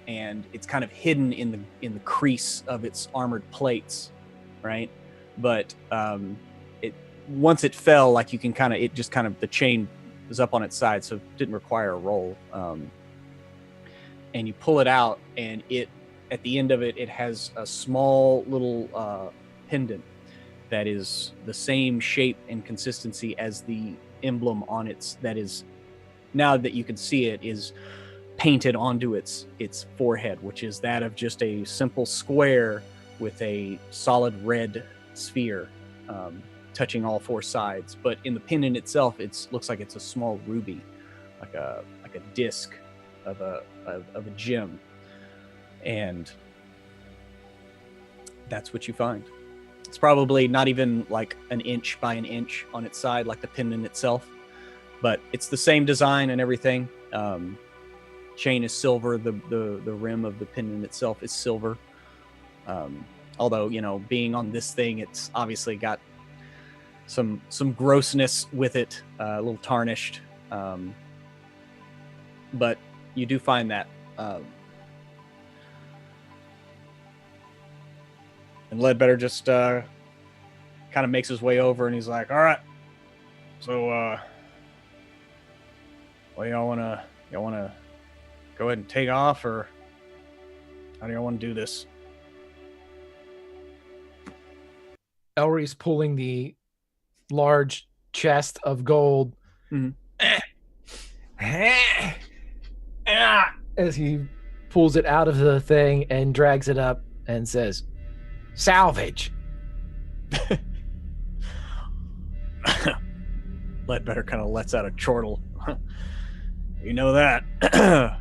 and it's kind of hidden in the crease of its armored plates, right? But once it fell, like you can the chain was up on its side, so it didn't require a roll. and you pull it out, and it at the end of it, it has a small little pendant that is the same shape and consistency as the emblem on its, that is, now that you can see it, is painted onto its forehead, which is that of just a simple square with a solid red sphere touching all four sides. But in the pendant itself, it looks like it's a small ruby, like a disc of a gem, and that's what you find. It's probably not even like an inch by an inch on its side like the pendant itself, but it's the same design and everything. Chain is silver. The rim of the pendant itself is silver. Although, you know, being on this thing, it's obviously got some grossness with it, a little tarnished. But you do find that. And Ledbetter just kind of makes his way over, and he's like, all right, so well, y'all wanna go ahead and take off, or how do y'all want to do this? Elry's pulling the large chest of gold as he pulls it out of the thing and drags it up and says, salvage. Ledbetter kind of lets out a chortle. You know that.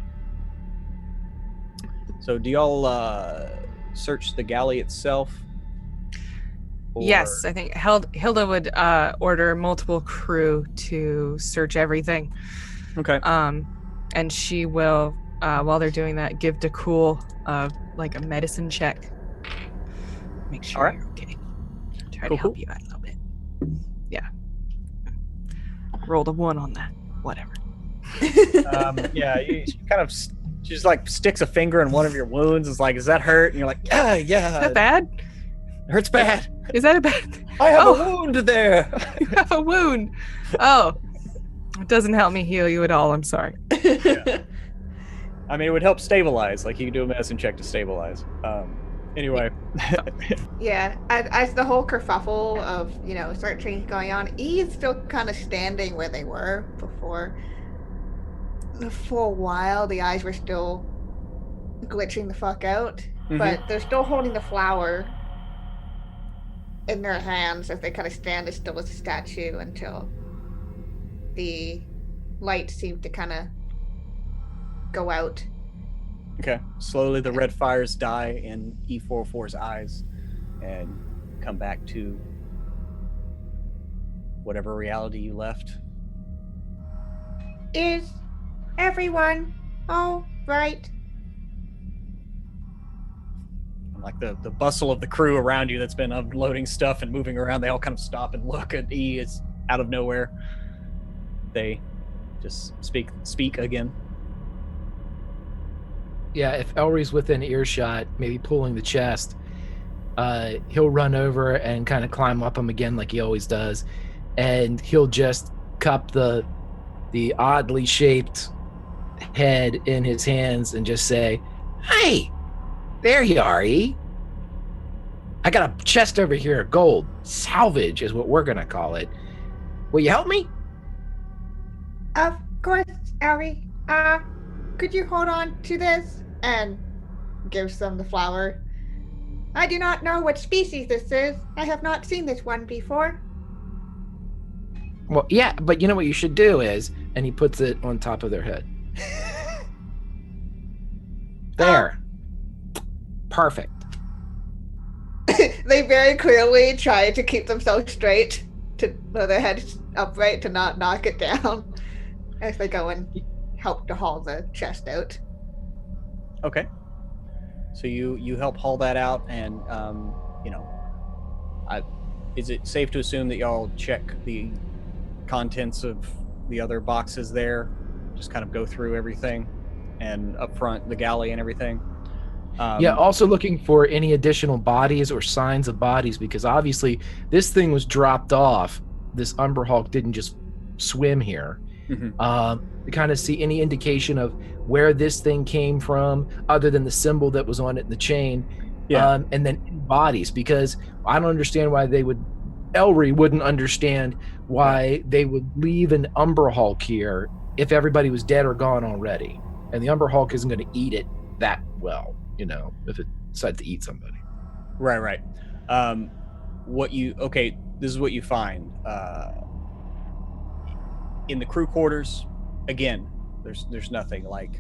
So do y'all search the galley itself? Or... Yes, I think Hilda would order multiple crew to search everything. Okay. And she will, while they're doing that, give Dakul like a medicine check. Make sure you're okay. Try to help you out a little bit. Yeah. Rolled a 1 on that. Whatever. Yeah, she kind of just like sticks a finger in one of your wounds. It's like, does that hurt? And you're like, yeah. Is that bad? It hurts bad. Is that a bad? I have a wound there. You have a wound. Oh. It doesn't help me heal you at all. I'm sorry. Yeah. I mean, it would help stabilize. Like, you can do a medicine check to stabilize. Anyway. Yeah, as the whole kerfuffle of, you know, searching going on, E's still kind of standing where they were before. For a while, the eyes were still glitching the fuck out, but they're still holding the flower in their hands as they kind of stand as still as a statue until the light seemed to kind of go out. Okay. Slowly the red fires die in E404's eyes and come back to whatever reality you left. Is everyone all right? Like the bustle of the crew around you that's been unloading stuff and moving around, they all kind of stop and look at E. It's out of nowhere. They just speak again. Yeah, if Elry's within earshot, maybe pulling the chest, he'll run over and kind of climb up him again like he always does, and he'll just cup the oddly shaped head in his hands and just say, "Hey, there you are, E. I got a chest over here of gold. Salvage is what we're gonna call it. Will you help me?" Of course, Elry. Could you hold on to this? And gives them the flower. I do not know what species this is. I have not seen this one before. Well, yeah, but you know what you should do is, and he puts it on top of their head. There. Perfect. They very clearly try to keep themselves straight, to their heads upright, to not knock it down as they go and help to haul the chest out. Okay. So you help haul that out, and is it safe to assume that y'all check the contents of the other boxes there? Just kind of go through everything, and up front the galley and everything. Yeah, also looking for any additional bodies or signs of bodies, because obviously this thing was dropped off. This Umber Hulk didn't just swim here. to kind of see any indication of where this thing came from, other than the symbol that was on it in the chain. And then bodies, because I don't understand why Elry wouldn't understand why they would leave an Umber Hulk here if everybody was dead or gone already. And the Umber Hulk isn't going to eat it that well, if it decides to eat somebody. Right. This is what you find. In the crew quarters, again, there's nothing, like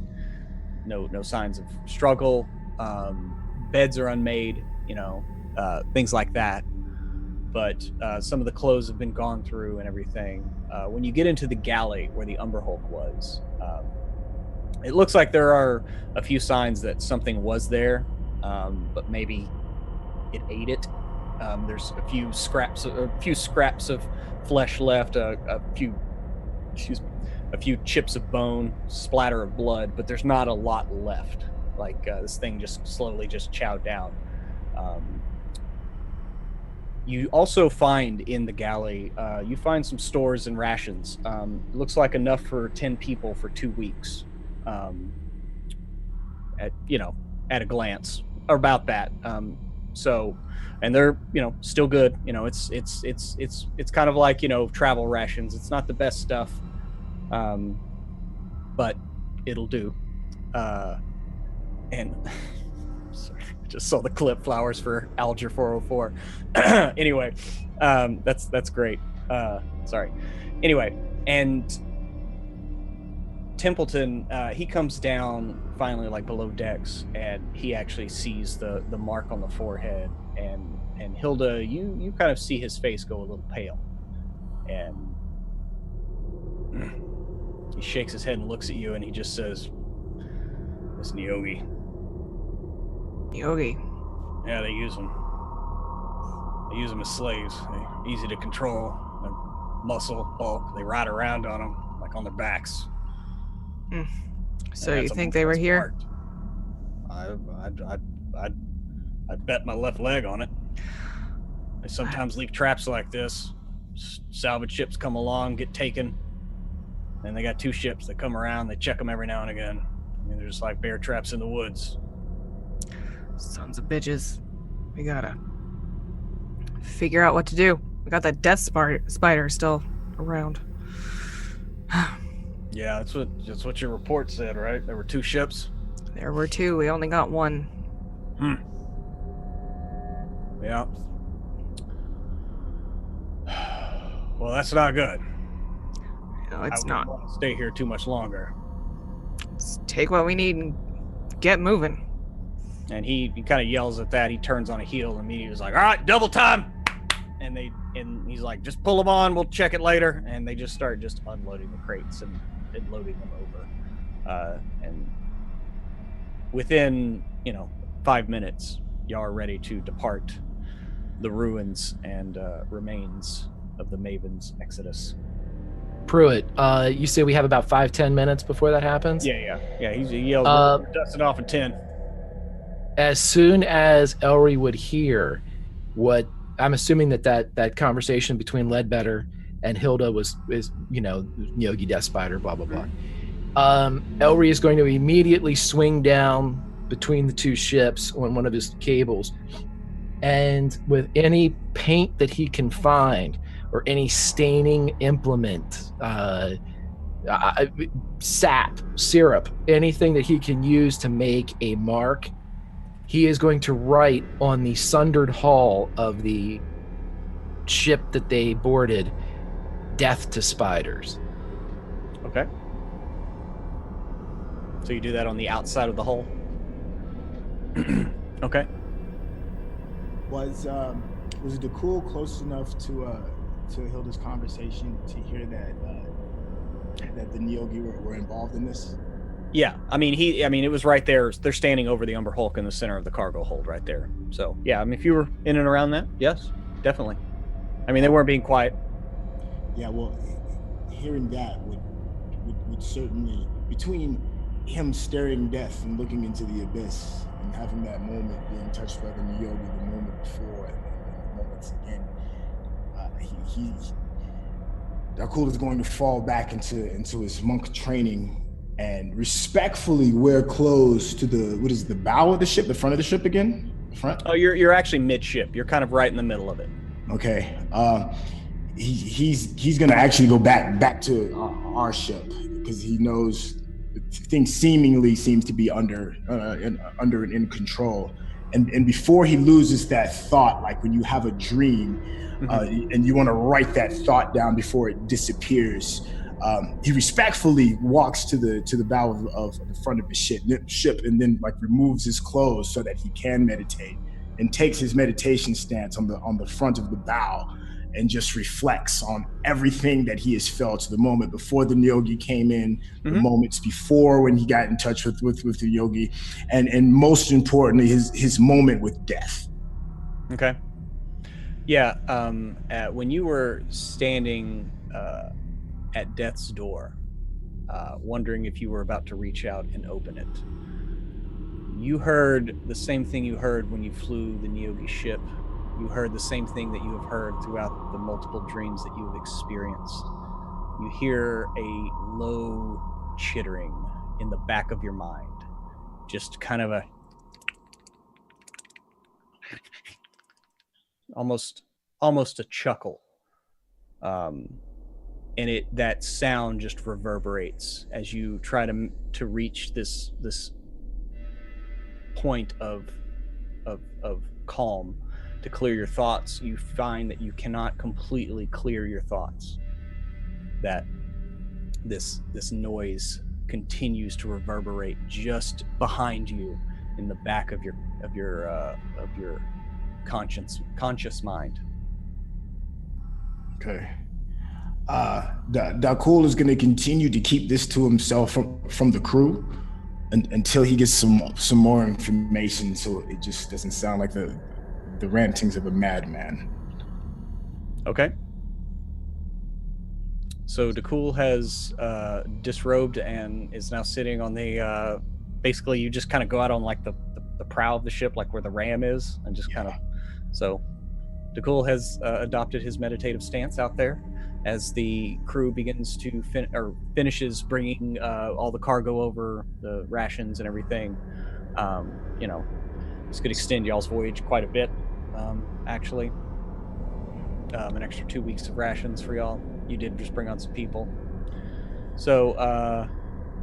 no signs of struggle. Beds are unmade, things like that. But some of the clothes have been gone through and everything. When you get into the galley where the Umber Hulk was, it looks like there are a few signs that something was there, but maybe it ate it. There's a few scraps of flesh left, a few chips of bone, splatter of blood, but there's not a lot left. Like this thing just slowly chowed down. You also find in the galley, you find some stores and rations. It looks like enough for 10 people for 2 weeks. At a glance, or about that. And they're still good. It's kind of like travel rations. It's not the best stuff, but it'll do. And sorry, I just saw the clip, flowers for Alger 404. Anyway, that's great. Sorry. Anyway, and Templeton, he comes down finally, like below decks, and he actually sees the mark on the forehead. And Hilda, you kind of see his face go a little pale, and he shakes his head and looks at you, and he just says, "Listen, Yogi. Yeah, they use them. They use them as slaves. They're easy to control. They're muscle, bulk. They ride around on them like on their backs." So you think they were here? I'd bet my left leg on it. They sometimes leave traps like this. Salvage ships come along, get taken. Then they got 2 ships that come around. They check them every now and again. I mean, they're just like bear traps in the woods. Sons of bitches. We gotta figure out what to do. We got that death spider still around. Yeah, that's what your report said, right? There were 2 ships? There were 2. We only got 1. Yeah. Well, that's not good. No, it's I not. wouldn't want to stay here too much longer. Let's take what we need and get moving. And he kind of yells at that. He turns on a heel and immediately was like, "All right, double time!" And he's like, "Just pull them on. We'll check it later." And they just start unloading the crates and loading them over. And within 5 minutes, y'all are ready to depart the ruins and remains of the Maven's exodus. Pruitt, you say we have about 5-10 minutes before that happens? Yeah. He yells, "We're dusting off in 10. As soon as Elry would hear what I'm assuming that conversation between Ledbetter and Hilda is Yogi Death Spider, blah blah blah. Elry is going to immediately swing down between the 2 ships on one of his cables, and with any paint that he can find or any staining implement, sap, syrup, anything that he can use to make a mark, he is going to write on the sundered hull of the ship that they boarded, "Death to Spiders." Okay. So you do that on the outside of the hull? Okay. Was Dakul close enough to Hilda's conversation to hear that the Neogi were involved in this? Yeah, I mean it was right there. They're standing over the Umber Hulk in the center of the cargo hold right there. So yeah, I mean if you were in and around that, yes, definitely. I mean they weren't being quiet. Yeah, well, hearing that would certainly, between him staring death and looking into the abyss and having that moment being touched by the Neogi the moment before and the moments again, he, Dakul is going to fall back into his monk training and respectfully wear clothes to the bow of the ship, the front of the ship again? The front? Oh, you're actually midship. You're kind of right in the middle of it. Okay. He's gonna actually go back to our ship because he knows things seemingly seems to be under and in control. And before he loses that thought, like when you have a dream, and you want to write that thought down before it disappears, he respectfully walks to the bow of the front of the ship and then like removes his clothes so that he can meditate, and takes his meditation stance on the front of the bow and just reflects on everything that he has felt, the moment before the yogi came in, the moments before when he got in touch with the yogi, and most importantly his moment with death. Okay. Yeah, when you were standing at death's door, wondering if you were about to reach out and open it, you heard the same thing you heard when you flew the Nyogi ship. You heard the same thing that you have heard throughout the multiple dreams that you have experienced. You hear a low chittering in the back of your mind, just kind of a almost a chuckle, and that sound just reverberates as you try to reach this point of calm to clear your thoughts. You find that you cannot completely clear your thoughts, that this noise continues to reverberate just behind you in the back of your conscious mind. Okay. Dakul is going to continue to keep this to himself from the crew until he gets some more information, so it just doesn't sound like the rantings of a madman. Okay. So Dakul has disrobed and is now sitting on the basically you just kind of go out on like the prow of the ship, like where the ram is, and just kind of, so Dakul has adopted his meditative stance out there as the crew begins to finishes bringing all the cargo over, the rations and everything. This could extend y'all's voyage quite a bit, actually. An extra 2 weeks of rations for y'all. You did just bring on some people. So,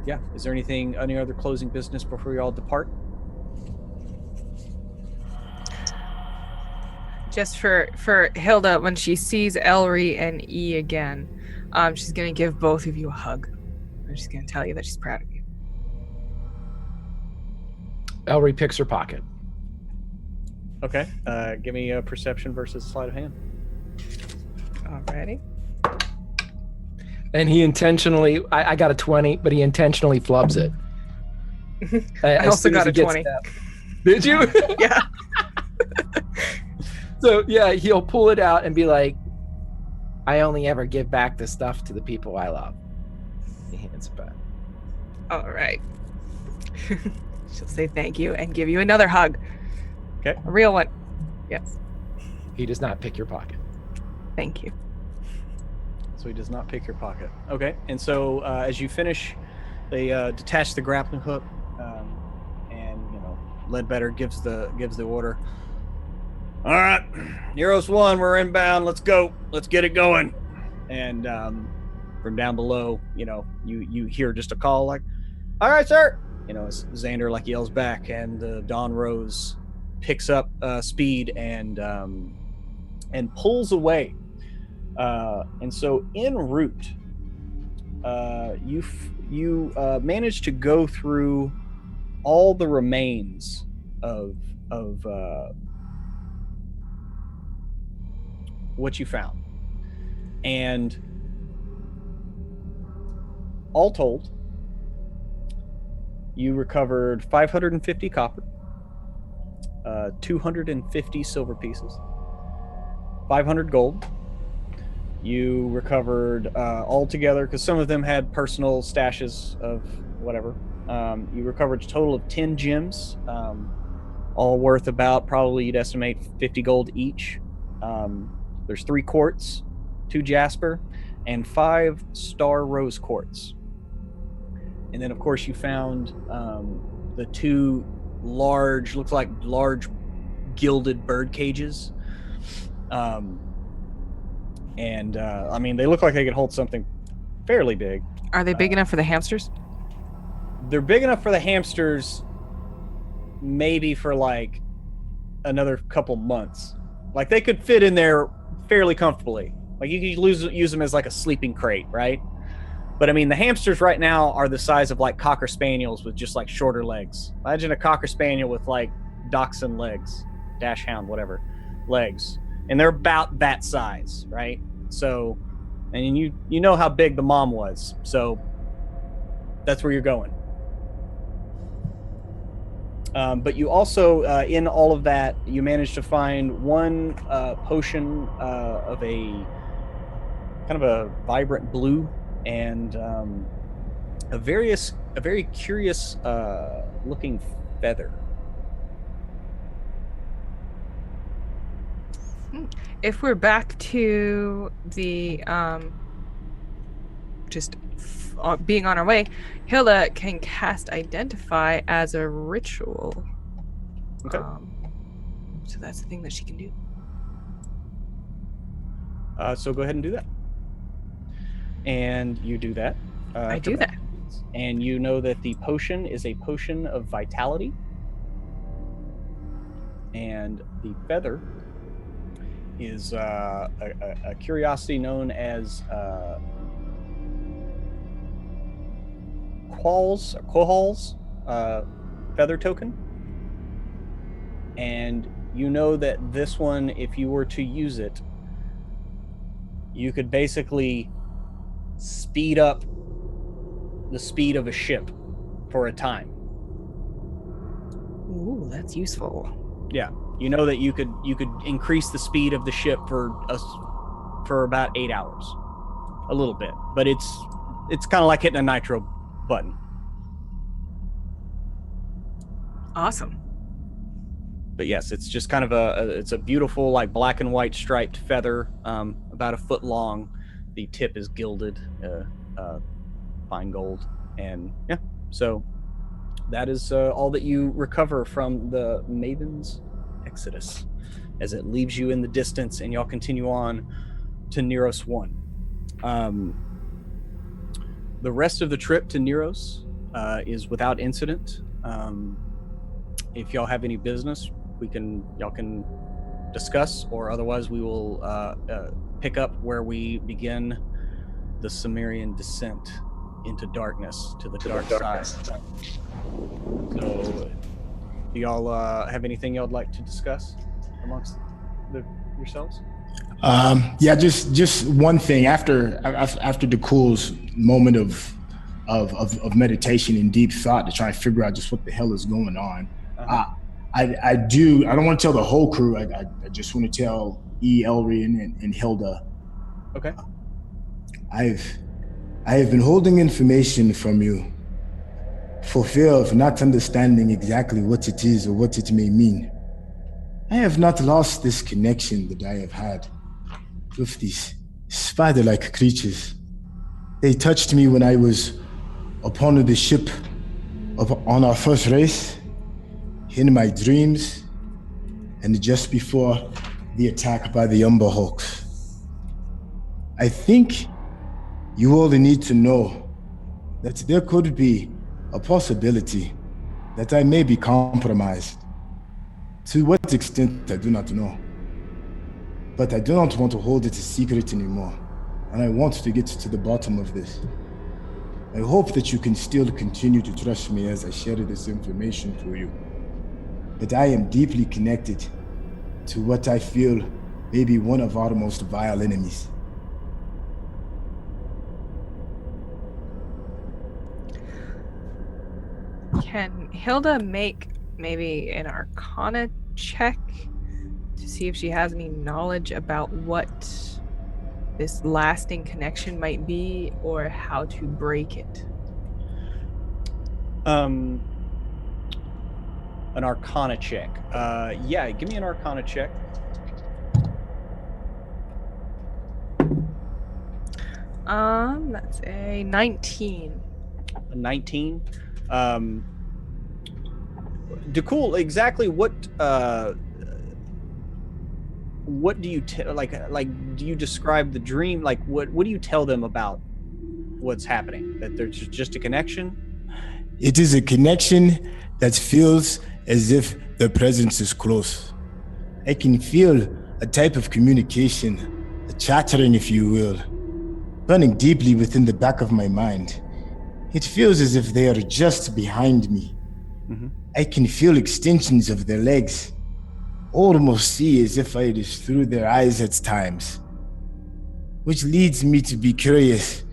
yeah, is there any other closing business before y'all depart? Just for Hilda, when she sees Elry and E again, she's going to give both of you a hug. And she's going to tell you that she's proud of you. Elry picks her pocket. Okay. Give me a perception versus sleight of hand. Alrighty. And he intentionally, I got a 20, but he intentionally flubs it. I also got a 20. Did you? Yeah. So, yeah, he'll pull it out and be like, I only ever give back the stuff to the people I love. He hands it back. All right. She'll say thank you and give you another hug. Okay. A real one. Yes. He does not pick your pocket. Thank you. So he does not pick your pocket. Okay. And so as you finish, they detach the grappling hook, and Ledbetter gives the order. All right, Heroes 1, we're inbound. Let's go. Let's get it going. And from down below, you hear just a call like, "All right, sir." As Xander like yells back, and the Dawn Rose picks up speed and pulls away. And so en route, you manage to go through all the remains of what you found, and all told, you recovered 550 copper, 250 silver pieces, 500 gold. You recovered all together, because some of them had personal stashes of whatever. You recovered a total of 10 gems, all worth about, probably you'd estimate 50 gold each. There's 3 quartz, 2 jasper, and 5 star rose quartz. And then, of course, you found the 2 large, looks like large gilded bird cages. I mean, they look like they could hold something fairly big. Are they big enough for the hamsters? They're big enough for the hamsters, maybe for like another couple months. Like they could fit in there fairly comfortably. Like you could use them as like a sleeping crate, right? But I mean, the hamsters right now are the size of like Cocker Spaniels with just like shorter legs. Imagine a Cocker Spaniel with like Dachshund legs, Dash Hound, whatever, legs. And they're about that size, right? So, and you know how big the mom was. So that's where you're going. But you also, in all of that, you managed to find 1 potion of a kind of a vibrant blue and a very curious looking feather. If we're back to the being on our way, Hilda can cast Identify as a ritual. Okay. So that's the thing that she can do. So go ahead and do that. And you do that. I do that. And you know that the potion is a potion of vitality. And the feather is a curiosity known as Quahal's feather token. And you know that this one, if you were to use it, you could basically speed up the speed of a ship for a time. Ooh, that's useful. Yeah, you know that you could increase the speed of the ship for about 8 hours, a little bit, but it's kind of like hitting a nitro button. Awesome. But yes, it's just kind of it's a beautiful like black and white striped feather, about 1 foot long. The tip is gilded, fine gold, and yeah. So that is all that you recover from the Maven's Exodus, as it leaves you in the distance, and y'all continue on to Neros 1. The rest of the trip to Neros is without incident. If y'all have any business, y'all can discuss, or otherwise we will pick up where we begin the Sumerian descent into darkness, to the dark side. So, do y'all have anything y'all'd like to discuss amongst yourselves? Yeah, just one thing. After Dakul's moment of meditation and deep thought to try and figure out just what the hell is going on, I don't want to tell the whole crew. I just want to tell Elry and Hilda. Okay. I have been holding information from you for fear of not understanding exactly what it is or what it may mean. I have not lost this connection that I have had with these spider-like creatures. They touched me when I was upon the ship on our first race, in my dreams, and just before the attack by the Umber Hulks. I think you all need to know that there could be a possibility that I may be compromised. To what extent, I do not know. But I do not want to hold it a secret anymore, and I want to get to the bottom of this. I hope that you can still continue to trust me as I share this information to you. But I am deeply connected to what I feel may be one of our most vile enemies. Can Hilda make maybe an Arcana check to see if she has any knowledge about what this lasting connection might be, or how to break it? An Arcana check. Yeah, give me an Arcana check. That's a 19. A 19. Dakul, exactly what do you like do you describe the dream? Like what do you tell them about what's happening? That there's just a connection? It is a connection that feels as if the presence is close. I can feel a type of communication, a chattering, if you will, running deeply within the back of my mind. It feels as if they are just behind me. Mm-hmm. I can feel extensions of their legs, almost see as if I just through their eyes at times, which leads me to be curious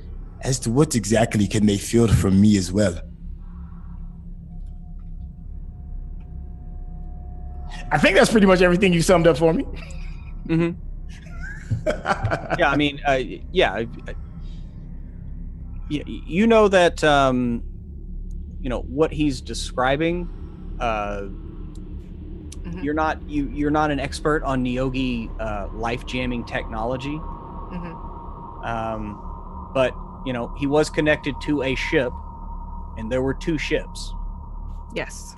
as to what exactly can they feel from me as well. I think that's pretty much everything you summed up for me. Mm-hmm. Yeah, I mean, you know that, what he's describing. Mm-hmm. You're not an expert on Neogi life jamming technology. Mm-hmm. But he was connected to a ship, and there were 2 ships. Yes.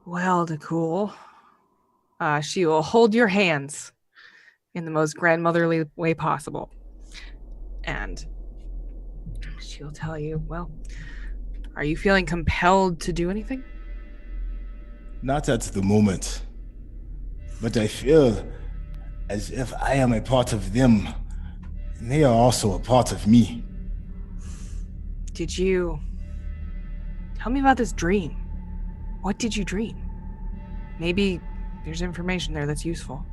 Well, Dakul, she will hold your hands in the most grandmotherly way possible. And she'll tell you, well, are you feeling compelled to do anything? Not at the moment. But I feel as if I am a part of them, and they are also a part of me. Did you... Tell me about this dream. What did you dream? Maybe there's information there that's useful.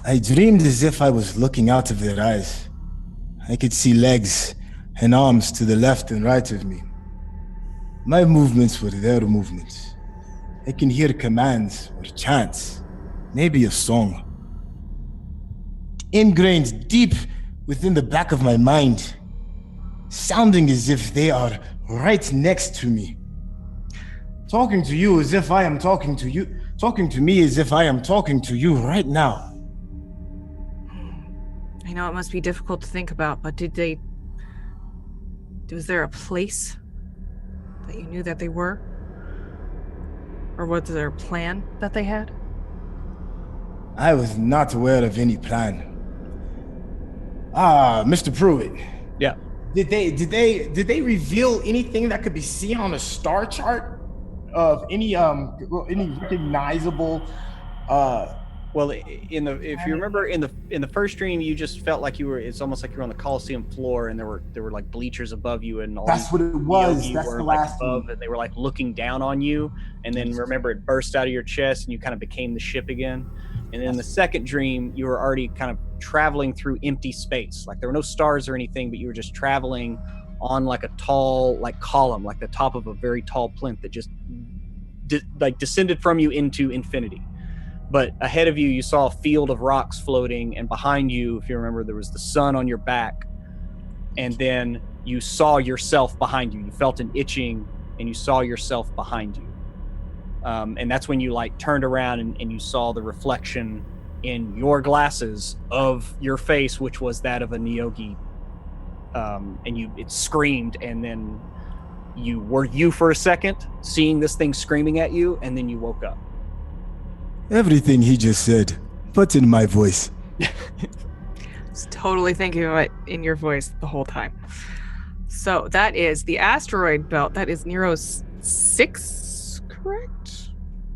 I dreamed as if I was looking out of their eyes. I could see legs and arms to the left and right of me. My movements were their movements. I can hear commands or chants, maybe a song. Ingrained deep within the back of my mind, sounding as if they are right next to me. Talking to you as if I am talking to you, talking to me as if I am talking to you right now. I know it must be difficult to think about, but was there a place that you knew that they were? Or was there a plan that they had? I was not aware of any plan. Mr. Pruitt. Yeah. Did they reveal anything that could be seen on a star chart of any recognizable well, if you remember in the first dream, you just felt like it's almost like you were on the Coliseum floor, and there were like bleachers above you, and all that's what it was. That's the last above, and they were like looking down on you. And then remember, it burst out of your chest, and you kind of became the ship again. And then in the second dream, you were already kind of traveling through empty space, like there were no stars or anything, but you were just traveling on like a tall column, like the top of a very tall plinth that just descended from you into infinity. But ahead of you, you saw a field of rocks floating, and behind you, if you remember, there was the sun on your back. And then you saw yourself behind you. You felt an itching, and you saw yourself behind you. And that's when you turned around and you saw the reflection in your glasses of your face, which was that of a Neogi. And it screamed, and then you were you for a second, seeing this thing screaming at you, and then you woke up. Everything he just said, but in my voice. Just totally thinking of it in your voice the whole time. So that is the asteroid belt. That is Nero's 6, correct?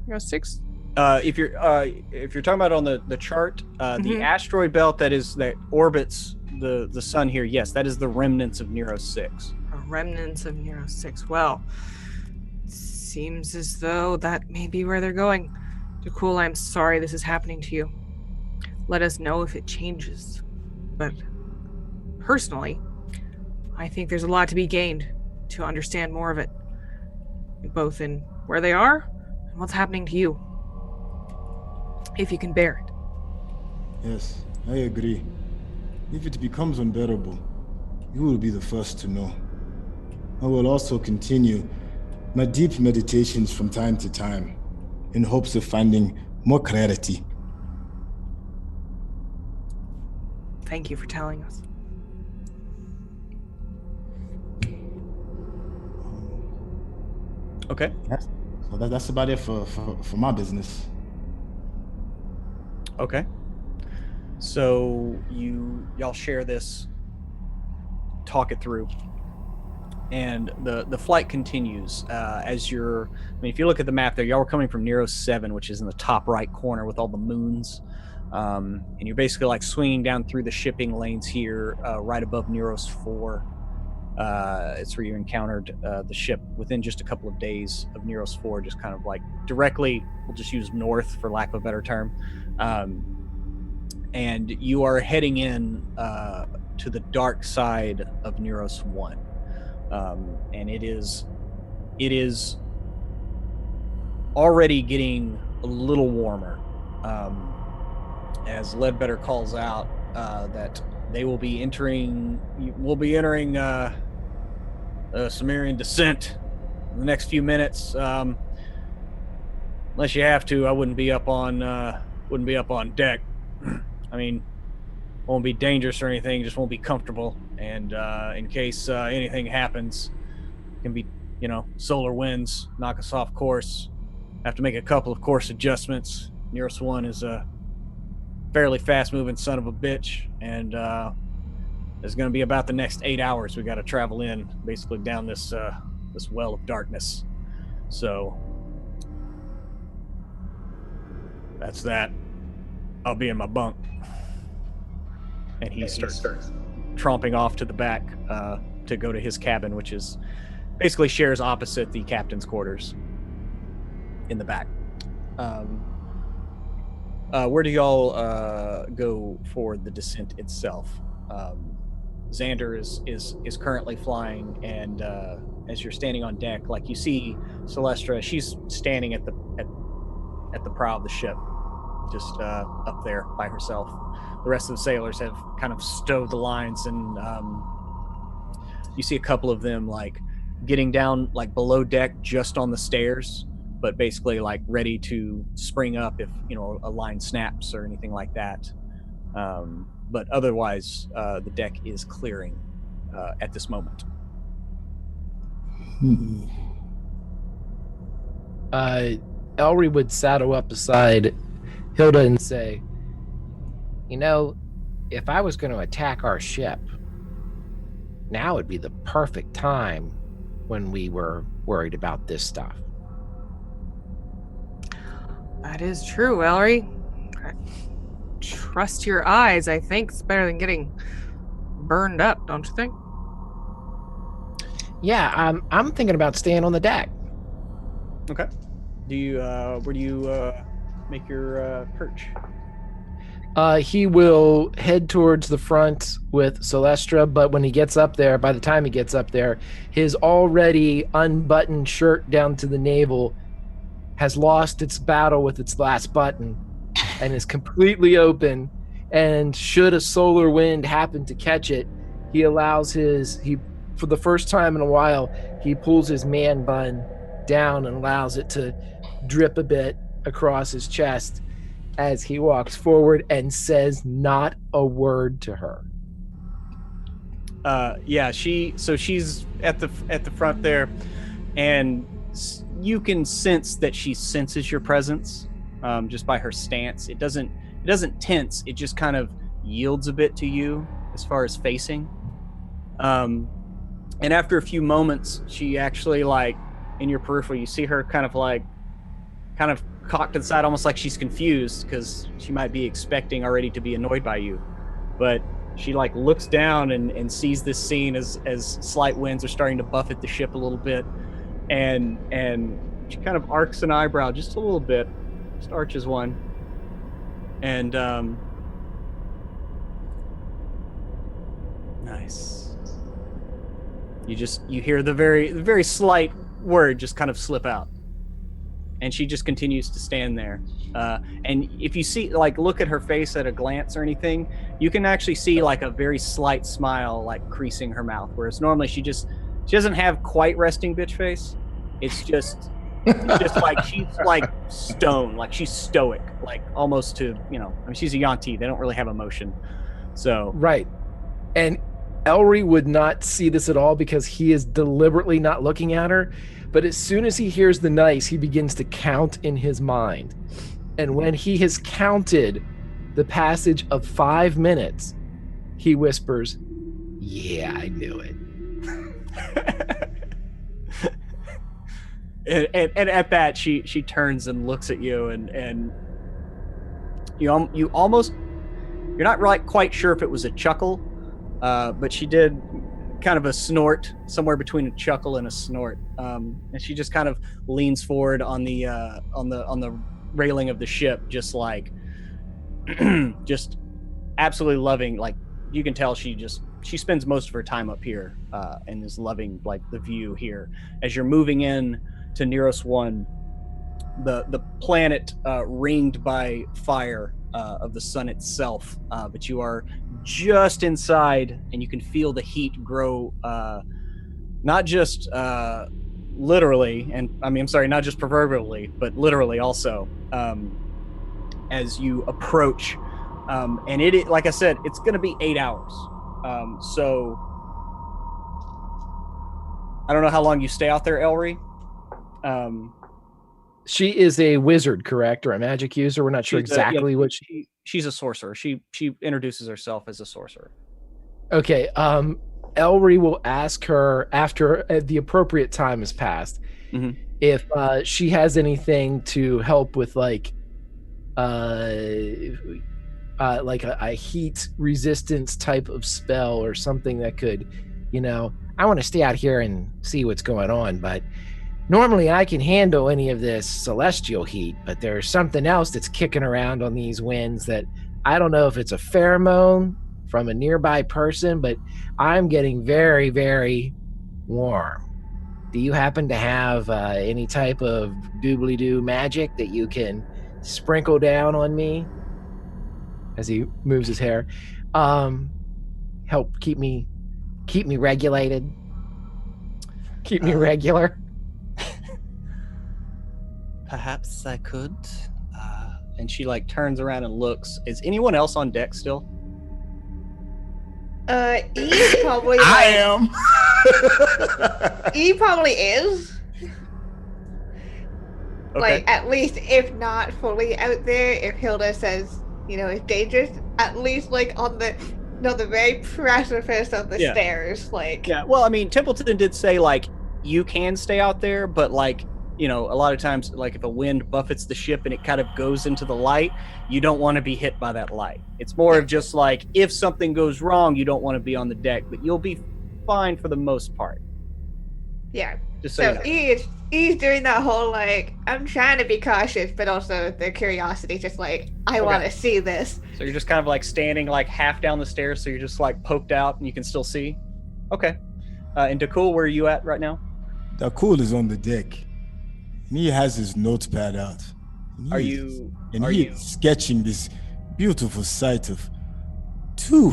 Nero 6? If you're talking about on the chart, the asteroid belt that orbits the sun here, yes, that is the remnants of Nero 6. Remnants of Nero 6. Well, seems as though that may be where they're going. Dakul, I'm sorry this is happening to you. Let us know if it changes. But personally, I think there's a lot to be gained to understand more of it, both in where they are and what's happening to you, if you can bear it. Yes, I agree. If it becomes unbearable, you will be the first to know. I will also continue my deep meditations from time to time, in hopes of finding more clarity. Thank you for telling us. Okay. So that's about it for my business. Okay. So y'all share this, talk it through, and the flight continues as you're. I mean, if you look at the map there, y'all were coming from Nero 7, which is in the top right corner with all the moons, and you're basically like swinging down through the shipping lanes here, right above Nero's 4. It's where you encountered the ship within just a couple of days of Nero's 4, just kind of like directly. We'll just use north for lack of a better term. And you are heading in to the dark side of Neros 1. And it is already getting a little warmer. As Ledbetter calls out that we'll be entering a Sumerian descent in the next few minutes. Unless you have to, I wouldn't be up on deck. I mean, won't be dangerous or anything, just won't be comfortable. And in case anything happens, can be, solar winds, knock us off course. Have to make a couple of course adjustments. Nearest one is a fairly fast-moving son of a bitch, and it's going to be about the next 8 hours we got to travel in, basically down this well of darkness. So that's that. I'll be in my bunk. And he starts tromping off to the back to go to his cabin, which is basically shares opposite the captain's quarters in the back. Where do y'all go for the descent itself? Xander is currently flying, and as you're standing on deck, like you see Celestra, she's standing at the prow of the ship, just up there by herself. The rest of the sailors have kind of stowed the lines, and you see a couple of them like getting down like below deck just on the stairs, but basically like ready to spring up if a line snaps or anything like that. But otherwise, the deck is clearing at this moment. Elry would saddle up beside Hilda and say, if I was going to attack our ship, now would be the perfect time when we were worried about this stuff. That is true, Elry. Trust your eyes, I think. It's better than getting burned up, don't you think? Yeah, I'm thinking about staying on the deck. Okay. Where do you make your perch? He will head towards the front with Celestra, but when he gets up there, by the time he gets up there, his already unbuttoned shirt down to the navel has lost its battle with its last button and is completely open. And should a solar wind happen to catch it, he for the first time in a while, he pulls his man bun down and allows it to drip a bit across his chest as he walks forward and says not a word to her. She's at the front there, and you can sense that she senses your presence just by her stance. It doesn't tense, it just kind of yields a bit to you as far as facing. And after a few moments, she actually, like, in your peripheral, you see her kind of cocked to the side, almost like she's confused because she might be expecting already to be annoyed by you. But she like looks down and sees this scene as slight winds are starting to buffet the ship a little bit, and she kind of arcs an eyebrow just a little bit, just arches one, and nice. You hear the very slight word just kind of slip out. And she just continues to stand there. And if you see, like, look at her face at a glance or anything, you can actually see like a very slight smile, like creasing her mouth. Whereas normally she doesn't have quite resting bitch face. It's just like she's like stone, like she's stoic, like almost to, I mean, she's a Yanti. They don't really have emotion. So Right. And Elry would not see this at all because he is deliberately not looking at her. But as soon as he hears the nice, he begins to count in his mind. And when he has counted the passage of 5 minutes, he whispers, "Yeah, I knew it." and at that, she turns and looks at you, and you almost, you're not right quite sure if it was a chuckle, but she did kind of a snort, somewhere between a chuckle and a snort, and she just kind of leans forward on the railing of the ship, just like just absolutely loving, like you can tell she spends most of her time up here and is loving like the view here as you're moving in to Neros 1, the planet ringed by fire of the sun itself, but you are just inside and you can feel the heat grow, not just literally, and I'm sorry, not just proverbially, but literally also, as you approach, and it, like I said, it's going to be 8 hours. So I don't know how long you stay out there, Elry. She is a wizard, correct, or a magic user? We're not sure exactly what she's a sorcerer. She introduces herself as a sorcerer. Okay. Elry will ask her after the appropriate time has passed, if she has anything to help with like a heat resistance type of spell or something that could, I want to stay out here and see what's going on, but normally I can handle any of this celestial heat, but there's something else that's kicking around on these winds that I don't know if it's a pheromone from a nearby person, but I'm getting very, very warm. Do you happen to have any type of doobly-doo magic that you can sprinkle down on me? As he moves his hair, help keep me regulated, keep me regular. Perhaps I could. And she like turns around and looks. Is anyone else on deck still? E probably. I am. E probably is. Okay. Like, at least if not fully out there, if Hilda says, it's dangerous, at least like on the very precipice of the stairs, like. Yeah. Well, I mean, Templeton did say like you can stay out there, but like, a lot of times, like if a wind buffets the ship and it kind of goes into the light, you don't want to be hit by that light. It's more of just like if something goes wrong, you don't want to be on the deck, but you'll be fine for the most part. Yeah. Just so he's doing that whole like, I'm trying to be cautious, but also the curiosity, just like I want to see this. So you're just kind of like standing like half down the stairs, so you're just like poked out and you can still see. Okay. And Dakul, where are you at right now? Dakul is on the deck. And he has his notepad out. He is sketching this beautiful sight of two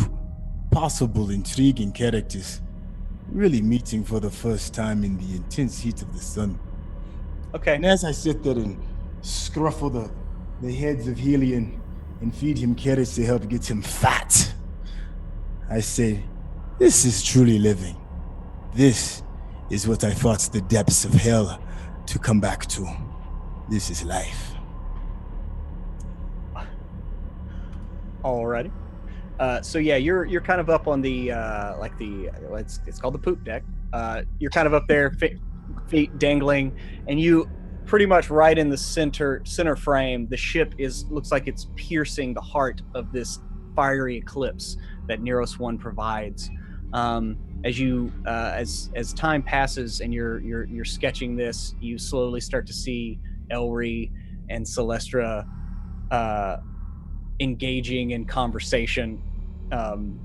possible intriguing characters really meeting for the first time in the intense heat of the sun. Okay. And as I sit there and scruffle the heads of Helion and feed him carrots to help get him fat, I say, this is truly living. This is what I fought the depths of hell to come back to. This is life. Alrighty. So yeah, you're kind of up on the it's called the poop deck. You're kind of up there, feet dangling, and you pretty much right in the center frame. The ship looks like it's piercing the heart of this fiery eclipse that Neros 1 provides. As time passes and you're sketching this, you slowly start to see Elry and Celestra engaging in conversation, and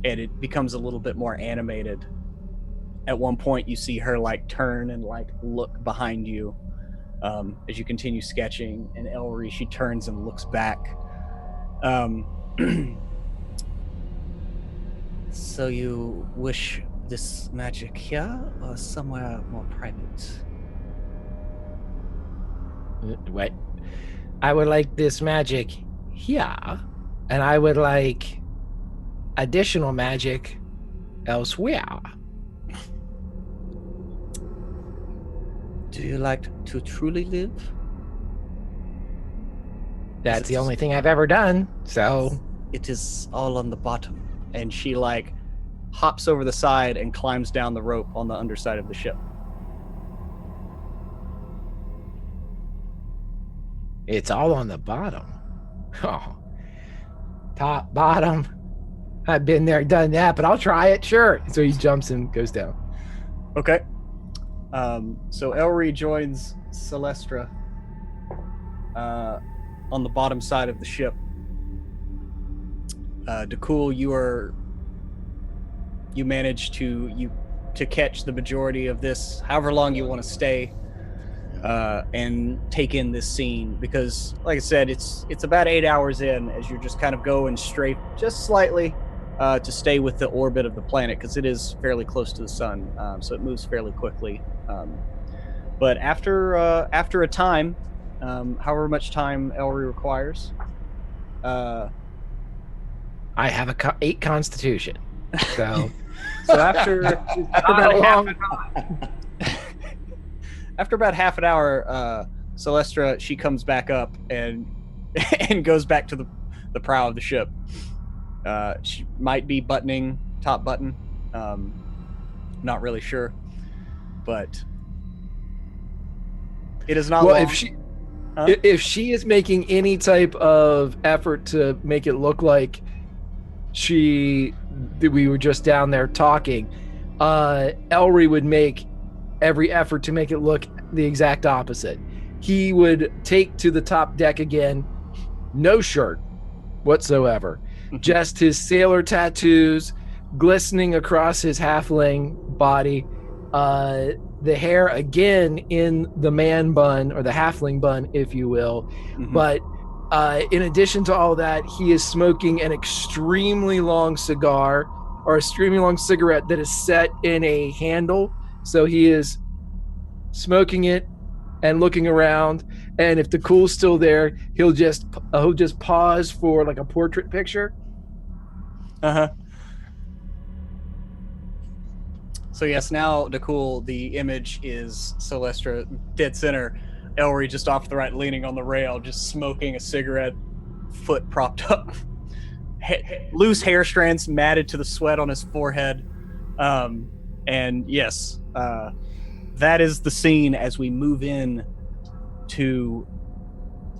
it becomes a little bit more animated. At one point, you see her like turn and like look behind you as you continue sketching, and Elry, she turns and looks back. So you wish this magic here or somewhere more private? Wait. I would like this magic here, and I would like additional magic elsewhere. Do you like to truly live? That's the only thing I've ever done. So it is all on the bottom. And she like hops over the side and climbs down the rope on the underside of the ship. it's all on the bottom. Oh, top, bottom. I've been there, done that, but I'll try it. Sure. So he jumps and goes down. Okay. So Elry joins Celestra on the bottom side of the ship. Dakul, you managed to catch the majority of this, however long you want to stay, and take in this scene, because like I said, it's about 8 hours in as you're just kind of going straight just slightly to stay with the orbit of the planet, because it is fairly close to the sun, so it moves fairly quickly. But after a time, however much time Elry requires, I have a 8 constitution. So after about half an hour, Celestra, she comes back up and goes back to the prow of the ship. She might be buttoning top button, not really sure, but it is not well, long. If she is making any type of effort to make it look like we were just down there talking, Elry would make every effort to make it look the exact opposite. He would take to the top deck again, no shirt whatsoever, just his sailor tattoos glistening across his halfling body, the hair again in the man bun, or the halfling bun, if you will. Mm-hmm. But in addition to all that, he is smoking an extremely long cigar, or extremely long cigarette that is set in a handle. So he is smoking it and looking around, and if the cool's still there, he'll just pause for like a portrait picture. So yes, now Dakul, the image is Celestra dead center, Elry just off to the right, leaning on the rail, just smoking a cigarette, foot propped up, loose hair strands matted to the sweat on his forehead. And yes, that is the scene as we move in to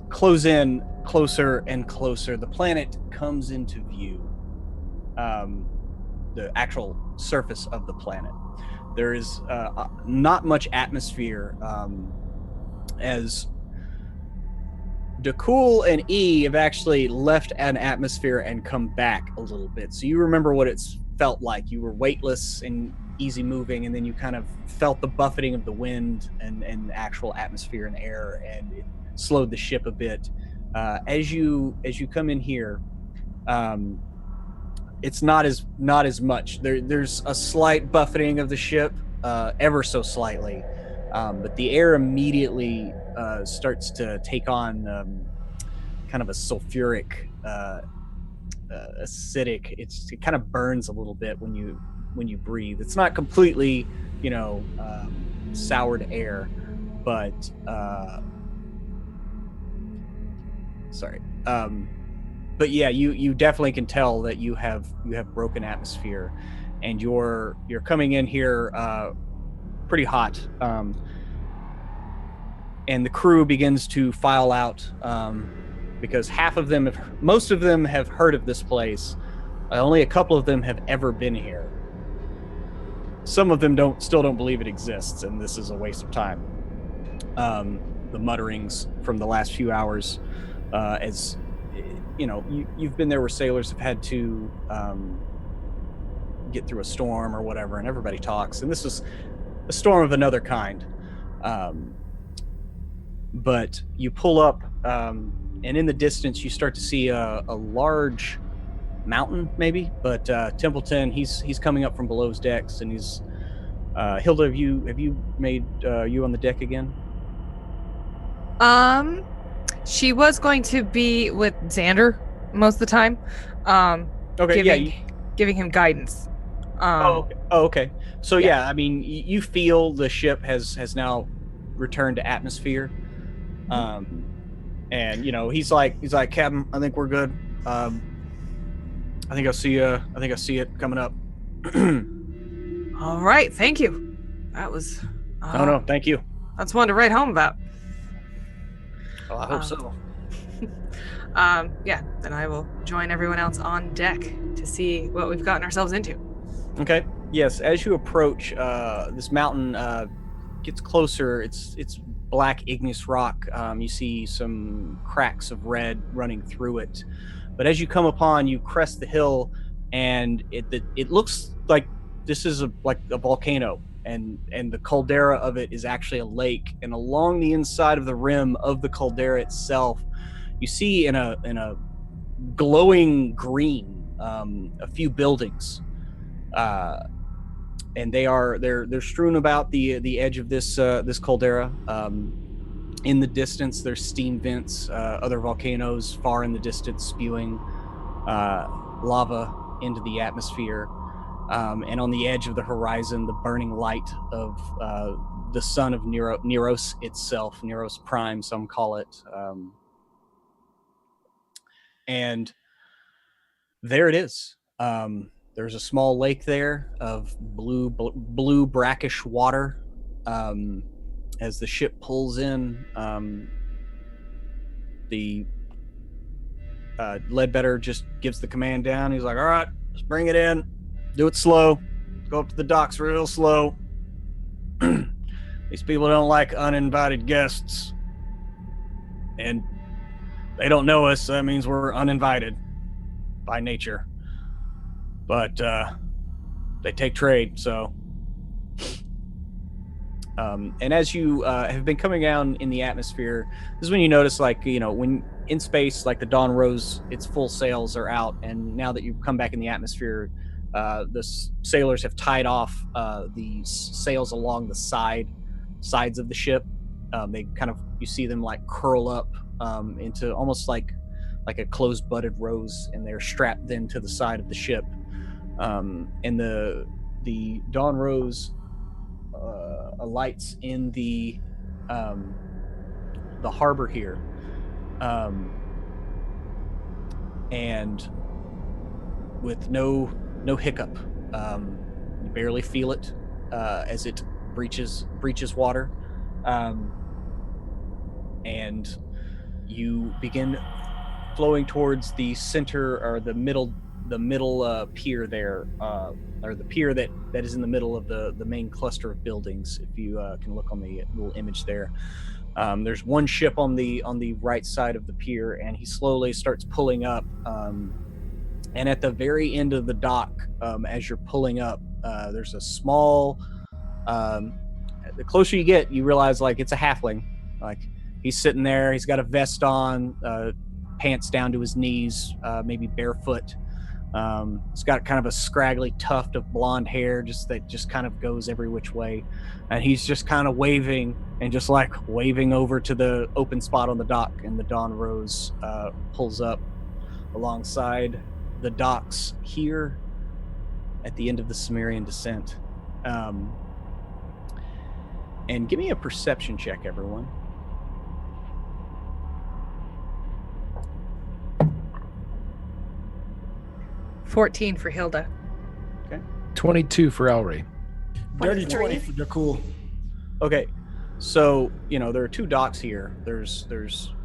close in closer and closer. The planet comes into view, the actual surface of the planet. There is not much atmosphere, as Dakul and E have actually left an atmosphere and come back a little bit. So you remember what it's felt like. You were weightless and easy moving, and then you kind of felt the buffeting of the wind and actual atmosphere and air, and it slowed the ship a bit. As you come in here, it's not as much. There's a slight buffeting of the ship, ever so slightly, but the air immediately starts to take on kind of a sulfuric, acidic. It kind of burns a little bit when you breathe. It's not completely, soured air, but but yeah, you definitely can tell that you have broken atmosphere, and you're coming in here pretty hot, and the crew begins to file out, because most of them have heard of this place. Only a couple of them have ever been here. Some of them still don't believe it exists, and this is a waste of time. The mutterings from the last few hours, as you've been there where sailors have had to get through a storm or whatever, and everybody talks, and this is a storm of another kind. But you pull up, and in the distance you start to see a large mountain, maybe, but Templeton, he's coming up from below's decks, and he's Hilda, have you made you on the deck again? She was going to be with Xander most of the time. Okay, giving him guidance. Okay. So Yeah. yeah, I mean, you feel the ship has now returned to atmosphere, and he's like, Captain, I think we're good. I think I see it coming up. All right, thank you. That was. No, thank you. That's one to write home about. Well, I hope so. Yeah, then I will join everyone else on deck to see what we've gotten ourselves into. Okay. Yes, as you approach, this mountain gets closer. It's black igneous rock. You see some cracks of red running through it. But as you come upon, you crest the hill, and it looks like this is like a volcano, and the caldera of it is actually a lake. And along the inside of the rim of the caldera itself, you see in a glowing green a few buildings. And they're strewn about the edge of this caldera. In the distance, there's steam vents, other volcanoes far in the distance spewing lava into the atmosphere. And on the edge of the horizon, the burning light of the sun of Neros itself, Neros Prime, some call it. And there it is. There's a small lake there of blue brackish water. As the ship pulls in, the Ledbetter just gives the command down. He's like, all right, let's bring it in. Do it slow. Go up to the docks real slow. These people don't like uninvited guests. And they don't know us, so that means we're uninvited by nature. But they take trade, so. And as you have been coming down in the atmosphere, this is when you notice, like, when in space, like the Dawn Rose, its full sails are out, and now that you've come back in the atmosphere, the sailors have tied off the sails along the sides of the ship. They kind of, you see them like curl up into almost like a closed budded rose, and they're strapped then to the side of the ship. And the Dawn Rose alights in the harbor here, and with no hiccup. You barely feel it as it breaches water, and you begin flowing towards the center, or the middle pier there, or the pier that is in the middle of the main cluster of buildings. If you can look on the little image there, there's one ship on the right side of the pier, and he slowly starts pulling up. And at the very end of the dock, as you're pulling up, there's a small. The closer you get, you realize like it's a halfling. Like he's sitting there. He's got a vest on, pants down to his knees, maybe barefoot. He's got kind of a scraggly tuft of blonde hair that just kind of goes every which way, and he's just kind of waving over to the open spot on the dock, and the Dawn Rose pulls up alongside the docks here at the end of the Cimmerian descent. And give me a perception check, everyone. $14 for Hilda. Okay. 22 for Elry. Dirty 20 for Dakul. Okay. So, there are two docks here. There's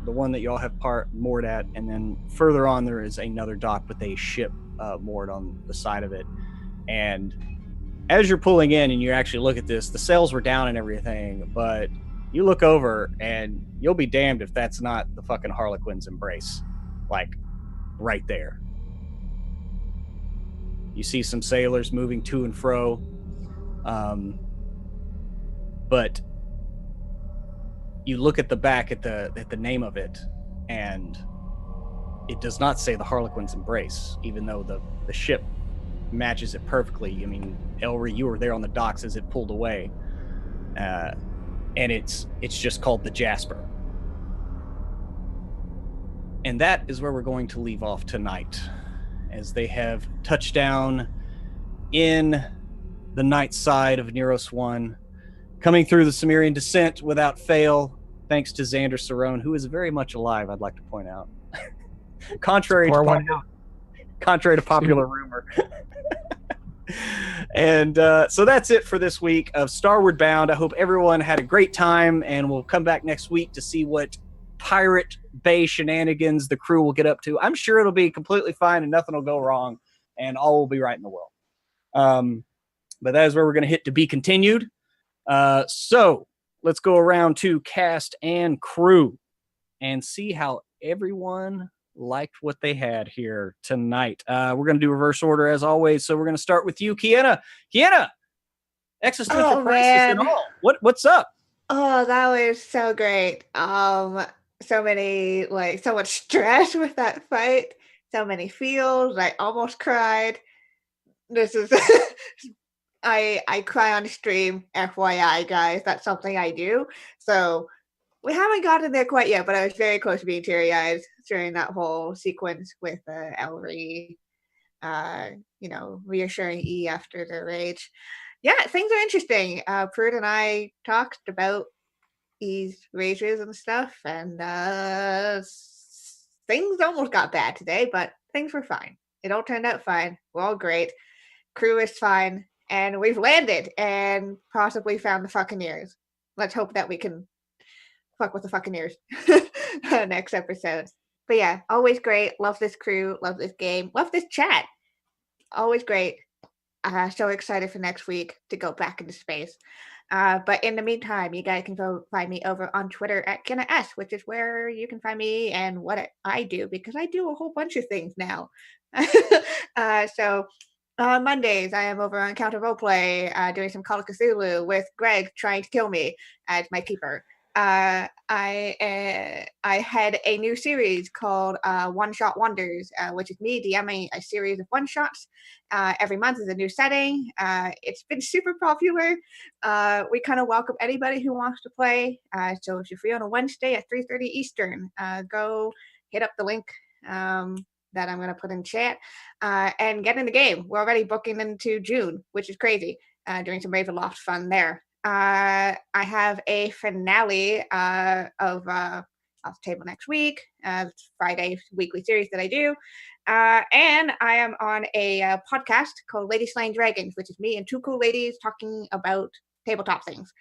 the one that y'all have moored at, and then further on there is another dock with a ship moored on the side of it. And as you're pulling in and you actually look at this, the sails were down and everything, but you look over and you'll be damned if that's not the fucking Harlequin's embrace. Like, right there. You see some sailors moving to and fro. But you look at the back at the name of it, and it does not say the Harlequin's Embrace, even though the ship matches it perfectly. I mean, Elry, you were there on the docks as it pulled away, and it's just called the Jasper. And that is where we're going to leave off tonight, as they have touched down in the night side of Neros 1, coming through the Cimmerian descent without fail, thanks to Xander Cerrone, who is very much alive, I'd like to point out. contrary to popular rumor. And so that's it for this week of Starward Bound. I hope everyone had a great time, and we'll come back next week to see what Pirate Bay shenanigans the crew will get up to. I'm sure it'll be completely fine and nothing will go wrong, and all will be right in the world. But that is where we're going to hit to be continued. So let's go around to cast and crew and see how everyone liked what they had here tonight. We're going to do reverse order as always. So we're going to start with you, Kiana. Kiana, existential crisis and all. What's up? Oh, that was so great. So much stress with that fight. So many feels. I almost cried. This is I cry on stream, FYI, guys. That's something I do. So we haven't gotten there quite yet, but I was very close to being teary-eyed during that whole sequence with Ellery, reassuring E after the rage. Yeah, things are interesting. Prude and I talked about E's rages and stuff, and things almost got bad today, but things were fine. It all turned out fine. We're all great. Crew is fine, and we've landed and possibly found the Fuccaneers. Let's hope that we can fuck with the Fuccaneers next episode. But yeah, always great. Love this crew. Love this game. Love this chat. Always great. So excited for next week to go back into space. But in the meantime, you guys can go find me over on Twitter at KennaS, which is where you can find me and what I do, because I do a whole bunch of things now. So on Mondays, I am over on Counter Roleplay doing some Call of Cthulhu with Greg trying to kill me as my keeper. I had a new series called One Shot Wonders, which is me DMing a series of one shots. Every month is a new setting. It's been super popular. We kind of welcome anybody who wants to play. So if you're free on a Wednesday at 3:30 Eastern, go hit up the link that I'm going to put in chat and get in the game. We're already booking into June, which is crazy. Doing some Ravenloft fun there. I have a finale of Off the Table next week. It's Friday weekly series that I do. And I am on a podcast called Lady Slaying Dragons, which is me and two cool ladies talking about tabletop things.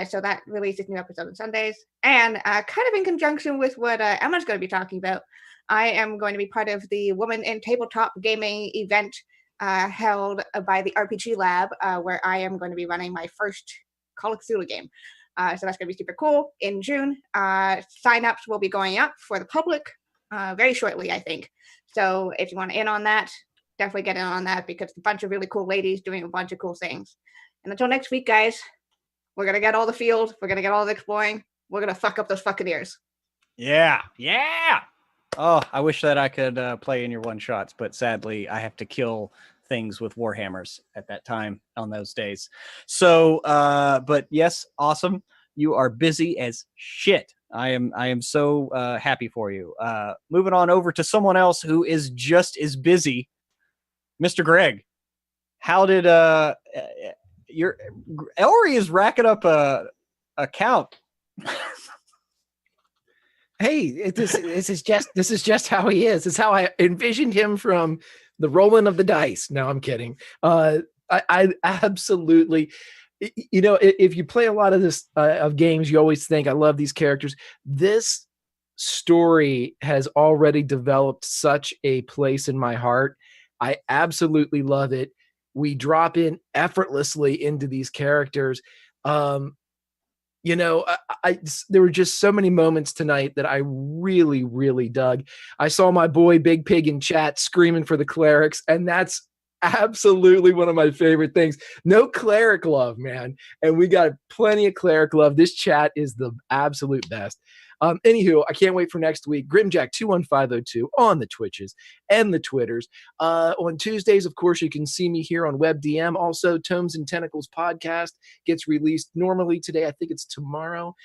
So that releases new episodes on Sundays. And kind of in conjunction with what Emma's going to be talking about, I am going to be part of the Women in Tabletop Gaming event held by the RPG Lab, where I am going to be running my first Call of Cthulhu game. So that's going to be super cool in June. Sign-ups will be going up for the public very shortly, I think. So if you want to in on that, definitely get in on that, because it's a bunch of really cool ladies doing a bunch of cool things. And until next week, guys, we're going to get all the field. We're going to get all the exploring. We're going to fuck up those Fuccaneers. Yeah. Oh, I wish that I could play in your one-shots, but sadly, I have to kill things with warhammers at that time on those days. So but yes, awesome. You are busy as shit. I am so happy for you. Moving on over to someone else who is just as busy, Mr. Greg. How did your Ellery is racking up a count? Hey, this is just how he is. It's how I envisioned him from the rolling of the dice. No, I'm kidding. I absolutely, if you play a lot of this of games, you always think, I love these characters. This story has already developed such a place in my heart. I absolutely love it. We drop in effortlessly into these characters. There were just so many moments tonight that I really, really dug. I saw my boy Big Pig in chat screaming for the clerics, and that's absolutely one of my favorite things. No cleric love, man. And we got plenty of cleric love. This chat is the absolute best. Anywho, I can't wait for next week. Grimjack21502 on the Twitches and the Twitters. On Tuesdays, of course, you can see me here on WebDM. Also, Tomes and Tentacles podcast gets released normally today. I think it's tomorrow.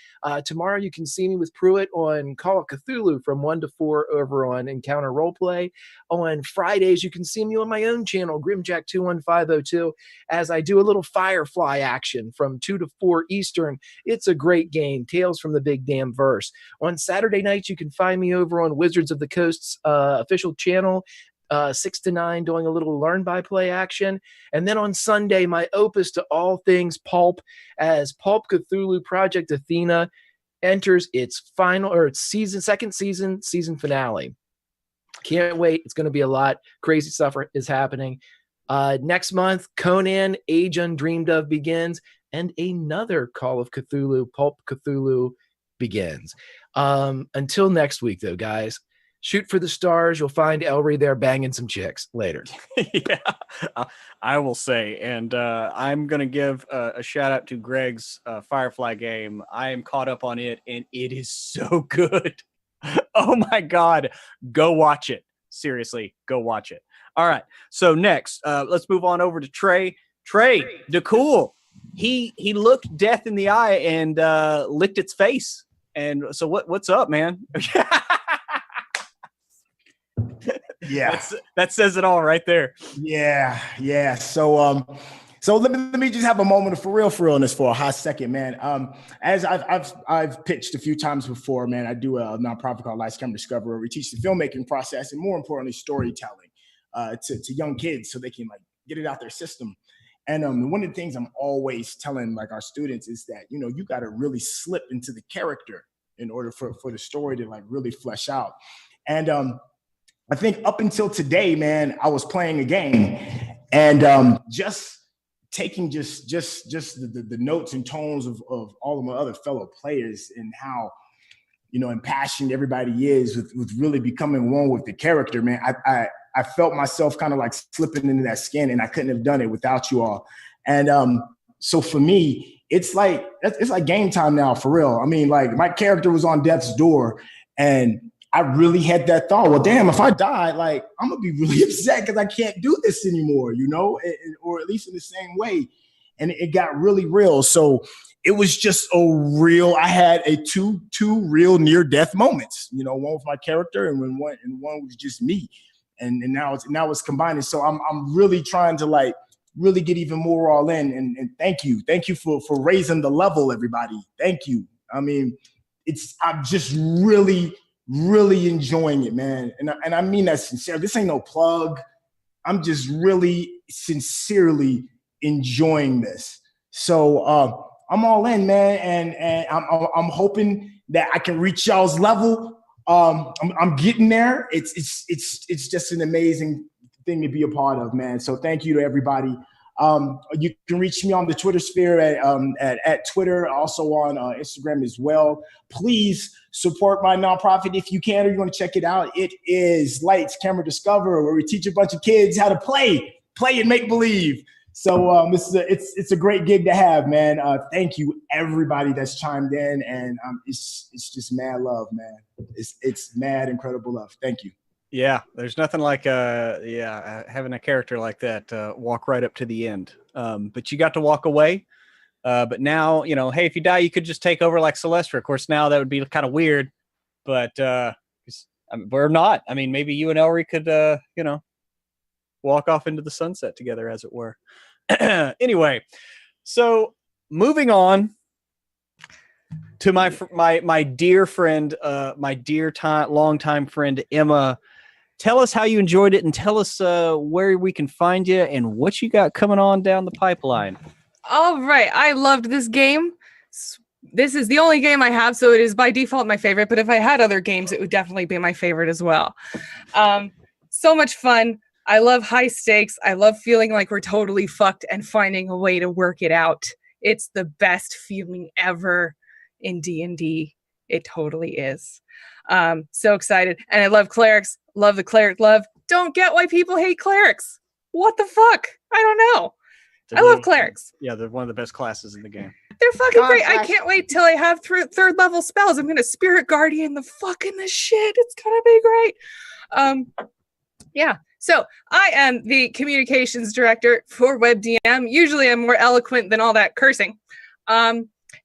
Tomorrow, you can see me with Pruitt on Call of Cthulhu from 1 to 4 over on Encounter Roleplay. On Fridays, you can see me on my own channel, Grimjack21502, as I do a little Firefly action from 2 to 4 Eastern. It's a great game, Tales from the Big Damn Verse. On Saturday nights, you can find me over on Wizards of the Coast's official channel, 6 to 9, doing a little learn by play action. And then on Sunday, my opus to all things pulp, as Pulp Cthulhu Project Athena enters its second season finale. Can't wait. It's going to be a lot. Crazy stuff is happening. Next month, Conan Age Undreamed Of begins, and another Call of Cthulhu, Pulp Cthulhu, begins. Until next week, though, guys, shoot for the stars. You'll find Elry there banging some chicks later. Yeah, I will say, and I'm gonna give a shout out to Greg's Firefly game. I am caught up on it, and it is so good. Oh my God, go watch it. Seriously, go watch it. All right, so next, let's move on over to Trey. Trey, DeCool. He looked death in the eye and licked its face. And so what's up, man? Yeah, that says it all right there. Yeah. So let me just have a moment of for realness for a hot second, man. As I've pitched a few times before, man, I do a nonprofit called Lights Camera Discover, where we teach the filmmaking process and, more importantly, storytelling to young kids so they can like get it out their system. And one of the things I'm always telling like our students is that, you know, you got to really slip into the character in order for the story to like really flesh out. And I think up until today, man, I was playing a game and just taking just the notes and tones of all of my other fellow players and how, you know, impassioned everybody is with really becoming one with the character, man. I felt myself kind of like slipping into that skin, and I couldn't have done it without you all. And so for me, it's like game time now, for real. I mean, like my character was on death's door, and I really had that thought, well, damn, if I die, like I'm gonna be really upset because I can't do this anymore, you know, or at least in the same way. And it got really real. So it was just I had two real near death moments, you know, one with my character and one was just me. And now it's combining. So I'm really trying to like really get even more all in. And thank you for raising the level, everybody. Thank you. I mean, I'm just really enjoying it, man. And I mean that sincere. This ain't no plug. I'm just really sincerely enjoying this. So I'm all in, man. And I'm hoping that I can reach y'all's level. I'm getting there. It's just an amazing thing to be a part of, man. So thank you to everybody. You can reach me on the Twitter sphere at Twitter, also on Instagram as well. Please support my nonprofit if you can, or you want to check it out. It is Lights Camera Discover, where we teach a bunch of kids how to play and make believe. So it's a great gig to have, man. Thank you everybody that's chimed in, and it's just mad love, man. It's mad incredible love. Thank you. Yeah, there's nothing like having a character like that walk right up to the end. But you got to walk away. But now, you know, hey, if you die, you could just take over like Celestra. Of course, now that would be kind of weird, but we're not. I mean, maybe you and Elry could, you know, walk off into the sunset together, as it were. Anyway, so moving on to my dear friend, longtime friend Emma. Tell us how you enjoyed it, and tell us where we can find you and what you got coming on down the pipeline. All right, I loved this game. This is the only game I have, so it is by default my favorite. But if I had other games, it would definitely be my favorite as well. So much fun. I love high stakes. I love feeling like we're totally fucked and finding a way to work it out. It's the best feeling ever in D&D. It totally is. So excited. And I love clerics. Love the cleric love. Don't get why people hate clerics. What the fuck? I don't know. I love clerics. Yeah, they're one of the best classes in the game. They're fucking God great. I bless. can't wait till I have third level spells. I'm gonna Spirit Guardian the fucking the shit. It's gonna be great. Yeah. So I am the communications director for WebDM. Usually I'm more eloquent than all that cursing.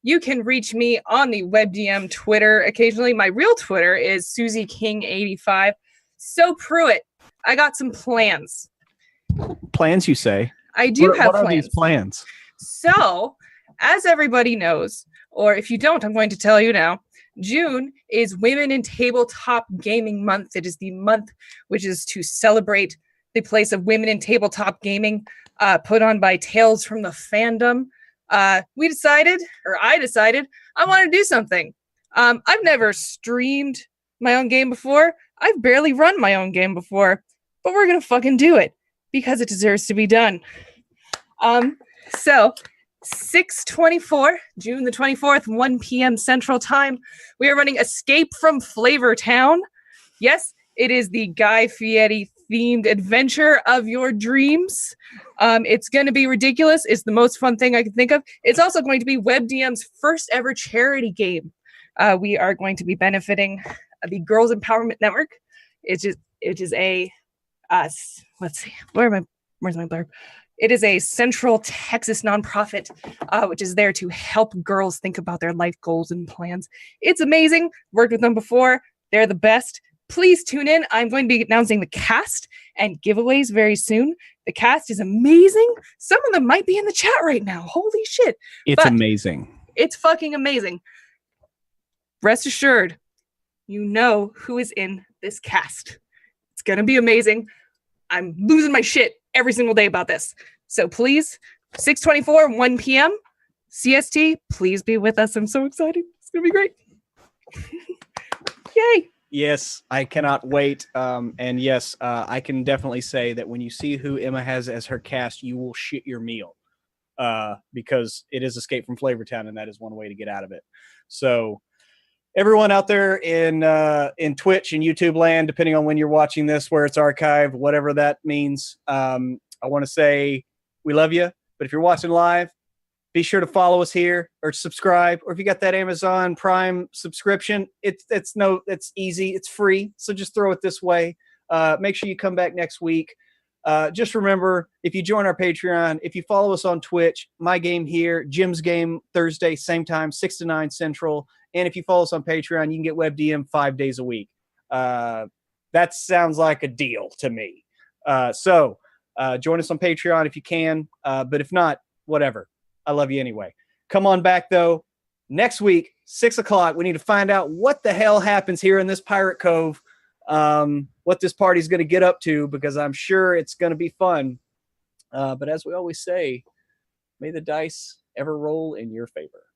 You can reach me on the WebDM Twitter occasionally. My real Twitter is SusieKing85. So Pruitt, I got some plans. Plans, you say? I do have What are plans. these plans? So, as everybody knows, or if you don't, I'm going to tell you now, June is Women in Tabletop Gaming Month. It is the month which is to celebrate the place of women in tabletop gaming, put on by Tales from the Fandom. I decided, I want to do something. I've never streamed my own game before. I've barely run my own game before, but we're going to fucking do it because it deserves to be done. So 6/24, June the 24th, 1 p.m. Central Time, we are running Escape from Flavortown. Yes, it is the Guy Fieri themed adventure of your dreams. It's going to be ridiculous. It's the most fun thing I can think of. It's also going to be WebDM's first ever charity game. We are going to be benefiting the Girls Empowerment Network. It is a let's see, where's my blurb? It is a Central Texas nonprofit, which is there to help girls think about their life goals and plans. It's amazing. Worked with them before. They're the best. Please tune in. I'm going to be announcing the cast and giveaways very soon. The cast is amazing. Some of them might be in the chat right now. Holy shit. It's But amazing. It's fucking amazing. Rest assured, you know who is in this cast. It's going to be amazing. I'm losing my shit every single day about this. So please, 6/24, 1 p.m. CST, please be with us. I'm so excited. It's going to be great. Yay. Yes, I cannot wait. And yes, I can definitely say that when you see who Emma has as her cast, you will shit your meal. Because it is Escape from Flavortown, and that is one way to get out of it. So everyone out there in Twitch and YouTube land, depending on when you're watching this, where it's archived, whatever that means, I want to say we love you. But if you're watching live, be sure to follow us here or subscribe. Or if you got that Amazon Prime subscription, it's easy. It's free. So just throw it this way. Make sure you come back next week. Just remember, if you join our Patreon, if you follow us on Twitch, my game here, Jim's game Thursday, same time, 6 to 9 Central. And if you follow us on Patreon, you can get WebDM 5 days a week. That sounds like a deal to me. So join us on Patreon if you can. But if not, whatever. I love you anyway. Come on back, though. Next week, 6 o'clock, we need to find out what the hell happens here in this Pirate Cove. What this party's going to get up to, because I'm sure it's going to be fun. But as we always say, may the dice ever roll in your favor.